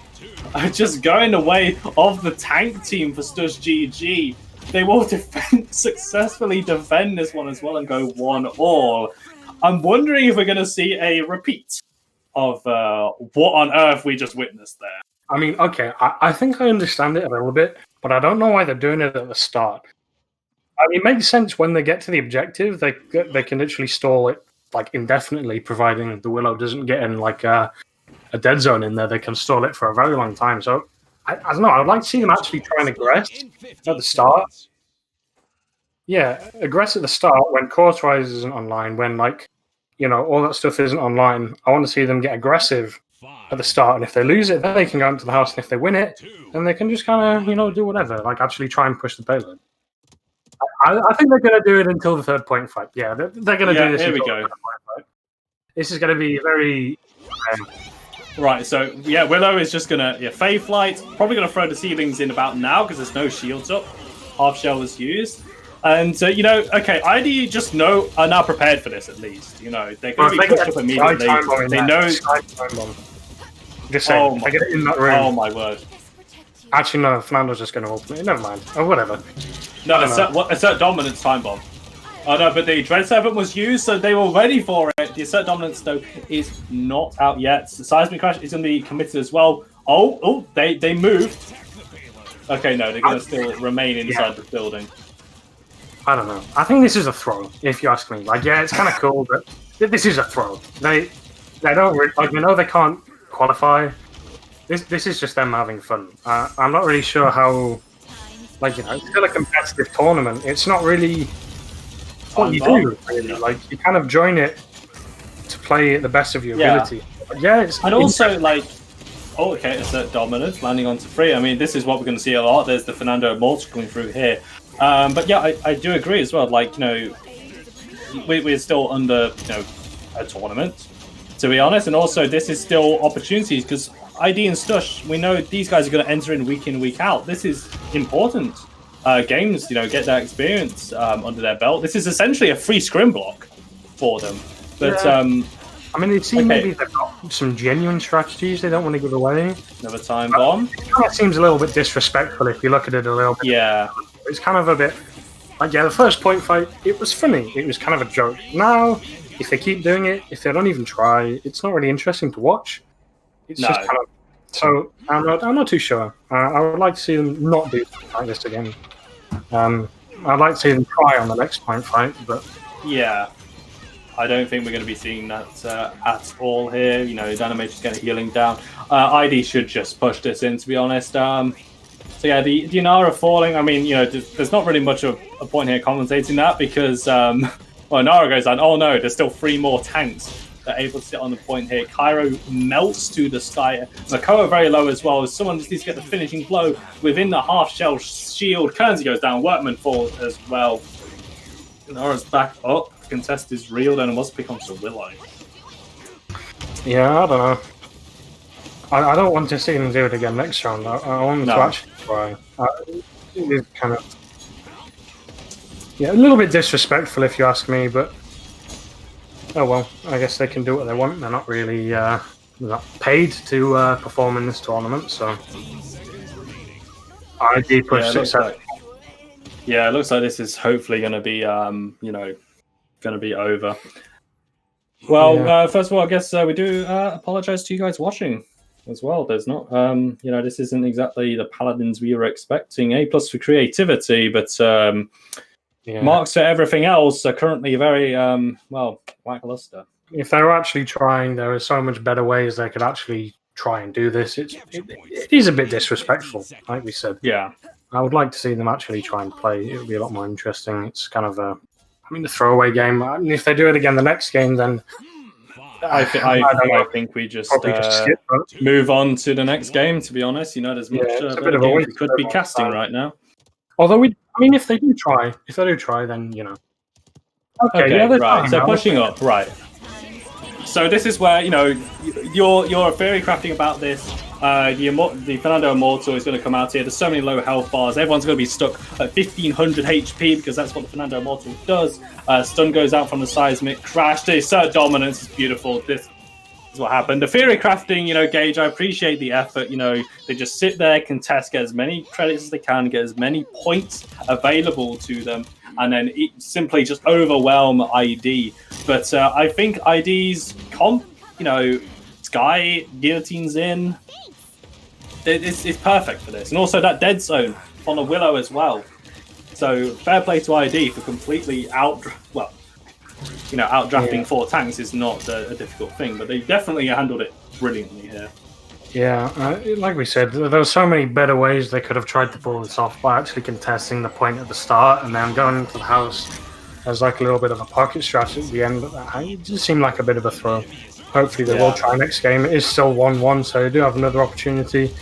just going the way of the tank team for Stush GG. They will successfully defend this one as well and go 1-all. I'm wondering if we're going to see a repeat of what on earth we just witnessed there.
I mean, okay, I think I understand it a little bit, but I don't know why they're doing it at the start. I mean, it makes sense when they get to the objective, they can literally stall it indefinitely, providing the Willow doesn't get in a dead zone in there. They can stall it for a very long time. So I don't know. I would like to see them actually try and aggress at the start. Yeah, aggress at the start when Cauterize isn't online, when all that stuff isn't online. I want to see them get aggressive at the start, and if they lose it, then they can go into the house, and if they win it, then they can just kind of do whatever, actually try and push the payload. I think they're going to do it until the 3rd point fight. Yeah, they're going to do this.
Here we
go.
go.
This is going to be very.
Right, so Willow is just going to Fey Flight, probably going to throw the ceilings in about now because there's no shields up. Half shell was used. And, ID just are now prepared for this at least. They're going to be pushed up immediately. They know.
Just saying, they get it in that room.
Oh my word.
Actually, no, Fernando's just going to open it. Never mind. Oh, whatever.
No, assert dominance time bomb. Oh no, but the Dread Serpent was used, so they were ready for it. The assert dominance though is not out yet. The seismic crash is going to be committed as well. Oh, they moved. Okay, no, they're going to still remain inside the building.
I don't know. I think this is a throw, if you ask me. Like, yeah, it's kind of cool, but this is a throw. They don't really, like, we know they can't qualify. This is just them having fun. I'm not really sure how, like, you know, it's still a competitive tournament. It's not really what you do, really. Like, you kind of join it to play at the best of your ability. But yeah, it's
and also like, oh, okay, assert dominance landing onto 3. I mean, this is what we're going to see a lot. There's the Fernando Immortal coming through here. But yeah, I do agree as well. Like, you know, we're still under, you know, a tournament, to be honest. And also, this is still opportunities because ID and Stush, we know these guys are going to enter in, week out. This is important. Games, you know, get that experience under their belt. This is essentially a free scrim block for them. But
I mean, it seems maybe they've got some genuine strategies they don't want to give away.
Another time bomb.
It kind of seems a little bit disrespectful if you look at it a little bit.
Yeah.
It's kind of a bit like, yeah, the first point fight, it was funny. It was kind of a joke. Now, if they keep doing it, if they don't even try, it's not really interesting to watch. It's just kind of. So I'm not too sure. I would like to see them not do something like this again. I'd like to see them try on the next point fight, but
yeah, I don't think we're going to be seeing that at all here. You know, Dynamage's getting healing down. ID should just push this in, to be honest. So yeah, the Inara falling. I mean, you know, there's not really much of a point here commentating that because well, Nara goes down. Oh no, there's still 3 more tanks that are able to sit on the point here. Cairo melts to the sky. Makoa very low as well. Someone just needs to get the finishing blow within the half shell shield. Kernsey goes down. Workman falls as well. Nara's back up. The contest is real, then it must pick onto Willow.
yeah, I don't know. I don't want to see them do it again next round. I want them to actually try. It is kind of a little bit disrespectful if you ask me, but oh well. I guess they can do what they want. They're not really they're not paid to perform in this tournament, so I did push success.
Yeah, it looks like this is hopefully going to be you know, going to be over. Well, first of all, I guess we do apologize to you guys watching as well. There's not, you know, this isn't exactly the Paladins we were expecting. A+ for creativity, but marks for everything else are currently very, well, lackluster.
If they were actually trying, there are so much better ways they could actually try and do this. It is a bit disrespectful, like we said.
Yeah.
I would like to see them actually try and play. It would be a lot more interesting. It's kind of a, I mean, the throwaway game. I mean, if they do it again the next game, then
I think we just
skip,
move on to the next game. To be honest, you know, there's much better games we could be casting right now.
Although I mean, if they do try, then you know.
Okay, right. So pushing up, right. So this is where, you know, you're theory crafting about this. The Fernando Immortal is going to come out here. There's so many low health bars. Everyone's going to be stuck at 1500 HP because that's what the Fernando Immortal does. Stun goes out from the seismic crash. The assert dominance is beautiful. This is what happened. The theory crafting, you know, Gage, I appreciate the effort. You know, they just sit there, contest, get as many credits as they can, get as many points available to them, and then simply just overwhelm ID. But I think ID's comp, you know, Sky, Guillotine's in. It's perfect for this. And also that dead zone on a Willow as well. So fair play to ID for completely outdrafting 4 tanks is not a difficult thing, but they definitely handled it brilliantly here.
Yeah, like we said, there were so many better ways they could have tried to pull this off by actually contesting the point at the start and then going into the house as like a little bit of a pocket strategy at the end. But it just seemed like a bit of a throw. Hopefully they will try next game. It is still 1-1, so they do have another opportunity.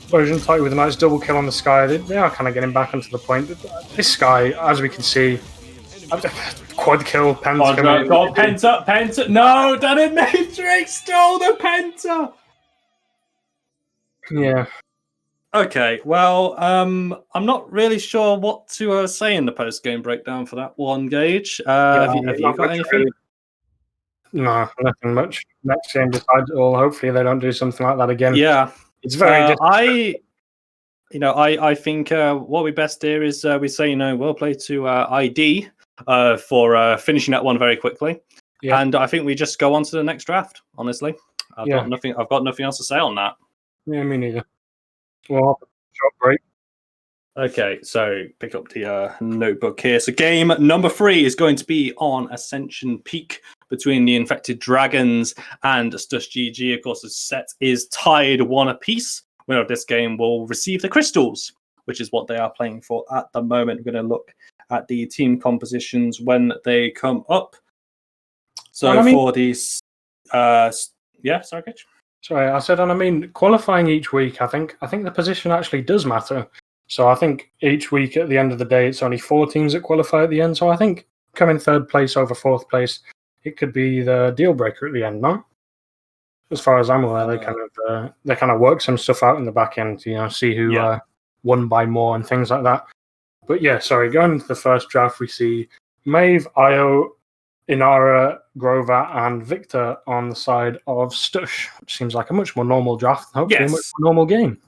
Version tight with a nice double kill on the Sky. They are kind of getting back onto the point. This Sky, as we can see, quad kill, Penta.
Penta. No, Danny Matrix stole the Penta.
Yeah.
Okay, well, I'm not really sure what to say in the post-game breakdown for that one, Gage. Have you got anything?
No, nothing much. Next game decides it all. Hopefully they don't do something like that again.
Yeah.
It's very
I think what we best do is we say, well played to ID for finishing that one very quickly.
Yeah.
And I think we just go on to the next draft, honestly. I've got nothing else to say on that.
Yeah, me neither. Well, short break.
Okay, so pick up the notebook here. So game number 3 is going to be on Ascension Peak between the Infected Dragons and Stush GG. Of course, the set is tied 1 apiece. Winner of this game will receive the crystals, which is what they are playing for at the moment. We're going to look at the team compositions when they come up. So for these... yeah, sorry, Kitch?
Sorry, I said, and I mean, qualifying each week, I think the position actually does matter. So I think each week at the end of the day, it's only 4 teams that qualify at the end. So I think coming 3rd place over 4th place, it could be the deal breaker at the end, no? As far as I'm aware, they kind of work some stuff out in the back end, see who won by more and things like that. But yeah, sorry, going into the first draft, we see Maeve, Io, Inara, Grover, and Victor on the side of Stush, which seems like a much more normal draft and hopefully a much more normal game.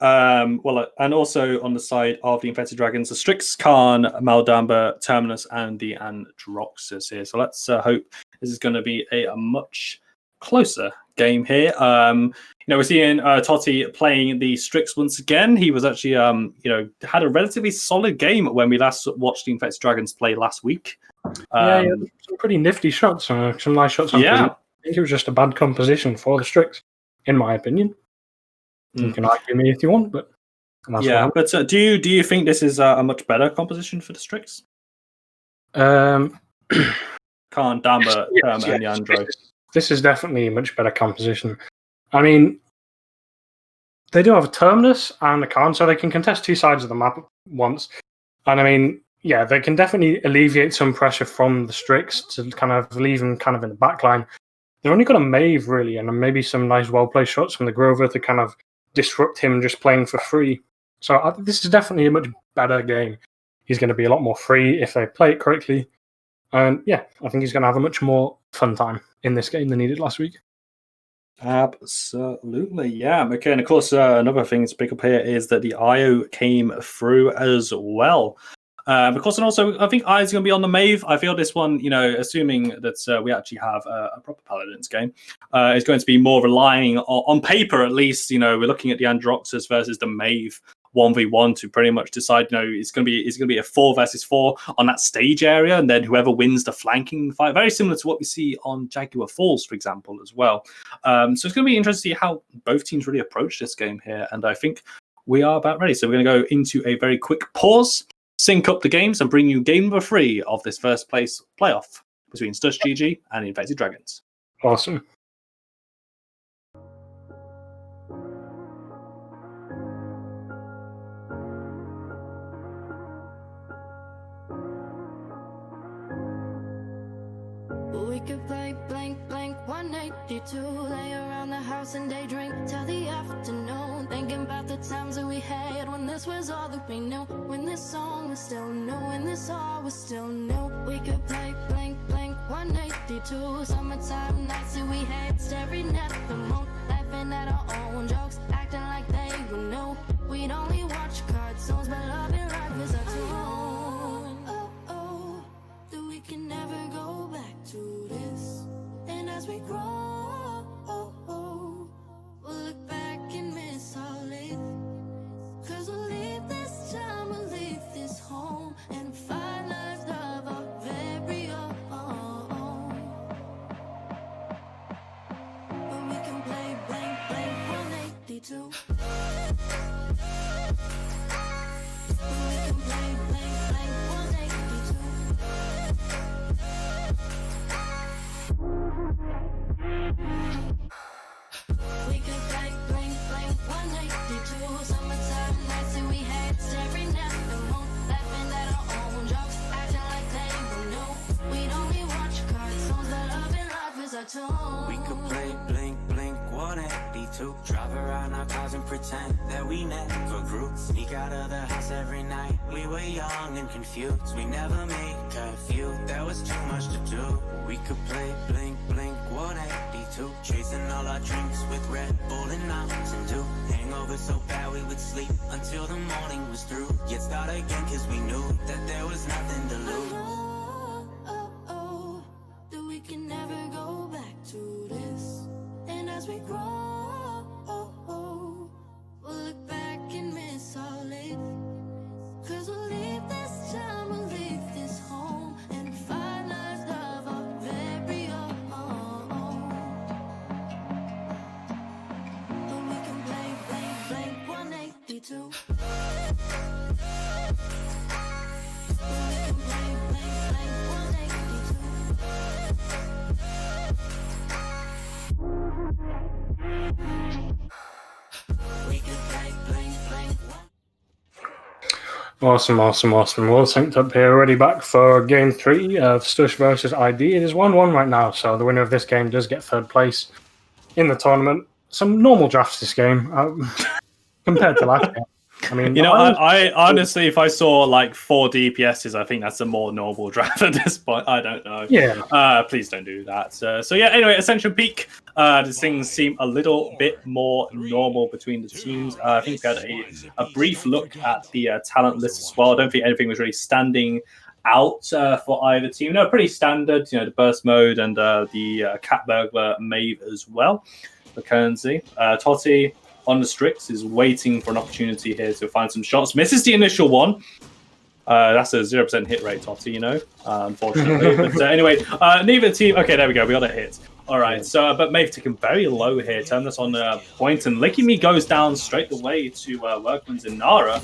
And also on the side of the Infected Dragons, the Strix, Khan, Maldamba, Terminus, and the Androxus here. So let's hope this is going to be a much closer game here. We're seeing Totti playing the Strix once again. He was actually, had a relatively solid game when we last watched the Infected Dragons play last week.
Some pretty nifty shots, some nice shots. I think it was just a bad composition for the Strix, in my opinion. You can argue me if you want, but
but do you think this is a much better composition for the Strix?
Khan,
Damba, and Leandro.
This is definitely a much better composition. I mean, they do have a Terminus and a Khan, so they can contest 2 sides of the map at once. And I mean, yeah, they can definitely alleviate some pressure from the Strix to kind of leave them kind of in the back line. They've only got a Maeve, really, and maybe some nice well-placed shots from the Grover to kind of disrupt him just playing for free. So this is definitely a much better game. He's going to be a lot more free if they play it correctly. And yeah, I think he's going to have a much more fun time in this game than he did last week.
Absolutely, yeah. Okay, and of course, another thing to pick up here is that the IO came through as well. Of course, and also, I think IO's going to be on the Maeve. I feel this one, assuming that we actually have a proper Paladins game, is going to be more relying on paper, at least. We're looking at the Androxus versus the Maeve 1v1 to pretty much decide, it's going to be a 4 versus 4 on that stage area, and then whoever wins the flanking fight, very similar to what we see on Jaguar Falls, for example, as well. So it's going to be interesting to see how both teams really approach this game here, and I think we are about ready. So we're going to go into a very quick pause, sync up the games, and bring you game number 3 of this first place playoff between Stush GG and Infected Dragons.
Awesome.
We could play blank, blank, 182. Lay around the house and daydream till the afternoon. Thinking about the times that we had when this was all that we knew. When this song was still new, when this all was still new. We could play blank, blank, 182. Summertime nights that we had, staring at the moon. Laughing at our own jokes, acting like they were new. We'd only watch cartoons, but love and life was our tune. Oh, that we can never go back to this. And as we grow, we'll look back and miss all it. 'Cause we'll leave this time, we'll leave this home, and find lives of our very own. But we can play blank, blank, 182. We can play blank, blank, 182. We could play blank, blank, 182. Summertime nights that we had, staring at the moon. Laughing at our own jokes, acting like they were new. We'd only watch cartoons, but love and life is our tune.
We could play blink, blink, 182. Drive around our cars and pretend that we never grew. Sneak out of the house every night. We were young and confused. We never made curfew. There was too much to do. We could play blink, blink, 182. too. Chasing all our drinks with Red Bull and Mountain Dew. Hangover so bad we would sleep until the morning was through. Yet start again cause we knew that there was nothing to lose.
That we can never go back to this. And as we grow, we'll look back and miss all it. Cause we'll leave this town, we'll leave this home, and find us love our very own. But we can blank 182. We can blank 182. We can blank.
Awesome. We're all synced up here, ready back for game 3 of Stush versus ID. It is 1-1 right now, so the winner of this game does get third place in the tournament. Some normal drafts this game compared to last game. I mean,
I honestly, if I saw like 4 DPSs, I think that's a more normal draft at this point. I don't know.
Yeah.
Please don't do that. So yeah. Anyway, Ascension Peak. These things seem a little bit more normal between the teams. I think we had a brief look at the talent list as well. I don't think anything was really standing out for either team. No, pretty standard. The burst mode and the cat burglar Mave as well for currency. Totti on the Strix is waiting for an opportunity here to find some shots. Misses the initial one. That's a 0% hit rate, Totti, unfortunately. But anyway, neither team... Okay, there we go. We got a hit. All right. So, but Maeve taken very low here. Turn this on point, and Licky Me goes down straight away to Workman's Inara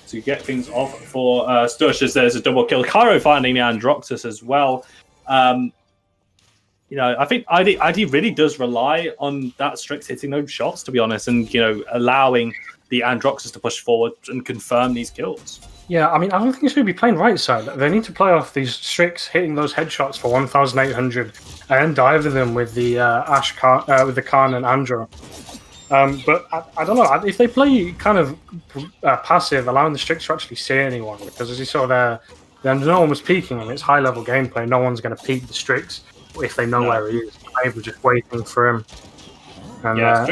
to get things off for Stush, as there's a double kill. Cairo finding the Androxus as well. I think ID really does rely on that Strix hitting those shots, to be honest, and allowing the Androxus to push forward and confirm these kills.
Yeah, I mean, I don't think they should be playing right side. They need to play off these Strix hitting those headshots for 1,800 and dive them with the with the Khan and Andro. But I don't know if they play kind of passive, allowing the Strix to actually see anyone, because as you saw there, no one was peeking him. It's high level gameplay. No one's going to peek the Strix if they know where he is. They were just waiting for him. And,
yeah,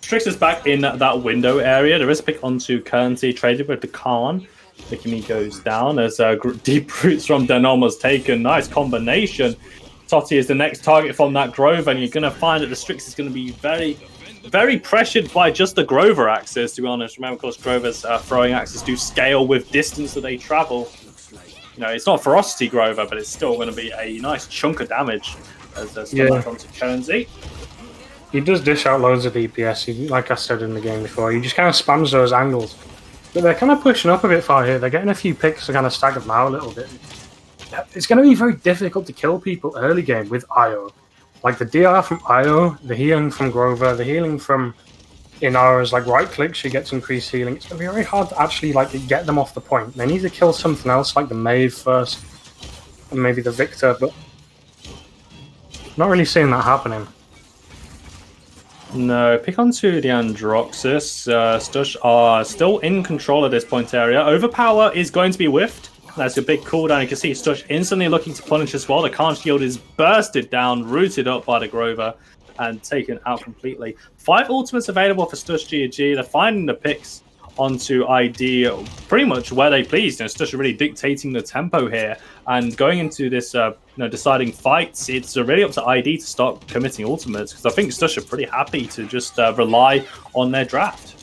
Strix is back in that window area. There is a pick onto Currency, traded with the Khan. Likimi goes down as Deep Roots from Denom was taken. Nice combination. Totti is the next target from that Grover, and you're going to find that the Strix is going to be very, very pressured by just the Grover axes, to be honest. Remember, of course, Grover's throwing axes do scale with distance that they travel. It's not Ferocity Grover, but it's still going to be a nice chunk of damage as there's onto Currency.
He does dish out loads of DPS, like I said in the game before. He just kind of spams those angles. But they're kind of pushing up a bit far here. They're getting a few picks to kind of stagger them out a little bit. It's going to be very difficult to kill people early game with IO. Like the DR from IO, the healing from Grover, the healing from Inara's right-click, she gets increased healing. It's going to be very hard to actually get them off the point. They need to kill something else, like the Maeve first, and maybe the Victor, but not really seeing that happening.
No, pick onto the Androxus. Stush are still in control of this point area. Overpower is going to be whiffed. That's a big cooldown. You can see Stush instantly looking to punish as well. The Khan shield is bursted down, rooted up by the Grover, and taken out completely. 5 ultimates available for Stush GG. They're finding the picks onto ID pretty much where they please. Stush are really dictating the tempo here, and going into this deciding fights, it's really up to ID to start committing ultimates, because I think Stush are pretty happy to just rely on their draft.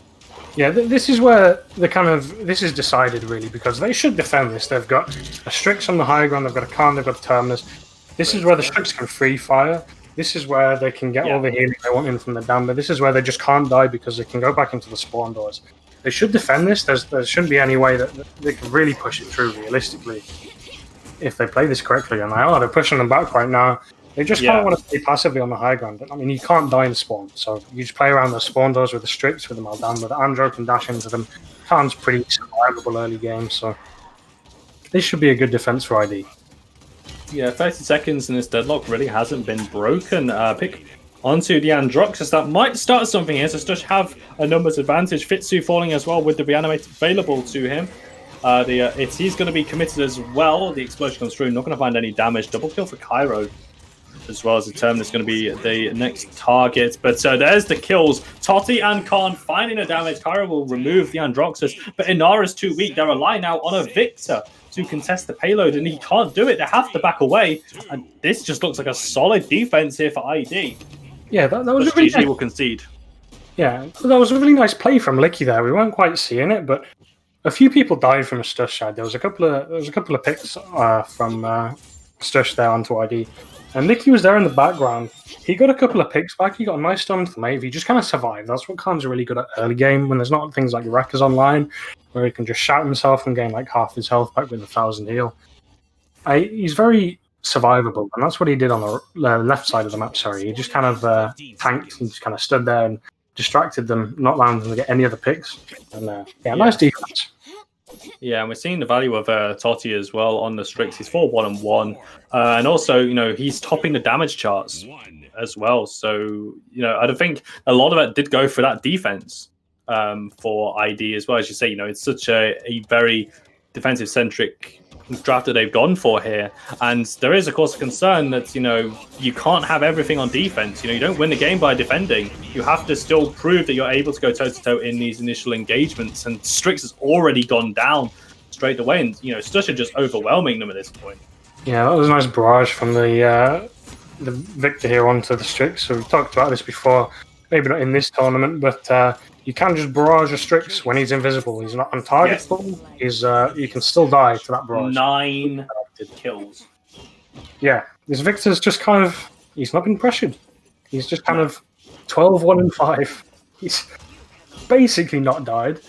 Yeah, this is where this is decided really, because they should defend this. They've got a Strix on the high ground, they've got a Khan, they've got a Terminus. This is where the Strix can free fire. This is where they can get all the healing they want in from the Damber. This is where they just can't die because they can go back into the spawn doors. They should defend this. There shouldn't be any way that they can really push it through realistically if they play this correctly. And they're pushing them back right now. They just kind of want to play passively on the high ground. I mean, you can't die in spawn, so you just play around the spawn doors with the Strix, with the Maldamba. The Andro can dash into them. Khan's pretty survivable early game, so this should be a good defense for ID.
Yeah, 30 seconds and this deadlock really hasn't been broken. Pick onto the Androxus. That might start something here, so Stush have a numbers advantage. Fitsu falling as well with the reanimate available to him. He's going to be committed as well. The explosion comes through, not going to find any damage. Double kill for Cairo. as well as determine it's going to be the next target. But there's the kills. Toti and Khan finding the damage. Kyra will remove the Androxus, but Inara's too weak. They're relying now on a Victor to contest the payload, and he can't do it. They have to back away, and this just looks like a solid defense here for ID.
Yeah, that was
But
really
GG
nice.
will concede.
Yeah, that was a really nice play from Licky there. We weren't quite seeing it, but a few people died from a Stush side. There was a couple of picks from Stush there onto ID, and Licky was there in the background. He got a couple of picks back. He got a nice stun to the mate. He just kind of survived. That's what Khan's really good at early game when there's not things like Wreckers online, where he can just shout himself and gain like half his health back with 1,000 heal. He's very survivable, and that's what he did on the left side of the map. Sorry, he just kind of tanked and just kind of stood there and distracted them, not allowing them to get any other picks. And nice defense.
Yeah, and we're seeing the value of Totti as well on the Strix. He's 4-1-1, and also he's topping the damage charts as well. So I don't think a lot of it did go for that defense for ID as well. As you say, it's such a very defensive centric draft that they've gone for here, and there is of course a concern that you can't have everything on defense. You don't win the game by defending. You have to still prove that you're able to go toe to toe in these initial engagements, and Strix has already gone down straight away, and Stush are just overwhelming them at this point. Yeah,
that was a nice barrage from the Victor here onto the Strix. So we've talked about this before, maybe not in this tournament, but you can just barrage a Strix when he's invisible. He's not untargetable. Yes. You can still die to that barrage.
9 kills.
Yeah, this Victor's just he's not been pressured. He's just kind of 12-1-5. He's basically not died.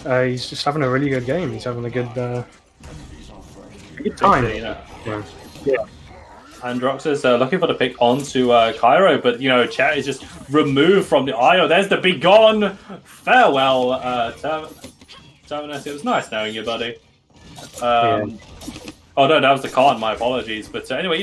He's just having a really good game. He's having a good time. Yeah.
Androxus looking for the pick onto Cairo, but Chat is just removed from the IO. There's the Be Gone! Farewell, Terminus. It was nice knowing you, buddy. Oh no, that was the Khan, my apologies. But anyway,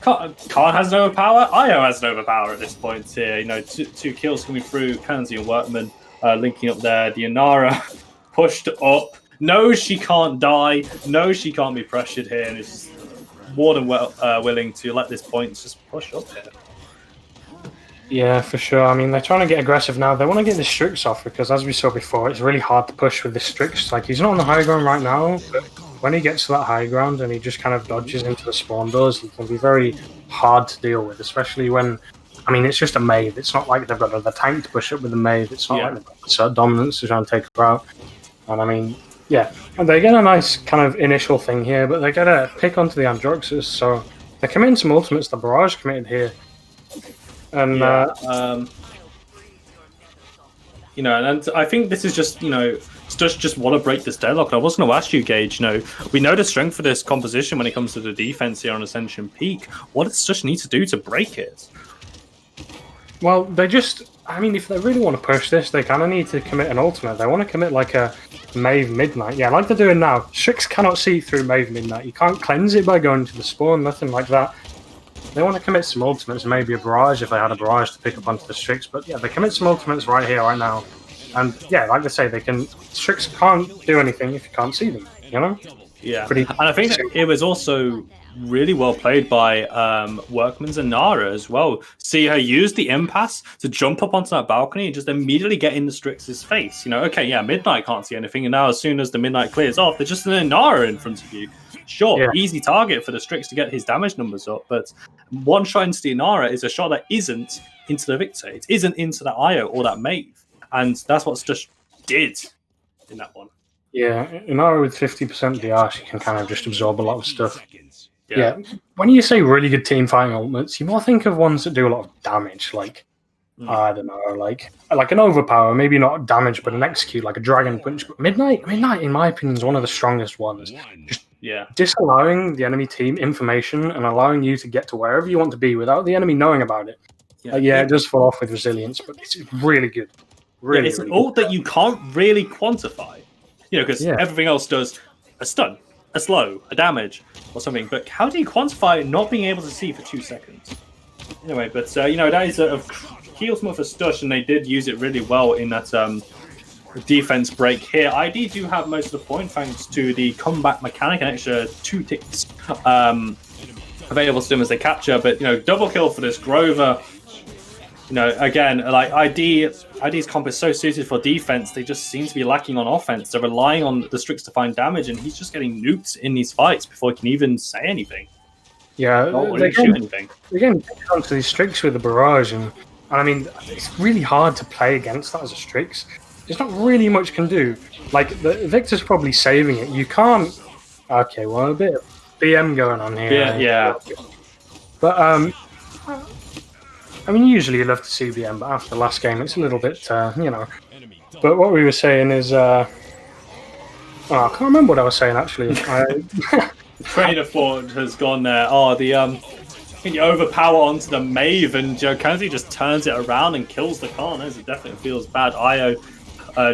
Khan has no overpower, IO has no overpower at this point here. Two kills coming through, Kanzi and Workman linking up there. The Inara pushed up. No, she can't die. No, she can't be pressured here, and it's just more than willing to let this point just push up here.
Yeah, for sure. I mean, they're trying to get aggressive now. They want to get the Strix off because, as we saw before, it's really hard to push with the Strix. Like, he's not on the high ground right now, but when he gets to that high ground and he just kind of dodges into the spawn doors, he can be very hard to deal with, especially when, it's just a Mave. It's not like they've got another tank to push up with a Mave. It's not like they've got certain dominance to try and take her out. And yeah, and they get a nice kind of initial thing here, but they get a pick onto the Androxus, so they're committing some ultimates. The Barrage committed here. And,
and I think this is just, Stush just want to break this deadlock. And I was going to ask you, Gage, we know the strength of this composition when it comes to the defense here on Ascension Peak. What does Stush need to do to break it?
Well, if they really want to push this, they kind of need to commit an ultimate. They want to commit like a Mave Midnight. Yeah, like they're doing now. Strix cannot see through Mave Midnight. You can't cleanse it by going to the spawn, nothing like that. They want to commit some ultimates, maybe a barrage if they had a barrage to pick up onto the Strix. But yeah, they commit some ultimates right here, right now. And yeah, like I say, Strix can't do anything if you can't see them,
Yeah, and I think it was also really well played by Workman's and Nara as well. See her use the impasse to jump up onto that balcony and just immediately get in the Strix's face. Midnight can't see anything, and now as soon as the Midnight clears off, there's just an Nara in front of you. Sure, easy target for the Strix to get his damage numbers up, but one shot into the Inara is a shot that isn't into the Victor. It isn't into that IO or that Mave, and that's what Stush did in that one.
Yeah, Inara with 50% DR, she can kind of just absorb a lot of stuff. Yeah. When you say really good team fighting ultimates, you more think of ones that do a lot of damage, like I don't know, like an overpower, maybe not damage, but an execute, like a dragon punch. But Midnight, in my opinion, is one of the strongest ones. Just disallowing the enemy team information and allowing you to get to wherever you want to be without the enemy knowing about it. It does fall off with resilience, but it's really good. Really,
it's an ult that you can't really quantify, because everything else does a stun, a slow, a damage, or something. But how do you quantify not being able to see for 2 seconds? Anyway, but that is a key ultimate for Stush, and they did use it really well in that defense break here. ID do have most of the point thanks to the combat mechanic, an extra 2 ticks available to them as they capture. But double kill for this Grover. Again, like ID's comp is so suited for defense, they just seem to be lacking on offense. They're relying on the Strix to find damage, and he's just getting nuked in these fights before he can even say anything.
Yeah,
Not shoot anything.
They're getting onto these Strix with the barrage, and I mean, it's really hard to play against that as a Strix. There's not really much you can do. Like, the Victor's probably saving it. You can't... Okay, well, a bit of BM going on here.
Yeah.
But, I mean, usually you love to see BM, but after the last game, it's a little bit, But what we were saying is... I can't remember what I was saying, actually.
Train of thought has gone there. When you overpower onto the Maeve, and Kenzie just turns it around and kills the Karnas. It definitely feels bad. Io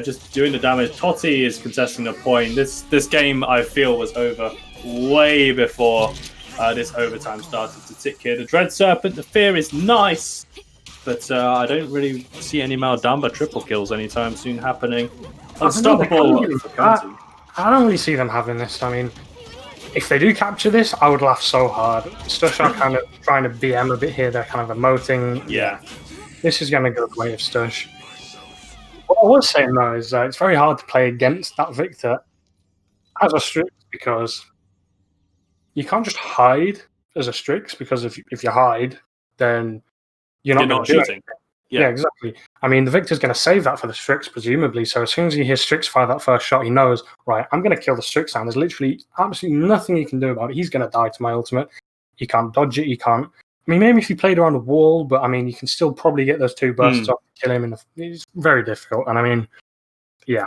just doing the damage. Totti is contesting the point. This game, I feel, was over way before this overtime started to tick here. The Dread Serpent, the Fear is nice, but I don't really see any Maldamba triple kills anytime soon happening. Unstoppable.
I don't really see them having this. I mean, if they do capture this, I would laugh so hard. Stush are kind of trying to BM a bit here. They're kind of emoting.
Yeah.
This is going to go the way of Stush. What I was saying, though, is it's very hard to play against that Victor as a Strix, because you can't just hide as a Strix, because if you hide, then you're not shooting. Yeah, exactly. I mean, the Victor's going to save that for the Strix, presumably. So as soon as he hears Strix fire that first shot, he knows, right, I'm going to kill the Strix, and there's literally absolutely nothing he can do about it. He's going to die to my ultimate. He can't dodge it. He can't. I mean, maybe if he played around the wall, but I mean, you can still probably get those two bursts off to kill him. It's very difficult. And I mean, yeah.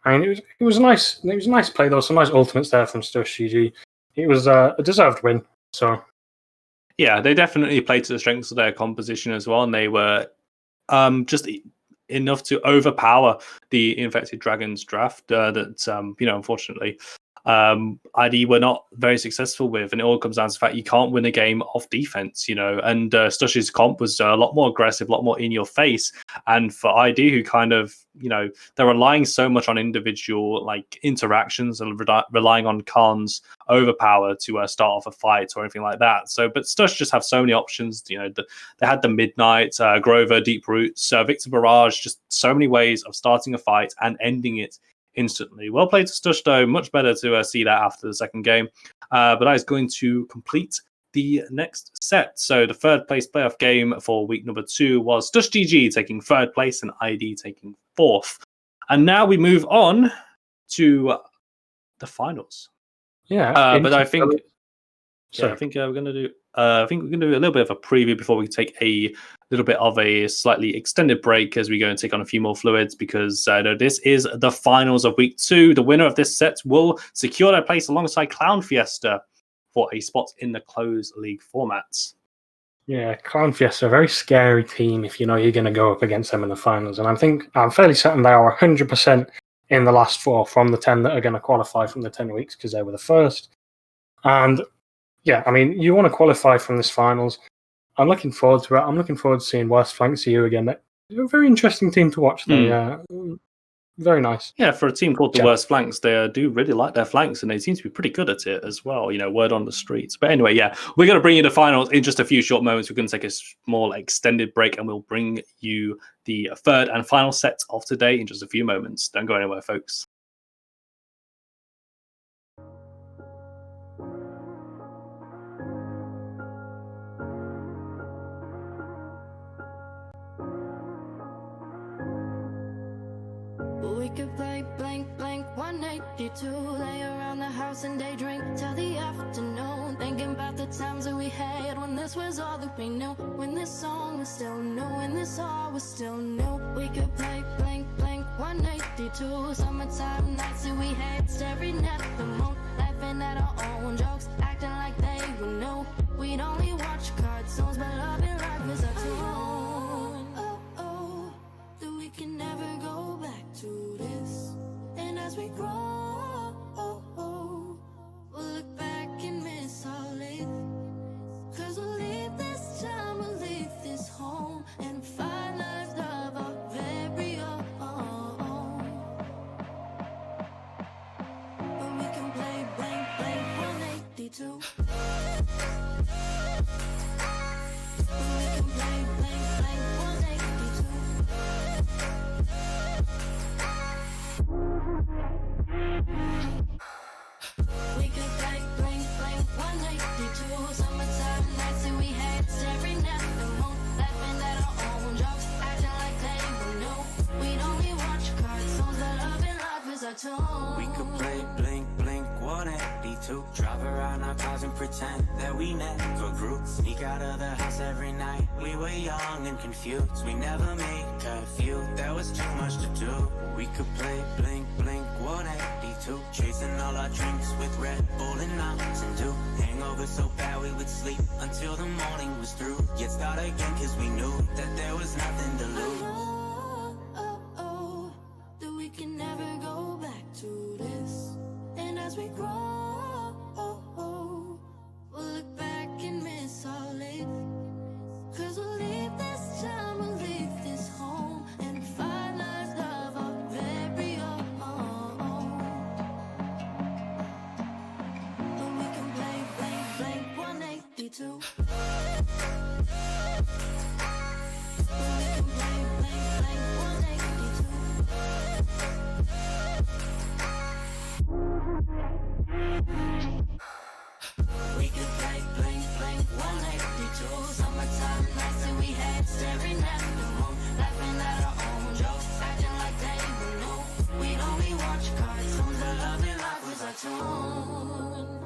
I mean, it was a nice play, though. Some nice ultimates there from Stush GG. It was a deserved win. So,
yeah, they definitely played to the strengths of their composition as well, and they were just enough to overpower the Infected Dragons draft that unfortunately ID were not very successful with, and it all comes down to the fact you can't win a game off defense, and Stush's comp was a lot more aggressive, a lot more in your face, and for ID, who kind of they're relying so much on individual interactions and relying on Khan's overpower to start off a fight or anything like that. So, but Stush just have so many options. They had the Midnight, Grover, Deep Roots, Victor Barrage, just so many ways of starting a fight and ending it instantly. Well played to Stush, though. Much better to see that after the second game. But that is going to complete the next set. So the third place playoff game for week number 2 was Stush GG taking third place and ID taking fourth. And now we move on to the finals.
Yeah,
but I think we're going to do. I think we're going to do a little bit of a preview before we take a little bit of a slightly extended break as we go and take on a few more fluids, because this is the finals of week 2. The winner of this set will secure their place alongside Clown Fiesta for a spot in the closed league formats.
Yeah, Clown Fiesta, a very scary team if you know you're going to go up against them in the finals. And I'm fairly certain they are 100% in the last 4 from the 10 that are going to qualify from the 10 weeks, because they were the first. And yeah, I mean, you want to qualify from this finals. I'm looking forward to it. I'm looking forward to seeing Worst Flanks you again. They're a very interesting team to watch. Very nice.
Yeah, for a team called the Worst Flanks, they do really like their flanks, and they seem to be pretty good at it as well. Word on the streets. But anyway, yeah, we're going to bring you the finals in just a few short moments. We're going to take a small extended break, and we'll bring you the third and final set of today in just a few moments. Don't go anywhere, folks.
We could play blank, blank, 182. Lay around the house and day drink till the afternoon. Thinking about the times that we had when this was all that we knew. When this song was still new, when this all was still new. We could play blank, blank, 182. Summertime nights that we had, staring at the moon. Laughing at our own jokes, acting like they were new. We'd only watch cartoons, but loving life is our tune. That we can never go back to this. And as we grow, we'll look back and miss our life. 'Cause we'll leave this time, we'll leave this home, and find life, love our very own. But we can play blank, blank, 182. nights that we had, staring at the moon, laughing at our own jokes, acting like they would know. We'd only watch cartoons, but loving life is our tone.
We could play Blink, Blink 182. Drive around our cars and pretend that we never grew. Sneak out of the house every night. We were young and confused. We never made curfew. There was too much to do. We could play Blink, Blink 182. Chasing all our drinks with Red Bull and Mountain Dew. Hangover so bad we would sleep until the morning was through. Yet start again cause we knew that there was nothing to lose.
That we can never go back to this. And as we grow, we'll look back and miss our life. Cause we'll leave this town, we'll leave this home, and find our love our very own. But we can play Blank, Blank 182.
We could play Blink, Blink 182. Summertime nights that we had, staring at the moon, laughing at our own jokes, acting like they would know. We'd only watch cartoons, but loving life was our tune.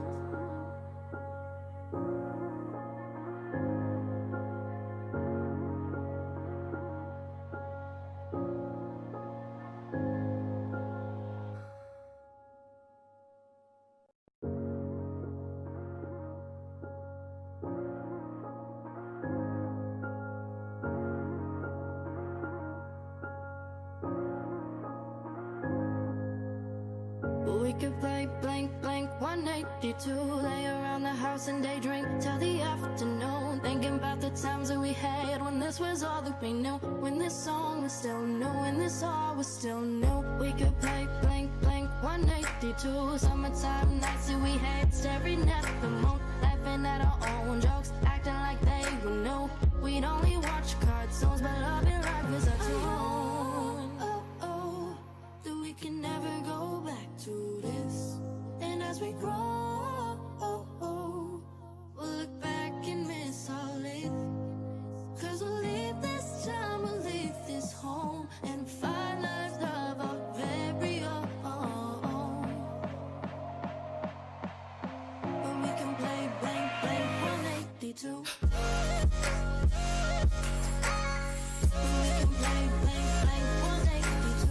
We could play Blank, Blank 182. Lay around the house and daydream till the afternoon, thinking about the times that we had when this was all that we knew, when this song was still new, when this all was still new. We could play Blank, Blank 182. Summertime nights that we had, staring at the moon, laughing at our own jokes, acting like they would know. We'd only watch cartoons, but loving life is our tune. That we can never go back to this. And as we grow, we'll look back and miss our life. Cause we'll leave this town, we'll leave this home, and find our love our very own. But we can play Blank, Blank 182. We can play Blank, Blank 182.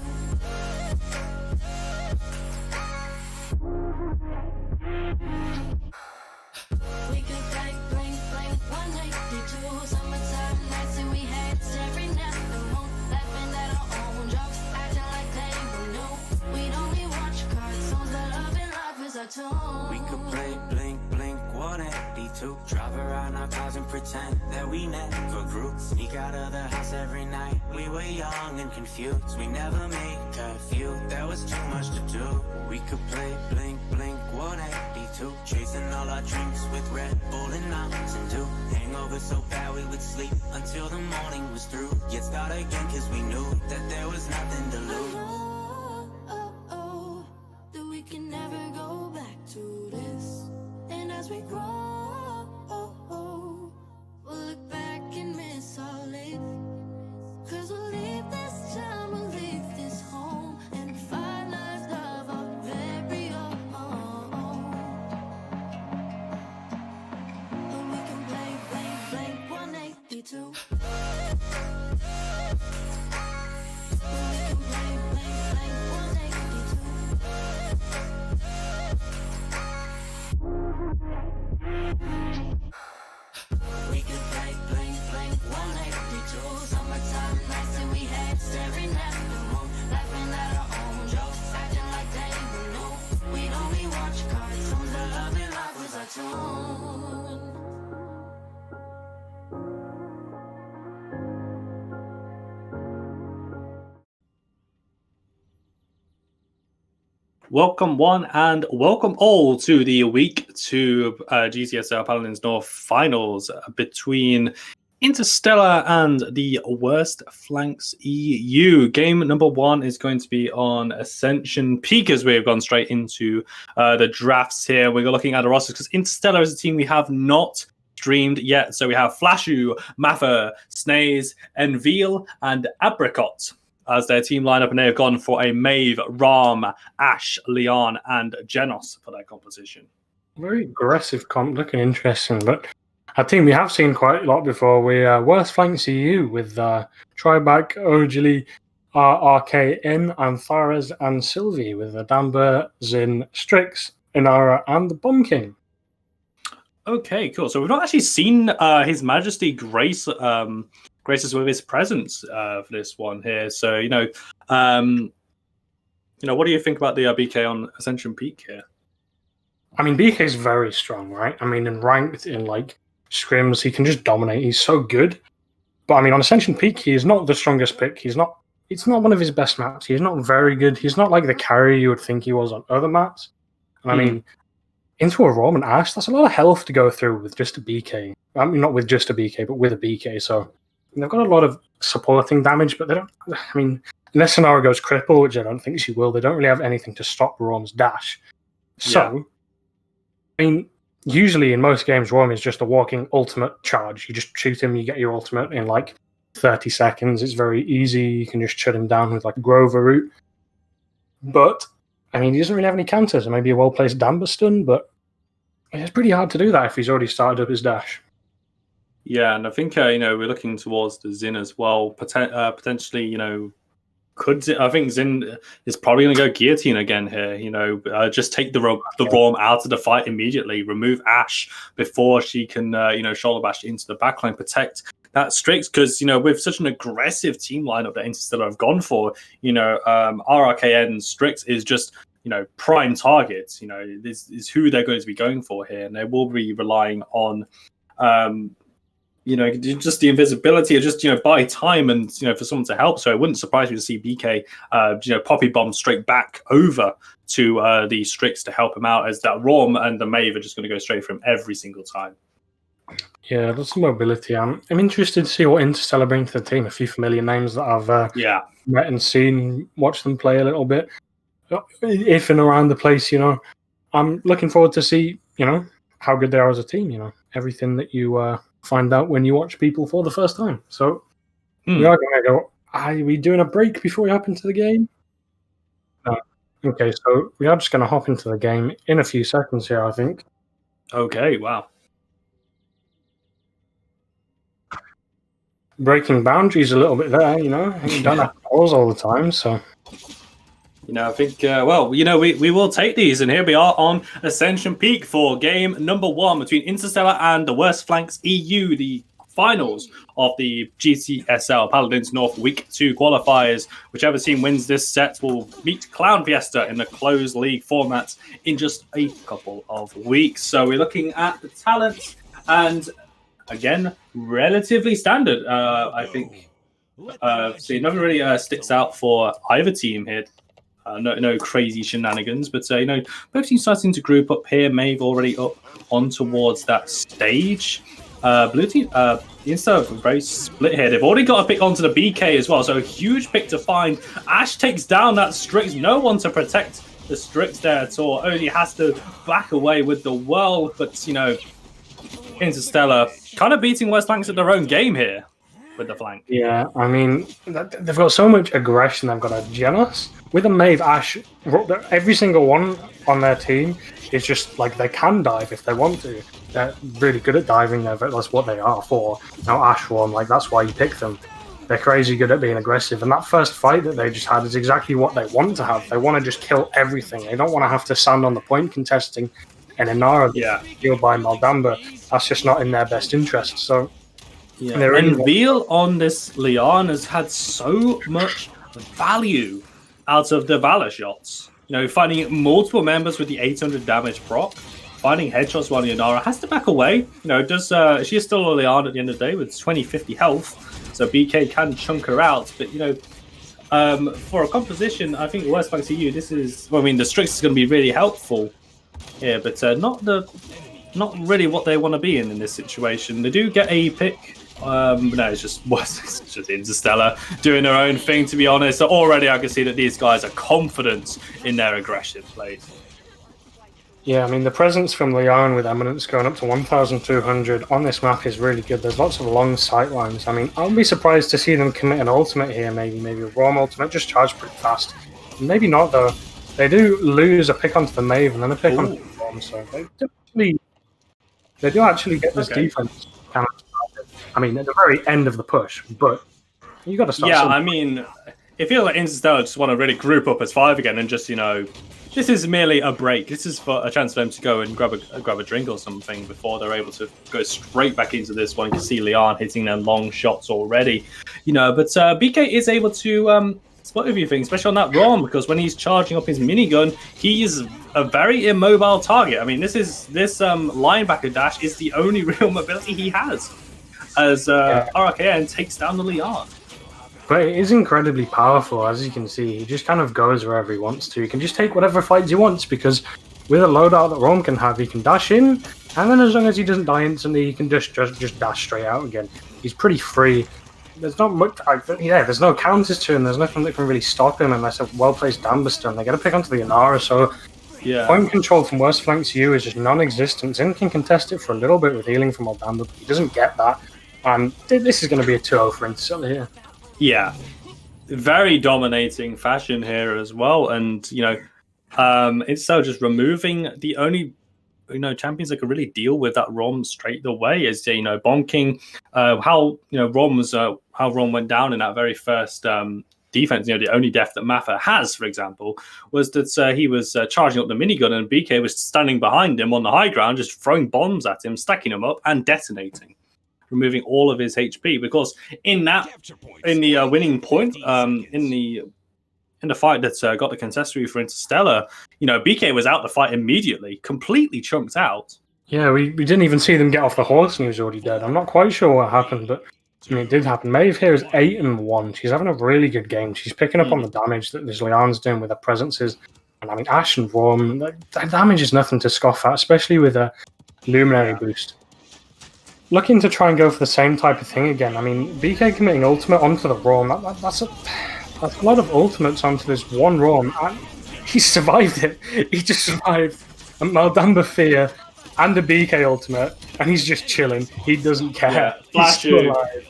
We could play Blink, Blink 182. Summertime nights that we had, staring at the moon, laughing at our own jokes, acting like they would know. We'd only watch cartoons, but loving life is our tune.
We could play Blink, Blink 182. Drive around our cars and pretend that we never grew. Sneak out of the house every night. We were young and confused. We never made curfew. There was too much to do. We could play Blink, Blink 182. Chasing all our drinks with Red Bull and Mountain Dew. Hangover so bad we would sleep until the morning was through. Yet start again cause we knew that there was nothing to lose.
That we can never go back to this. And as we grow, we'll look back and miss our life. Cause we'll leave this town, we'll leave this home, and find our love our very own. But we can play Blank, Blank 182. We can play Blank, Blank 182.
We could play Blink, Blink 182. Summertime nights that we had, staring at the moon, laughing at our own jokes, acting like they would know. We'd only watch cartoons, but loving life was our tune.
Welcome one and welcome all to the week 2 GCSL Paladins North finals between Interstellar and the Worst Flanks EU. Game number 1 is going to be on Ascension Peak as we've gone straight into the drafts here. We're looking at the rosters because Interstellar is a team we have not streamed yet. So we have Flashu, Mather, Snaze, Enveal, and Apricot as their team lineup, and they have gone for a Maeve, Ram, Ash, Leon, and Genos for their composition.
Very aggressive comp, looking interesting. But a team we have seen quite a lot before. We Worst Flanks EU with Tribac, Ojali, RKN, and Faraz and Sylvie with Adamba, Zin, Strix, Inara, and the Bomb King.
Okay, cool. So we've not actually seen His Majesty grace us with his presence for this one here. So what do you think about the BK on Ascension Peak here?
I mean, BK is very strong, right? I mean, in ranked, in like scrims, he can just dominate. He's so good. But I mean, on Ascension Peak, he is not the strongest pick. It's not one of his best maps. He's not very good. He's not like the carry you would think he was on other maps. And I mean, into a Rom and Ash, that's a lot of health to go through with just a BK. I mean, not with just a BK, but with a BK. So they've got a lot of supporting damage, but they don't. I mean, unless Sonara goes cripple, which I don't think she will, they don't really have anything to stop Rom's dash. So, I mean, usually in most games, Rom is just a walking ultimate charge. You just shoot him, you get your ultimate in like 30 seconds. It's very easy. You can just shut him down with like a Grover route. But, I mean, he doesn't really have any counters. It may be a well-placed Damba stun, but it's pretty hard to do that if he's already started up his dash.
Yeah, and I think, we're looking towards the Zin as well. Potentially, I think Zin is probably going to go guillotine again here. Just take the Rom out of the fight immediately. Remove Ash before she can, shoulder bash into the backline. Protect that Strix, because with such an aggressive team lineup that Interstellar have gone for, RRKN Strix is just prime targets. This is who they're going to be going for here, and they will be relying on. Just the invisibility, or just buy time and for someone to help. So it wouldn't surprise me to see BK, poppy bomb straight back over to the Strix to help him out, as that Rom and the Maeve are just going to go straight for him every single time.
Yeah, that's mobility. I'm interested to see what Interstellar bring to the team. A few familiar names that I've met and seen, watched them play a little bit, if and around the place. I'm looking forward to see how good they are as a team. Everything that you find out when you watch people for the first time. So we are going to go, are we doing a break before we hop into the game? No. Okay, so we are just going to hop into the game in a few seconds here, I think.
Okay, wow.
Breaking boundaries a little bit there, You don't have to pause all the time, so...
I think, we will take these. And here we are on Ascension Peak for game number 1 between Interstellar and the Worst Flanks EU, the finals of the GCSL Paladins North Week 2 qualifiers. Whichever team wins this set will meet Clown Fiesta in the closed league format in just a couple of weeks. So we're looking at the talents, and again, relatively standard, I think. So nothing really sticks out for either team here. No crazy shenanigans, but both teams starting to group up here. Maeve already up on towards that stage. Blue team, Insta are very split here. They've already got a pick onto the BK as well, so a huge pick to find. Ash takes down that Strix. No one to protect the Strix there at all. Only has to back away with the world, but Interstellar kind of beating West Flanks at their own game here with the flank.
Yeah, I mean, they've got so much aggression. They've got a Genos with a Maeve, Ash. Every single one on their team is just like they can dive if they want to. They're really good at diving. That's what they are for. Now Ash one, that's why you pick them. They're crazy good at being aggressive. And that first fight that they just had is exactly what they want to have. They want to just kill everything. They don't want to have to stand on the point contesting and Inara killed by Maldamba. That's just not in their best interest. So
and Veal on this Leon has had so much value out of the Valor shots. Finding multiple members with the 800 damage proc, finding headshots while Leonara has to back away. She is still a Leon at the end of the day with 2050 health, so BK can chunk her out. But for a composition, I think West Bank EU, the Strix is going to be really helpful here, but not really what they want to be in this situation. They do get a pick. It's just Interstellar doing their own thing, to be honest. So already I can see that these guys are confident in their aggressive plays.
Yeah, I mean, the presence from Leon with Eminence going up to 1,200 on this map is really good. There's lots of long sight lines. I mean, I wouldn't be surprised to see them commit an ultimate here, maybe a Rom ultimate, just charge pretty fast. Maybe not, though. They do lose a pick onto the Mave and then a pick onto the Rom, so they do actually get this defense kind of, I mean, at the very end of the push, but you got to start.
Yeah, I mean, it feels like Interstellar just want to really group up as 5 again and just, this is merely a break. This is for a chance for them to go and grab a drink or something before they're able to go straight back into this one. You can see Leon hitting their long shots already, but BK is able to spot a few things, especially on that ROM, because when he's charging up his minigun, he is a very immobile target. I mean, this linebacker dash is the only real mobility he has as RKN takes down the Leon.
But it is incredibly powerful, as you can see. He just kind of goes wherever he wants to. He can just take whatever fights he wants, because with a loadout that Rome can have, he can dash in, and then as long as he doesn't die instantly, he can just dash straight out again. He's pretty free. There's not much, there's no counters to him. There's nothing that can really stop him unless a well-placed Damber stun. They got to pick onto the Inara, so point control from worst flank to you is just non-existent. Zin can contest it for a little bit with healing from Damber, but he doesn't get that. And this is going to be a 2-0 for Interstellar here.
Yeah, very dominating fashion here as well, and it's so just removing the only champions that can really deal with that ROM straight away is bonking how Rom went down in that very first defense. The only death that Maffa has, for example, was that he was charging up the minigun and BK was standing behind him on the high ground, just throwing bombs at him, stacking them up, and detonating, removing all of his HP. Because in the winning point, in the fight that got the contest for Interstellar, BK was out the fight immediately, completely chunked out.
Yeah, we didn't even see them get off the horse and he was already dead. I'm not quite sure what happened, but it did happen. Maeve here is 8-1. She's having a really good game. She's picking up on the damage that this Leon's doing with her presences. And I mean, Ash and Rom, that damage is nothing to scoff at, especially with a Luminary boost. Looking to try and go for the same type of thing again. I mean, BK committing ultimate onto the Rom, that's a lot of ultimates onto this one ROM, and he survived it. He just survived a Maldamba Fear and a BK ultimate, and he's just chilling. He doesn't care. He's still alive.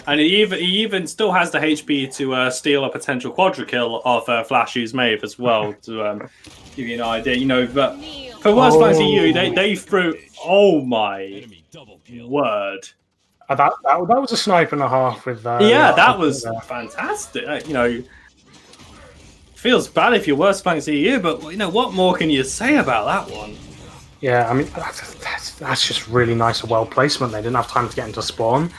And he even still has the HP to steal a potential quadra kill off Flashy's Maeve as well, to give you an idea. But for Worst Flanks EU, they threw... Oh my word.
That was a snipe and a half with that.
That was fantastic. Feels bad if you're Worst Flanks EU, but what more can you say about that one?
Yeah, I mean, that's just really nice, well placement. They didn't have time to get into spawn,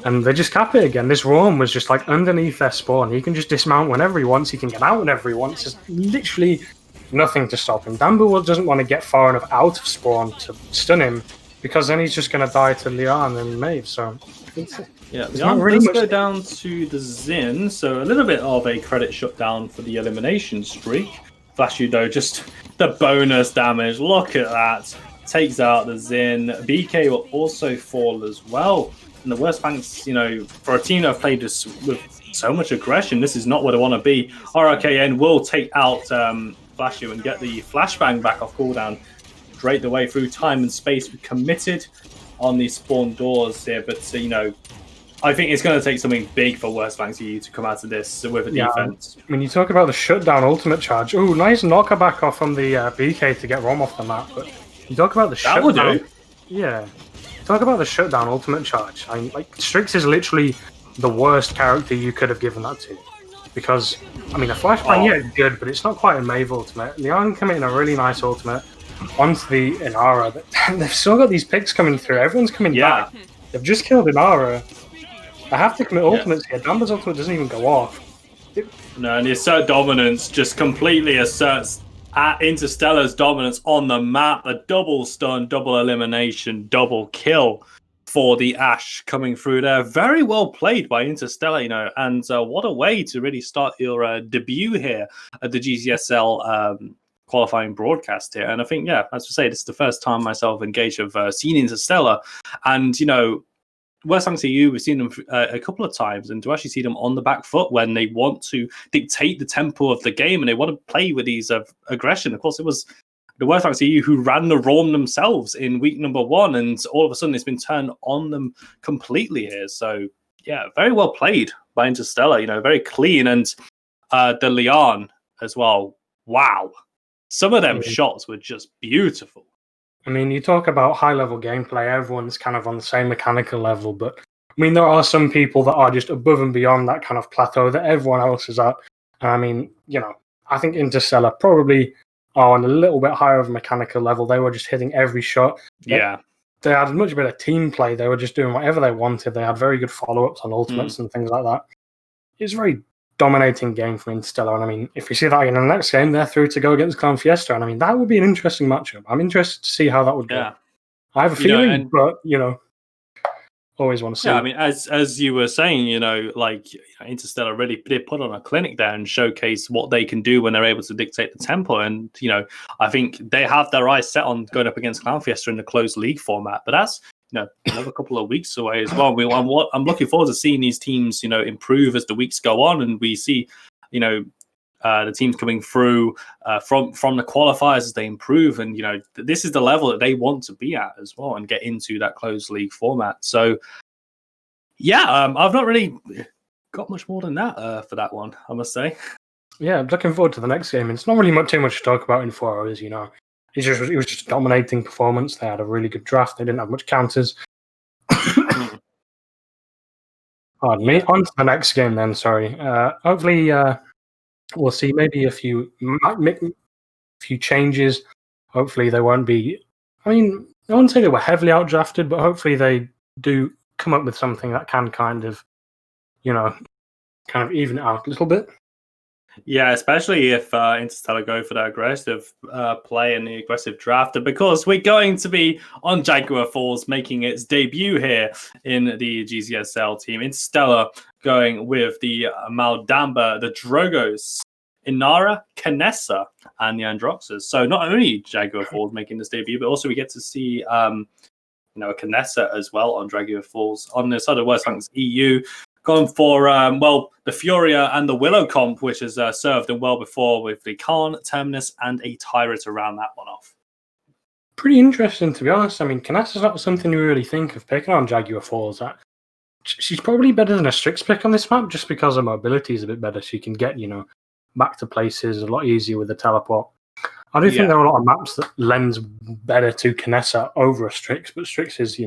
and they just cap it again. This Rom was just like underneath their spawn. He can just dismount whenever he wants. He can get out whenever he wants. There's literally nothing to stop him. Dambu doesn't want to get far enough out of spawn to stun him, because then he's just going to die to Leon and Maeve. So
Leon does go down to the Zin, so a little bit of a credit shutdown for the elimination streak. Flashy though, just the bonus damage. Look at that. Takes out the Zin. BK will also fall as well. And the Worst Flanks, for a team that have played this with so much aggression, this is not where they want to be. RKN will take out Flashy and get the flashbang back off cooldown straight the way through time and space. We committed on these spawn doors here, but I think it's going to take something big for Worst Flanks EU to come out of this with a defense.
When you talk about the shutdown ultimate charge, nice knocker back off from the BK to get Rom off the map. But you talk about the shutdown.
That will do.
Yeah. Talk about the shutdown ultimate charge. I mean, Strix is literally the worst character you could have given that to. Because, I mean, a flashbang, it's good, but it's not quite a Maeve ultimate. Leon committing a really nice ultimate onto the Inara. They've still got these picks coming through. Everyone's coming back. They've just killed Inara. I have to commit ultimates here. Damber's ultimate doesn't even go off.
No, and the assert dominance just completely asserts Interstellar's dominance on the map. A double stun, double elimination, double kill for the Ash coming through there. Very well played by Interstellar, and what a way to really start your debut here at the GCSL qualifying broadcast here. And I think, as I say, this is the first time myself engaged have seen Interstellar, and Worst Flanks EU, we've seen them a couple of times, and to actually see them on the back foot when they want to dictate the tempo of the game and they want to play with these aggression. Of course, it was a the Westlands EU who ran the RORM themselves in week number 1, and all of a sudden it's been turned on them completely here. So yeah, very well played by Interstellar. Very clean, and the Leon as well. Wow, some of them shots were just beautiful.
I mean, you talk about high-level gameplay, everyone's kind of on the same mechanical level, but I mean, there are some people that are just above and beyond that kind of plateau that everyone else is at. And I mean, I think Interstellar probably are on a little bit higher of a mechanical level. They were just hitting every shot.
Yeah.
They had much better team play. They were just doing whatever they wanted. They had very good follow-ups on ultimates and things like that. It's a very dominating game from Interstellar. And I mean, if we see that in the next game, they're through to go against Clan Fiesta. And I mean, that would be an interesting matchup. I'm interested to see how that would go.
Yeah.
I have a feeling, but, always want to see.
Yeah, I mean, as you were saying, Interstellar really did put on a clinic there and showcase what they can do when they're able to dictate the tempo. And, I think they have their eyes set on going up against Clown Fiesta in the closed league format. But that's, another couple of weeks away as well. I'm looking forward to seeing these teams, improve as the weeks go on. And we see, the teams coming through from the qualifiers as they improve. And, this is the level that they want to be at as well and get into that closed league format. So, yeah, I've not really got much more than that for that one, I must say.
Yeah, I'm looking forward to the next game. It's not really too much to talk about in 4 hours, It was just a dominating performance. They had a really good draft. They didn't have much counters. Pardon me. On to the next game then, sorry. Hopefully we'll see maybe a few changes. Hopefully they won't be... I mean, I wouldn't say they were heavily outdrafted, but hopefully they do come up with something that can kind of even it out a little bit.
Yeah, especially if Interstellar go for that aggressive play and the aggressive draft, because we're going to be on Jaguar Falls making its debut here in the GCSL team. Interstellar going with the Maldamba, the Drogos, Inara, Canessa, and the Androxas. So not only Jaguar Falls making this debut, but also we get to see a Canessa as well on Jaguar Falls. On the side of Westlands EU, gone for, the Furia and the Willow comp, which has served them well before with the Khan, Terminus, and a Tyra to round that one off.
Pretty interesting, to be honest. I mean, Canessa's not something you really think of picking on Jaguar Falls. She's probably better than a Strix pick on this map just because her mobility is a bit better. She can get, back to places a lot easier with the teleport. I do think there are a lot of maps that lends better to Canessa over a Strix, but Strix is,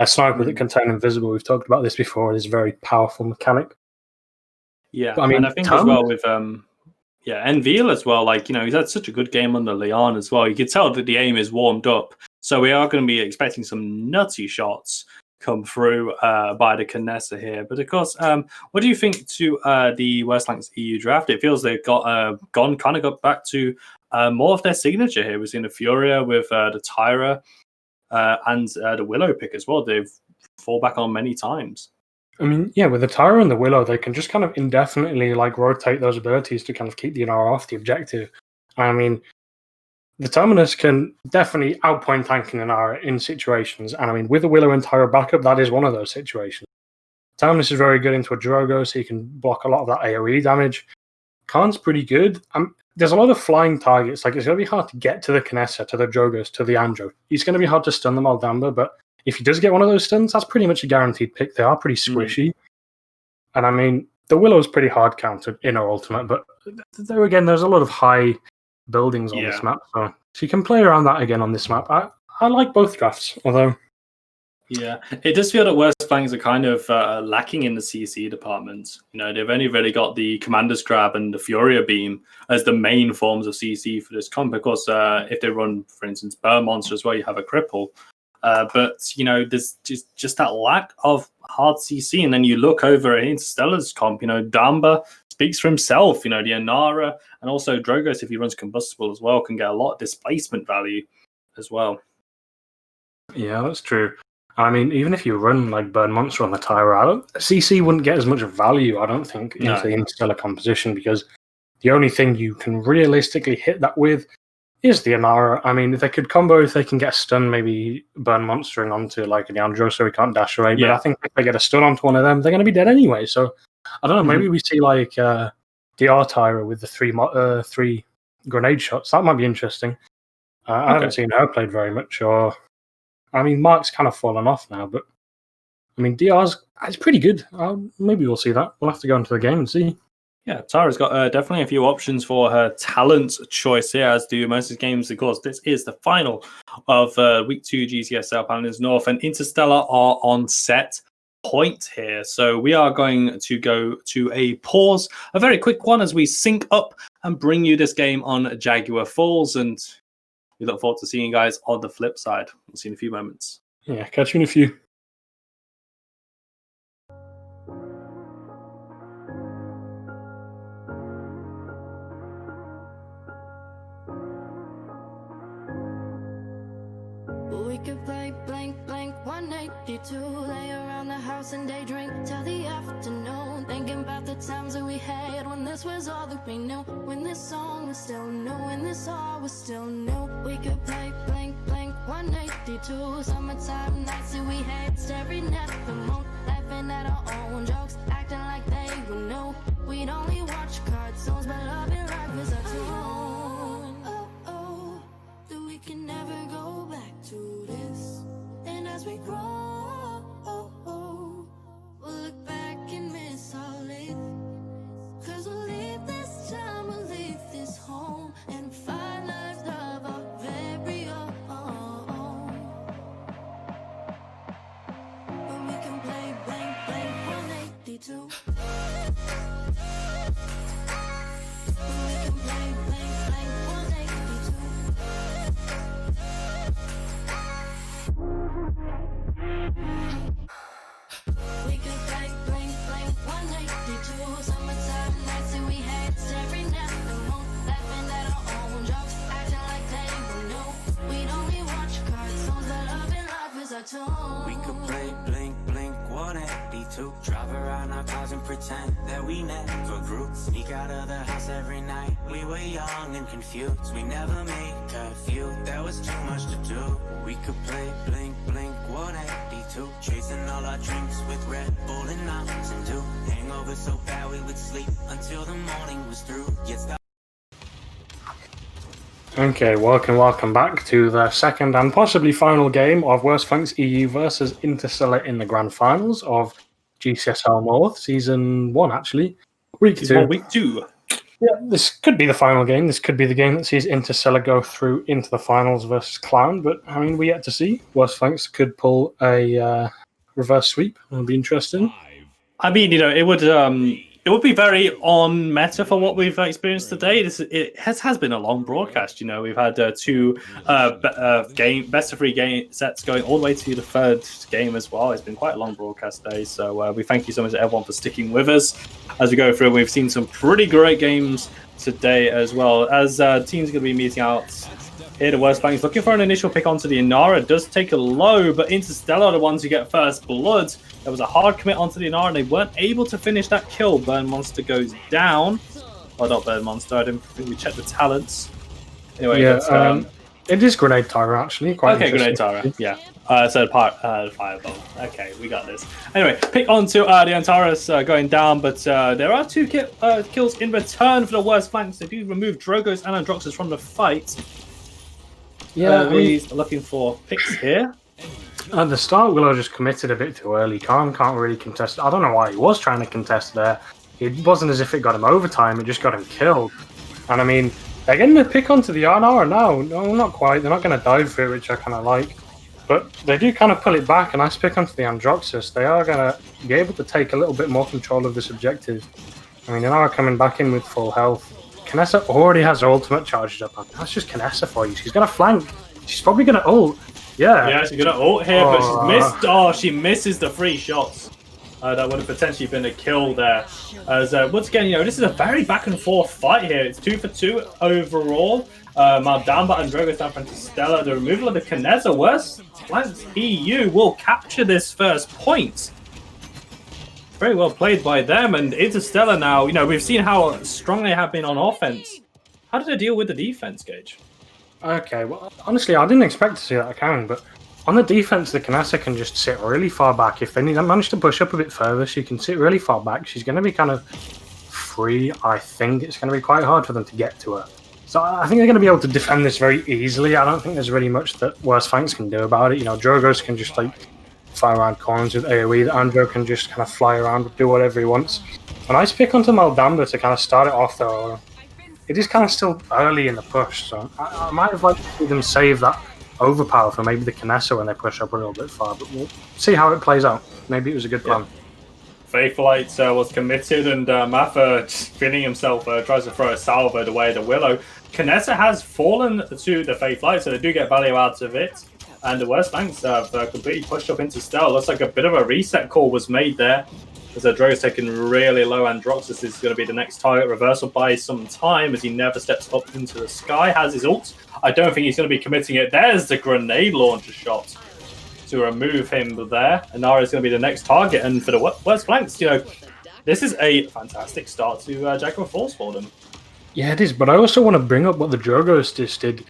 a sniper that can turn invisible. We've talked about this before. It is a very powerful mechanic.
Yeah,
but, I mean,
and I think as well with Envil as well. He's had such a good game under Leon as well. You can tell that the aim is warmed up. So we are going to be expecting some nutty shots come through by the Canessa here. But of course, what do you think to the Westlands EU draft? It feels they've got back to more of their signature here. We've seen the Furia with the Tyra. And the Willow pick as well. They've fall back on many times.
I mean, yeah, with the Tyra and the Willow, they can just kind of indefinitely rotate those abilities to kind of keep the NR off the objective. I mean, the Terminus can definitely outpoint tank an NR in situations. And I mean, with the Willow and Tyra backup, that is one of those situations. Terminus is very good into a Drogo, so he can block a lot of that AoE damage. Khan's pretty good. There's a lot of flying targets. It's going to be hard to get to the Canessa, to the Drogos, to the Andro. It's going to be hard to stun the Maldamba, but if he does get one of those stuns, that's pretty much a guaranteed pick. They are pretty squishy. And I mean, the Willow's pretty hard countered in her ultimate, but there again, there's a lot of high buildings on this map, so you can play around that again on this map. I like both drafts, although...
Yeah, it does feel that Westlands are kind of lacking in the CC department. They've only really got the Commander's Grab and the Furia Beam as the main forms of CC for this comp. Of course, if they run, for instance, Burn Monster as well, you have a Cripple. But, there's just that lack of hard CC. And then you look over at Interstellar's comp, Damba speaks for himself. The Inara and also Drogos, if he runs Combustible as well, can get a lot of displacement value as well.
Yeah, that's true. I mean, even if you run Burn Monster on the Tyra, CC wouldn't get as much value, I don't think, into the Interstellar composition, because the only thing you can realistically hit that with is the Inara. I mean, if they could combo, if they can get a stun, maybe Burn Monstering onto an Andro so he can't dash away. But I think if they get a stun onto one of them, they're going to be dead anyway. So, I don't know, maybe we see the R Tyra with the three grenade shots. That might be interesting. I haven't seen her played very much. Or, I mean, Mark's kind of fallen off now, but I mean, it's pretty good. Maybe we'll see that. We'll have to go into the game and see.
Yeah, Tara's got definitely a few options for her talent choice here, as do most of the games. Of course, this is the final of Week 2 GCSL Paladins North, and Interstellar are on set point here. So we are going to go to a pause, a very quick one, as we sync up and bring you this game on Jaguar Falls, and we look forward to seeing you guys on the flip side. We'll see you in a few moments.
Yeah, catch you in a few.
We could play blank, blank 182. Lay around the house and day drink till the afternoon. Thinking about the times that we had when this was all that we knew. When this song was still new, when this all was still new. We could play blank, blank 182. Summertime nights that we had, staring at the moon. Laughing at our own jokes, acting like they were new. We'd only watch cartoons, but loving life is our tune. Oh, oh, that we can never go back to this. And as we grow, we'll look back and miss our life. Cause we'll leave this time, we'll leave this home, and find life, love our very own. When we can play blank, blank 182. When we can play blank, blank 182. We could play blank, blank 182. Summertime nights that we had, staring at the moon. Laughing at our own jokes, acting like they were new. We'd only watch cartoons, but loving life is our tune.
We could play blink, blink 182. Drive around our cars and pretend that we never grew. Sneak out of the house every night. We were young and confused. We never made curfew. There was too much to do. We could play blink, blink 182. Chasing all our drinks with Red Bull and Mountain Dew. Hangover so bad we would sleep until the morning was through.
Okay, welcome back to the second and possibly final game of Worst Funks EU versus Interstellar in the grand finals of GCSL North, Season 1, actually. Week 2.
Week 2.
Yeah, this could be the final game. This could be the game that sees Interstellar go through into the finals versus Clown, but, I mean, we yet to see. Worst Funks could pull a reverse sweep. It'll be interesting.
I mean, it would be very on meta for what we've experienced today. It has been a long broadcast. We've had two best of 3 game sets going all the way to the third game as well. It's been quite a long broadcast day, so we thank you so much to everyone for sticking with us as we go through. We've seen some pretty great games today as well. As teams are going to be meeting out here, the Worst Funks looking for an initial pick onto the Inara. It does take a low, but Interstellar are the ones who get first blood. There was a hard commit onto the Inara, and they weren't able to finish that kill. Burn Monster goes down. Oh, not Burn Monster. I didn't think we checked the talents. Anyway,
yeah, it is Grenade Tyra, actually. Quite
okay, Grenade Tyra, yeah. So Fireball. Okay, we got this. Anyway, pick onto the Antares going down, but there are 2 kills in return for the Worst Flanks. They do remove Drogos and Androxus from the fight.
Yeah,
he's looking for picks here.
At the start, Willow just committed a bit too early. Khan can't really contest. I don't know why he was trying to contest there. It wasn't as if it got him overtime, it just got him killed. And I mean, they're getting a pick onto the Arnara now. No, not quite. They're not going to dive for it, which I kind of like. But they do kind of pull it back, a nice pick onto the Androxus. They are going to be able to take a little bit more control of this objective. I mean, Inara coming back in with full health. Kinessa already has her ultimate charged up. That's just Kinessa for you. She's going to flank. She's probably going to ult. Yeah,
she's going to ult here, but she's missed. Oh, she misses the 3 shots. That would have potentially been a kill there. As once again, this is a very back and forth fight here. It's 2 for 2 overall. Maldamba and Drogo down for Interstellar. The removal of the Kinessa. Worst Flanks EU will capture this first point. Very well played by them, and Interstellar now, we've seen how strong they have been on offense. How did they deal with the defense, Gage?
Okay, well, honestly, I didn't expect to see that coming, but on the defense, the Kinessa can just sit really far back. If they manage to push up a bit further, she can sit really far back. She's going to be kind of free, I think. It's going to be quite hard for them to get to her. So I think they're going to be able to defend this very easily. I don't think there's really much that Worst Flanks can do about it. You know, Drogos can just like fly around corners with AoE. Andro can just kind of fly around and do whatever he wants. A nice pick onto Maldamba to kind of start it off, though. It is kind of still early in the push, so I might have liked to see them save that overpower for maybe the Kinessa when they push up a little bit far, but we'll see how it plays out. Maybe it was a good plan.
Faithlight was committed, and Maffa, just feeling himself, tries to throw a salvo the way the Willow. Kinessa has fallen to the Faithlight, so they do get value out of it. And the Worst Flanks have completely pushed up into Stella. Looks like a bit of a reset call was made there, as Drogo's taken really low. Androxus is going to be the next target. Reversal by some time, as he never steps up into the sky. Has his ult. I don't think he's going to be committing it. There's the grenade launcher shot to remove him there. And Nara is going to be the next target. And for the Worst Flanks, you know, this is a fantastic start to Jackal Falls for them.
Yeah, it is. But I also want to bring up what the Drogos just did.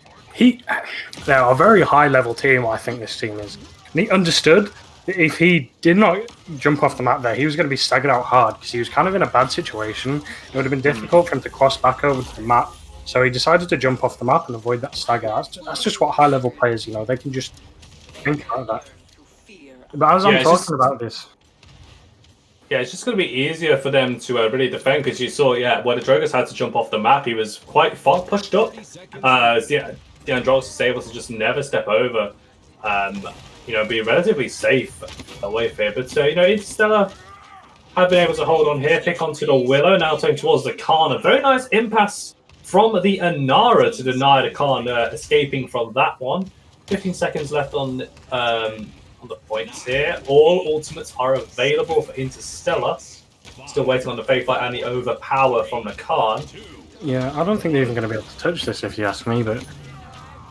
They're a very high-level team, I think this team is. And he understood that if he did not jump off the map there, he was going to be staggered out hard because he was kind of in a bad situation. It would have been difficult for him to cross back over to the map. So he decided to jump off the map and avoid that stagger. That's just what high-level players, you know, they can just think about that. But as I'm talking about this...
Yeah, it's just going to be easier for them to really defend, because you saw, when the Drogos had to jump off the map, he was quite far pushed up. The Androxus is able to just never step over, you know, be relatively safe away from it. But, you know, Interstellar have been able to hold on here, pick onto the Willow, now turning towards the Khan. A very nice impasse from the Inara to deny the Khan escaping from that one. 15 seconds left on the points here. All ultimates are available for Interstellar. Still waiting on the Faithlight and the overpower from the Khan.
Yeah, I don't think they're even going to be able to touch this, if you ask me, but...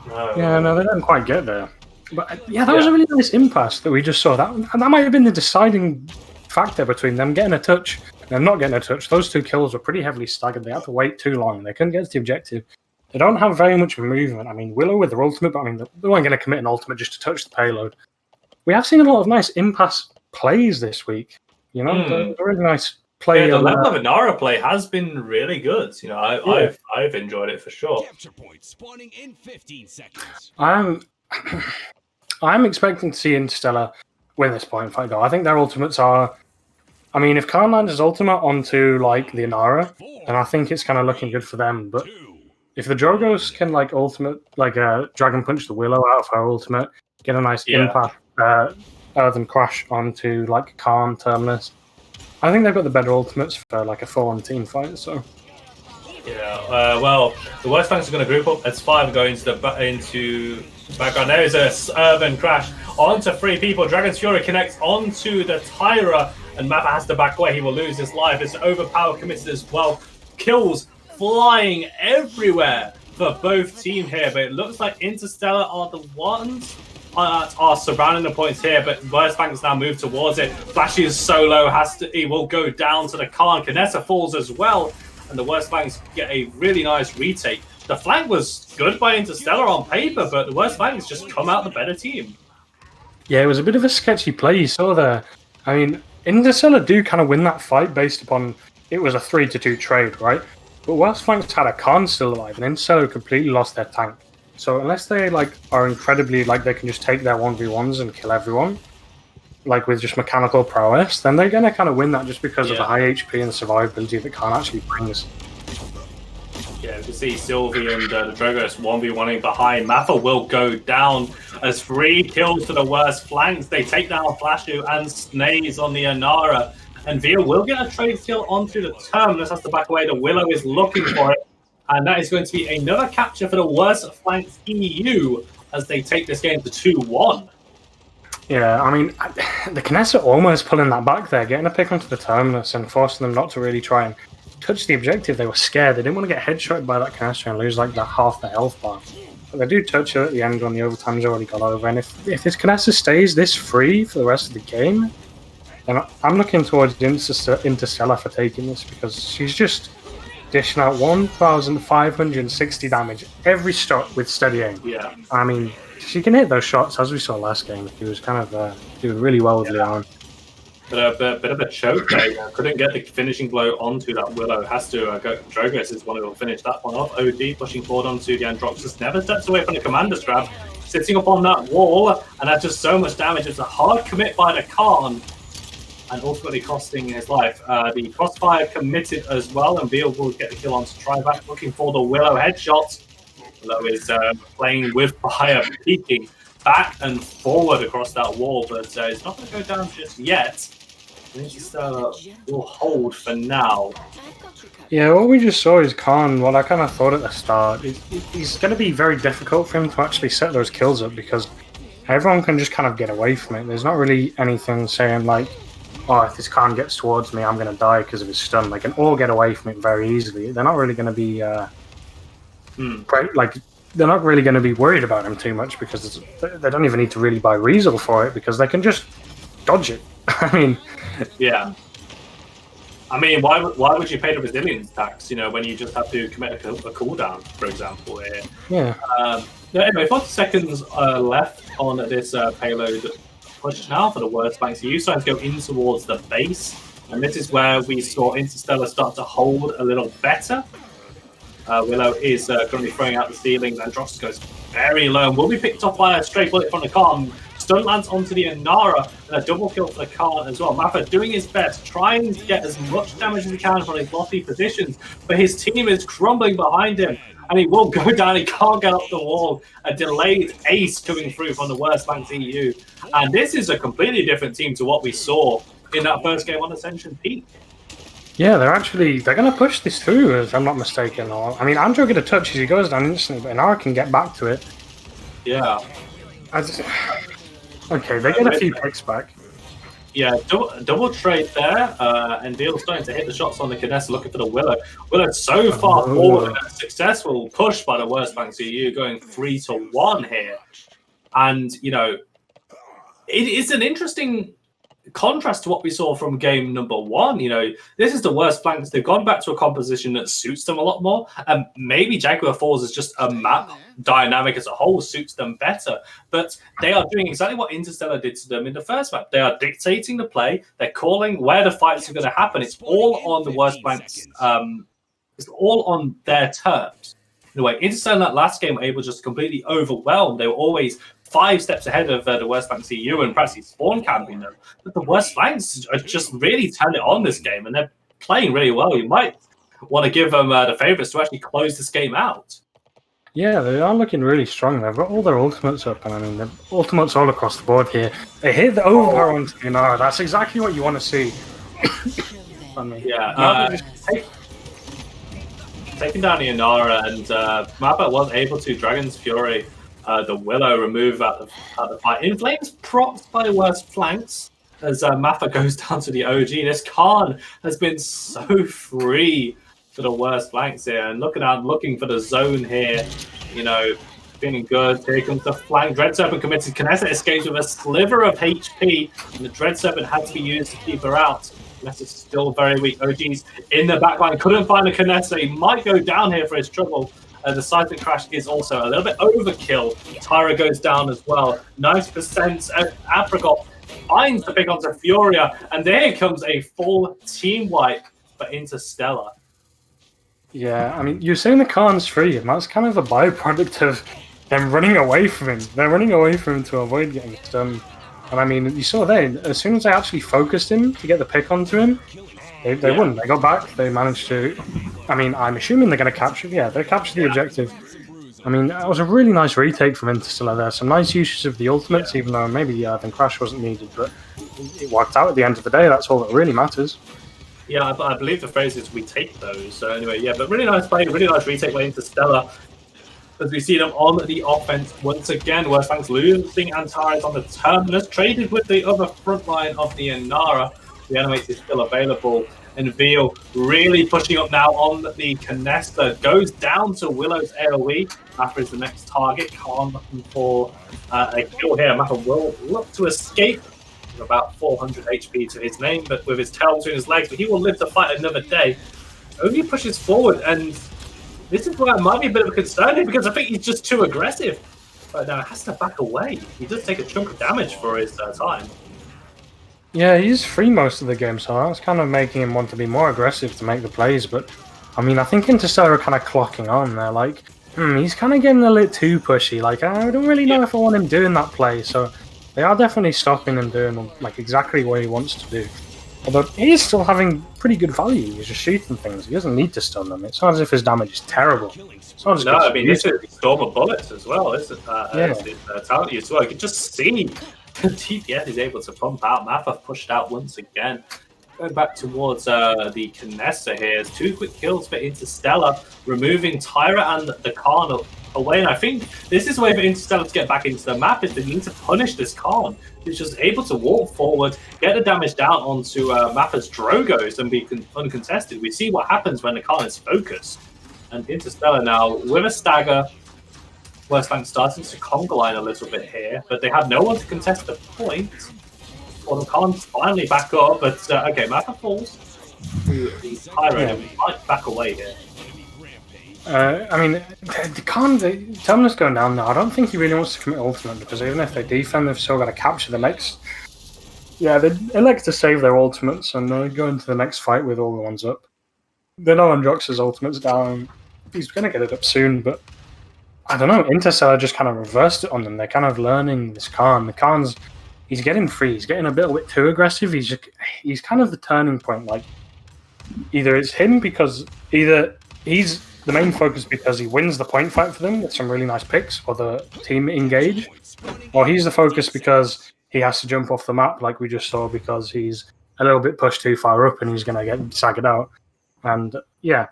No.
Yeah, no, they didn't quite get there. But yeah, that was a really nice impasse that we just saw. And that might have been the deciding factor between them getting a touch and them not getting a touch. Those two kills were pretty heavily staggered. They had to wait too long. They couldn't get to the objective. They don't have very much movement. I mean, Willow with their ultimate, but I mean, they weren't going to commit an ultimate just to touch the payload. We have seen a lot of nice impasse plays this week. You know, they're really nice play.
Yeah, the level of Inara play has been really good. You know, I've enjoyed it for sure.
Capture point spawning in 15 seconds.
I'm expecting to see Interstellar win this point fight go. I think their ultimates are... I mean, if Khan lands his ultimate onto, like, the Inara, then I think it's kind of looking good for them. But if the Drogos can, like, ultimate, like, Dragon Punch the Willow out of her ultimate, get a nice impact, Earthen Crash onto, like, Khan Terminus, I think they've got the better ultimates for, like, a full-on team fight, so...
Yeah, well, the Worst Flanks are going to group up as 5 going into background. There is a Earthen Crash onto 3 people. Dragon's Fury connects onto the Tyra, and Mappa has to back away. He will lose his life. It's overpower committed as well. Kills flying everywhere for both teams here, but it looks like Interstellar are the ones that are surrounding the points here, but Worst Flanks now move towards it. Flashy is solo, he will go down to the Khan. Kinessa falls as well, and the Worst Flanks get a really nice retake. The flank was good by Interstellar on paper, but the Worst Flanks just come out the better team.
Yeah, it was a bit of a sketchy play you saw there. I mean, Interstellar do kind of win that fight based upon it was a 3-2 trade, right? But Worst Flanks had a Khan still alive, and Interstellar completely lost their tank. So unless they are incredibly they can just take their 1v1s and kill everyone, with just mechanical prowess, then they're gonna kind of win that just because of the high HP and survivability that Khan actually brings.
Yeah, you can see Sylvie and the Drogos 1v1ing behind. Maffa will go down as 3 kills to the Worst Flanks. They take down Flashu and Snaze on the Inara. And Via will get a trade kill onto the Terminus. Has to back away. The Willow is looking for it. And that is going to be another capture for the Worst Flanks EU as they take this game to 2-1.
Yeah, I mean, the Kinessa almost pulling that back there, getting a pick onto the Terminus and forcing them not to really try and touch the objective. They were scared. They didn't want to get headshot by that Kinessa and lose that half the health bar. But they do touch it at the end when the overtime's already got over. And if this Kinessa stays this free for the rest of the game, then I'm looking towards Interstellar for taking this, because she's just dishing out 1,560 damage every shot with steady aim.
Yeah.
I mean, she can hit those shots, as we saw last game. She was kind of doing really well with Leon.
But a bit of a choke there. Couldn't get the finishing blow onto that Willow. Has to go. Drogos is one who will finish that one off. OD pushing forward onto the Androxus. Never steps away from the Commander's grab. Sitting up on that wall. And that's just so much damage. It's a hard commit by the Khan. And ultimately costing his life. The Crossfire committed as well. And Veal will get the kill on to try back. Looking for the Willow headshot. Willow is playing with fire. Peeking back and forward across that wall. But it's not going to go down just yet. Will hold for now.
Yeah, what we just saw is Khan, what I kind of thought at the start, it's going to be very difficult for him to actually set those kills up because everyone can just kind of get away from it. There's not really anything saying like, oh, if this Khan gets towards me, I'm going to die because of his stun. They can all get away from it very easily. They're not really going to be, they're not really going to be worried about him too much because they don't even need to really buy Weasel for it because they can just dodge it. I mean...
Yeah. I mean, why would you pay the resilience tax, when you just have to commit a cooldown, for example, here?
Yeah.
Anyway, 40 seconds left on this payload push now for the worst flanks. You starting to go in towards the base, and this is where we saw Interstellar start to hold a little better. Willow is currently throwing out the ceilings, and Drox goes very low and will be picked off by a stray bullet from the Khan. Stun lands onto the Inara, and a double kill for the Khan as well. Mappa doing his best, trying to get as much damage as he can from his lofty positions, but his team is crumbling behind him, and he will go down. He can't get up the wall. A delayed ace coming through from the worst flanks EU. And this is a completely different team to what we saw in that first game on Ascension Peak.
Yeah, they're going to push this through, if I'm not mistaken. I mean, Andrew get a touch as he goes down instantly, but Inara can get back to it.
Yeah.
Okay, they get a few picks back.
Yeah, double trade there, and Veal's starting to hit the shots on the Kinessa, looking for the Willow. Willow's so far forward, and a successful push by the worst flanks EU, going 3-1 here. And, it is an interesting contrast to what we saw from game number 1. This is the worst flanks. They've gone back to a composition that suits them a lot more, and maybe Jaguar Falls is just a map dynamic as a whole suits them better, but they are doing exactly what Interstellar did to them in the first map. They are dictating the play. They're calling where the fights are going to happen. It's all on the worst flanks. It's all on their terms. In a way, Interstellar in that last game were able to just completely overwhelm. They were always 5 steps ahead of the worst flanks EU and practically spawn camping them. But the worst flanks are just really turned it on this game, and they're playing really well. You might want to give them the favourites to actually close this game out.
Yeah, they are looking really strong. They've got all their ultimates up, and I mean, the ultimates all across the board here. They hit the overpower onto the Inara. That's exactly what you want to see.
Yeah, taking down the Inara, and Mappa was able to Dragon's Fury the Willow remove at the fight. In Flames propped by the worst flanks as Mappa goes down to the OG. This Khan has been so free for the worst flanks here, and looking for the zone here, feeling good. Here comes the flank. Dread Serpent committed. Kinessa escapes with a sliver of HP, and the Dread Serpent had to be used to keep her out. Kinessa's still very weak. OG's in the backline, couldn't find a Kinessa. He might go down here for his trouble. The seismic crash is also a little bit overkill. Tyra goes down as well. 90% Apricot finds the pick onto Furia, and there comes a full team wipe for Interstellar.
Yeah, I mean, you're saying the Khan's free, and that's kind of a byproduct of them running away from him. They're running away from him to avoid getting stunned. And I mean, you saw there, as soon as they actually focused him to get the pick onto him, they won. They got back. They managed to... I mean, I'm assuming they're going to capture... Yeah, they captured the objective. I mean, that was a really nice retake from Interstellar there. Some nice uses of the ultimates, even though maybe then Crash wasn't needed. But it worked out at the end of the day. That's all that really matters.
Yeah, I believe the phrase is we take those. So anyway, yeah, but really nice play, really nice retake by Interstellar. As we see them on the offense once again. Worst flanks losing Antares on the terminus, traded with the other front line of the Inara. The animate is still available, and Veal really pushing up now on the Kinesta. Goes down to Willow's AoE. Mappa is the next target. Khan looking for a kill here. Mappa will look to escape with about 400 HP to his name, but with his tail between his legs, but he will live to fight another day. Only pushes forward, and this is where it might be a bit of a concern here, because I think he's just too aggressive. But now has to back away. He does take a chunk of damage for his time.
Yeah, he's free most of the game, so that's kind of making him want to be more aggressive to make the plays. But I mean, I think Interstellar are kind of clocking on. They're like, he's kind of getting a little too pushy. Like, I don't really know if I want him doing that play. So they are definitely stopping him doing like exactly what he wants to do. Although he is still having pretty good value. He's just shooting things. He doesn't need to stun them. It's not as if his damage is terrible. It's not as
No,
good
I mean, this is Storm of Bullets as well, isn't
Yeah.
talent as well. You can just see TPS is able to pump out. Mappa pushed out once again. Going back towards the Kinessa here. It's 2 quick kills for Interstellar, removing Tyra and the Khan away. And I think this is a way for Interstellar to get back into the map, is they need to punish this Khan, who's just able to walk forward, get the damage down onto Mappa's Drogos and be uncontested. We see what happens when the Khan is focused. And Interstellar now with a stagger. Westbank starting to conga line a little bit here, but they have no one to contest the point. Well, the Khan's finally back up, but okay, Mappa falls to the Pyro, and we might back away here.
I mean, the Khan, Terminus going down now. I don't think he really wants to commit ultimate, because even if they defend, they've still got to capture the next. Yeah, they elect to save their ultimates and go into the next fight with all the ones up. They know Androx's ultimate's down. He's going to get it up soon, but I don't know. Interstellar just kind of reversed it on them. They're kind of learning this Khan. The Khan's, he's getting free. He's getting a bit too aggressive. He's kind of the turning point. Like, either it's him because either he's the main focus because he wins the point fight for them with some really nice picks, or the team engage, or he's the focus because he has to jump off the map like we just saw because he's a little bit pushed too far up and he's going to get sagged out. And yeah.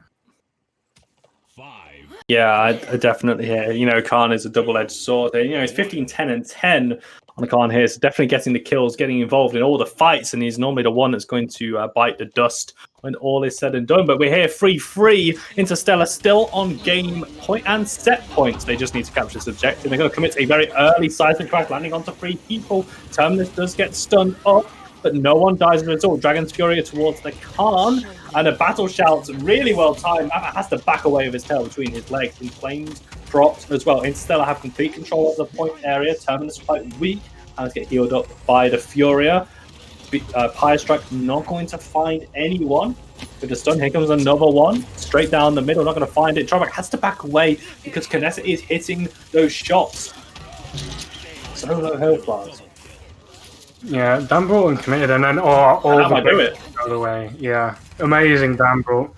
Yeah, I definitely hear. You know, Khan is a double-edged sword. You know, he's 15, 10, and 10 on the Khan here. So definitely getting the kills, getting involved in all the fights, and he's normally the one that's going to bite the dust when all is said and done. But we're here 3-3. Interstellar still on game point and set points. They just need to capture this objective. They're going to commit a very early seismic crack, landing onto 3 people. Terminus does get stunned up, but no one dies as a result. Dragon's Fury towards the Khan, and a battle shout really well timed. Mappa has to back away with his tail between his legs. In flames dropped as well. Interstellar have complete control of the point area. Terminus quite weak, and get healed up by the Furia. Pyre Strike not going to find anyone. With the stun, here comes another one. Straight down the middle, not going to find it. Drawback has to back away because Kinessa is hitting those shots. Solo Hellflowers.
Yeah, Danbro and committed, and then all the
do it.
picks go the way. Yeah, amazing Danbro.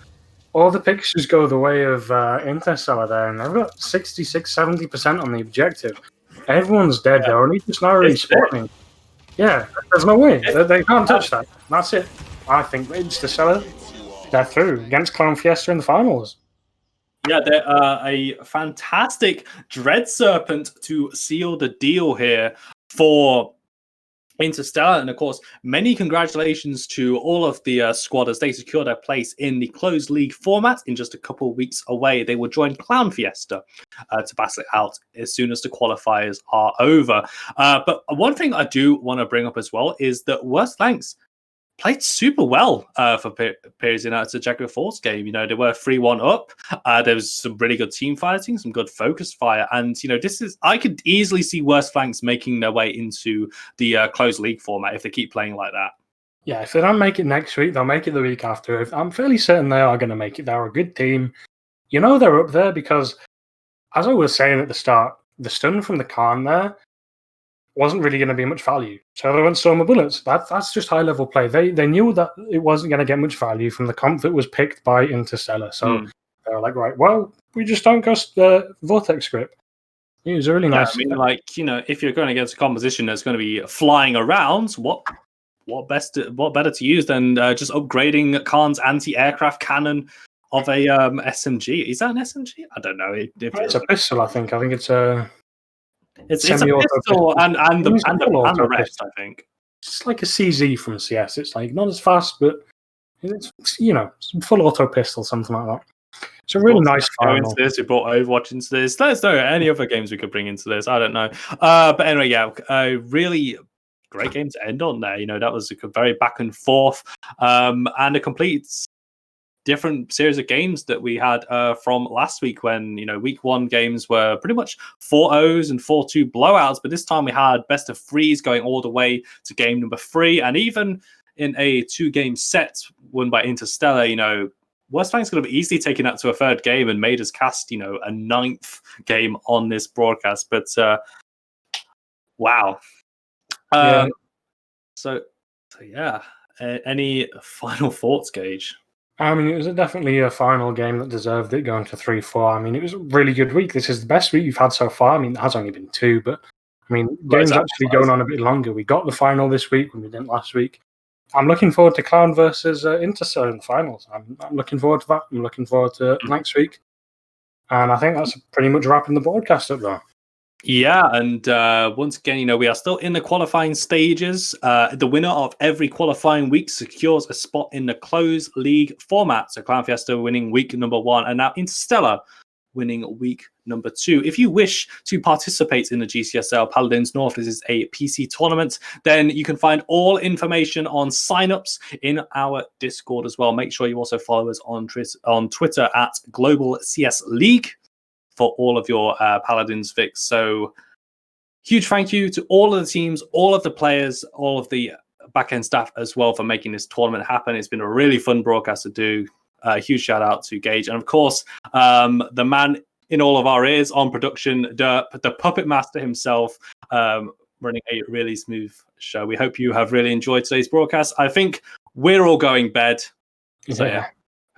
All the pictures go the way of Interstellar there, and they've got 66-70% on the objective. Everyone's dead. They're only just now respawning. Yeah, there's no way. They can't touch that. That's it. I think Interstellar, they're through against Clown Fiesta in the finals.
Yeah, they're a fantastic Dread Serpent to seal the deal here for Interstellar, and of course, many congratulations to all of the squad as they secure their place in the closed league format. In just a couple of weeks away, they will join Clown Fiesta to battle it out as soon as the qualifiers are over. But one thing I do want to bring up as well is that Worst Thanks played super well for periods in the Jaguar Force game. You know, they were 3-1 up. There was some really good team fighting, some good focus fire. And, you know, I could easily see Worst Flanks making their way into the closed league format if they keep playing like that.
Yeah, if they don't make it next week, they'll make it the week after. I'm fairly certain they are going to make it. They're a good team. You know they're up there because, as I was saying at the start, the stun from the Khan there wasn't really going to be much value. So they went Storm of Bullets. That's just high-level play. They knew that it wasn't going to get much value from the comp that was picked by Interstellar. So they were like, right, well, we just don't go Vortex Grip. It was a really nice.
I mean, like, you know, if you're going against a composition that's going to be flying around, what better to use than just upgrading Khan's anti-aircraft cannon of a SMG? Is that an SMG? I don't know.
It's a pistol, I think. I think it's a...
It's a pistol and the rest, I think.
It's like a CZ from CS. It's like not as fast, but it's, you know, full auto pistol, something like that. It's a really nice final.
We brought Overwatch into this. Let us know any other games we could bring into this. I don't know. But anyway, yeah, a really great game to end on there. You know, that was a very back and forth and a complete different series of games that we had from last week when, week 1 games were pretty much 4-0s and 4-2 blowouts. But this time we had best of threes going all the way to game number 3. And even in a 2-game set won by Interstellar, West Bank's going to be easily taking that to a 3rd game and made us cast, a 9th game on this broadcast. But wow. So yeah. Any final thoughts, Gage?
I mean, it was definitely a final game that deserved it going to 3-4. I mean, it was a really good week. This is the best week you've had so far. I mean, it has only been 2, but I mean, games actually going on a bit longer. We got the final this week when we didn't last week. I'm looking forward to Clown versus Interstellar in the finals. I'm looking forward to that. I'm looking forward to next week. And I think that's pretty much wrapping the broadcast up there.
Yeah, and once again, we are still in the qualifying stages. The winner of every qualifying week secures a spot in the closed league format. So Clown Fiesta winning week number 1, and now Interstellar winning week number 2. If you wish to participate in the GCSL Paladins North, this is a PC tournament, then you can find all information on signups in our Discord as well. Make sure you also follow us on Twitter at Global CS League for all of your Paladins fix. So huge thank you to all of the teams, all of the players, all of the back-end staff as well for making this tournament happen. It's been a really fun broadcast to do. Huge shout out to Gage. And of course, the man in all of our ears on production, the puppet master himself, running a really smooth show. We hope you have really enjoyed today's broadcast. I think we're all going bed. So yeah.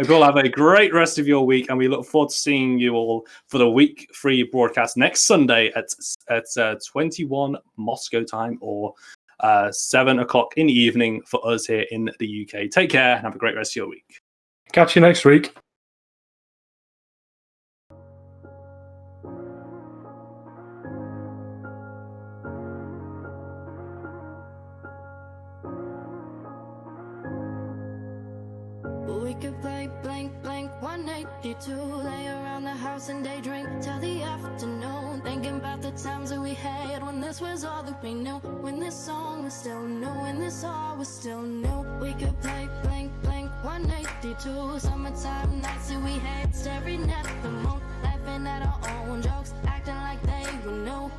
Hope you all have a great rest of your week, and we look forward to seeing you all for the week 3 broadcast next Sunday at 21 Moscow time, or 7 o'clock in the evening for us here in the UK. Take care and have a great rest of your week.
Catch you next week.
We could play blank, blank, 182. Lay around the house and daydream till the afternoon. Thinking about the times that we had when this was all that we knew. When this song was still new, when this all was still new. We could play blank, blank, 182. Summertime nights that we had, staring at the moon. Laughing at our own jokes, acting like they were new.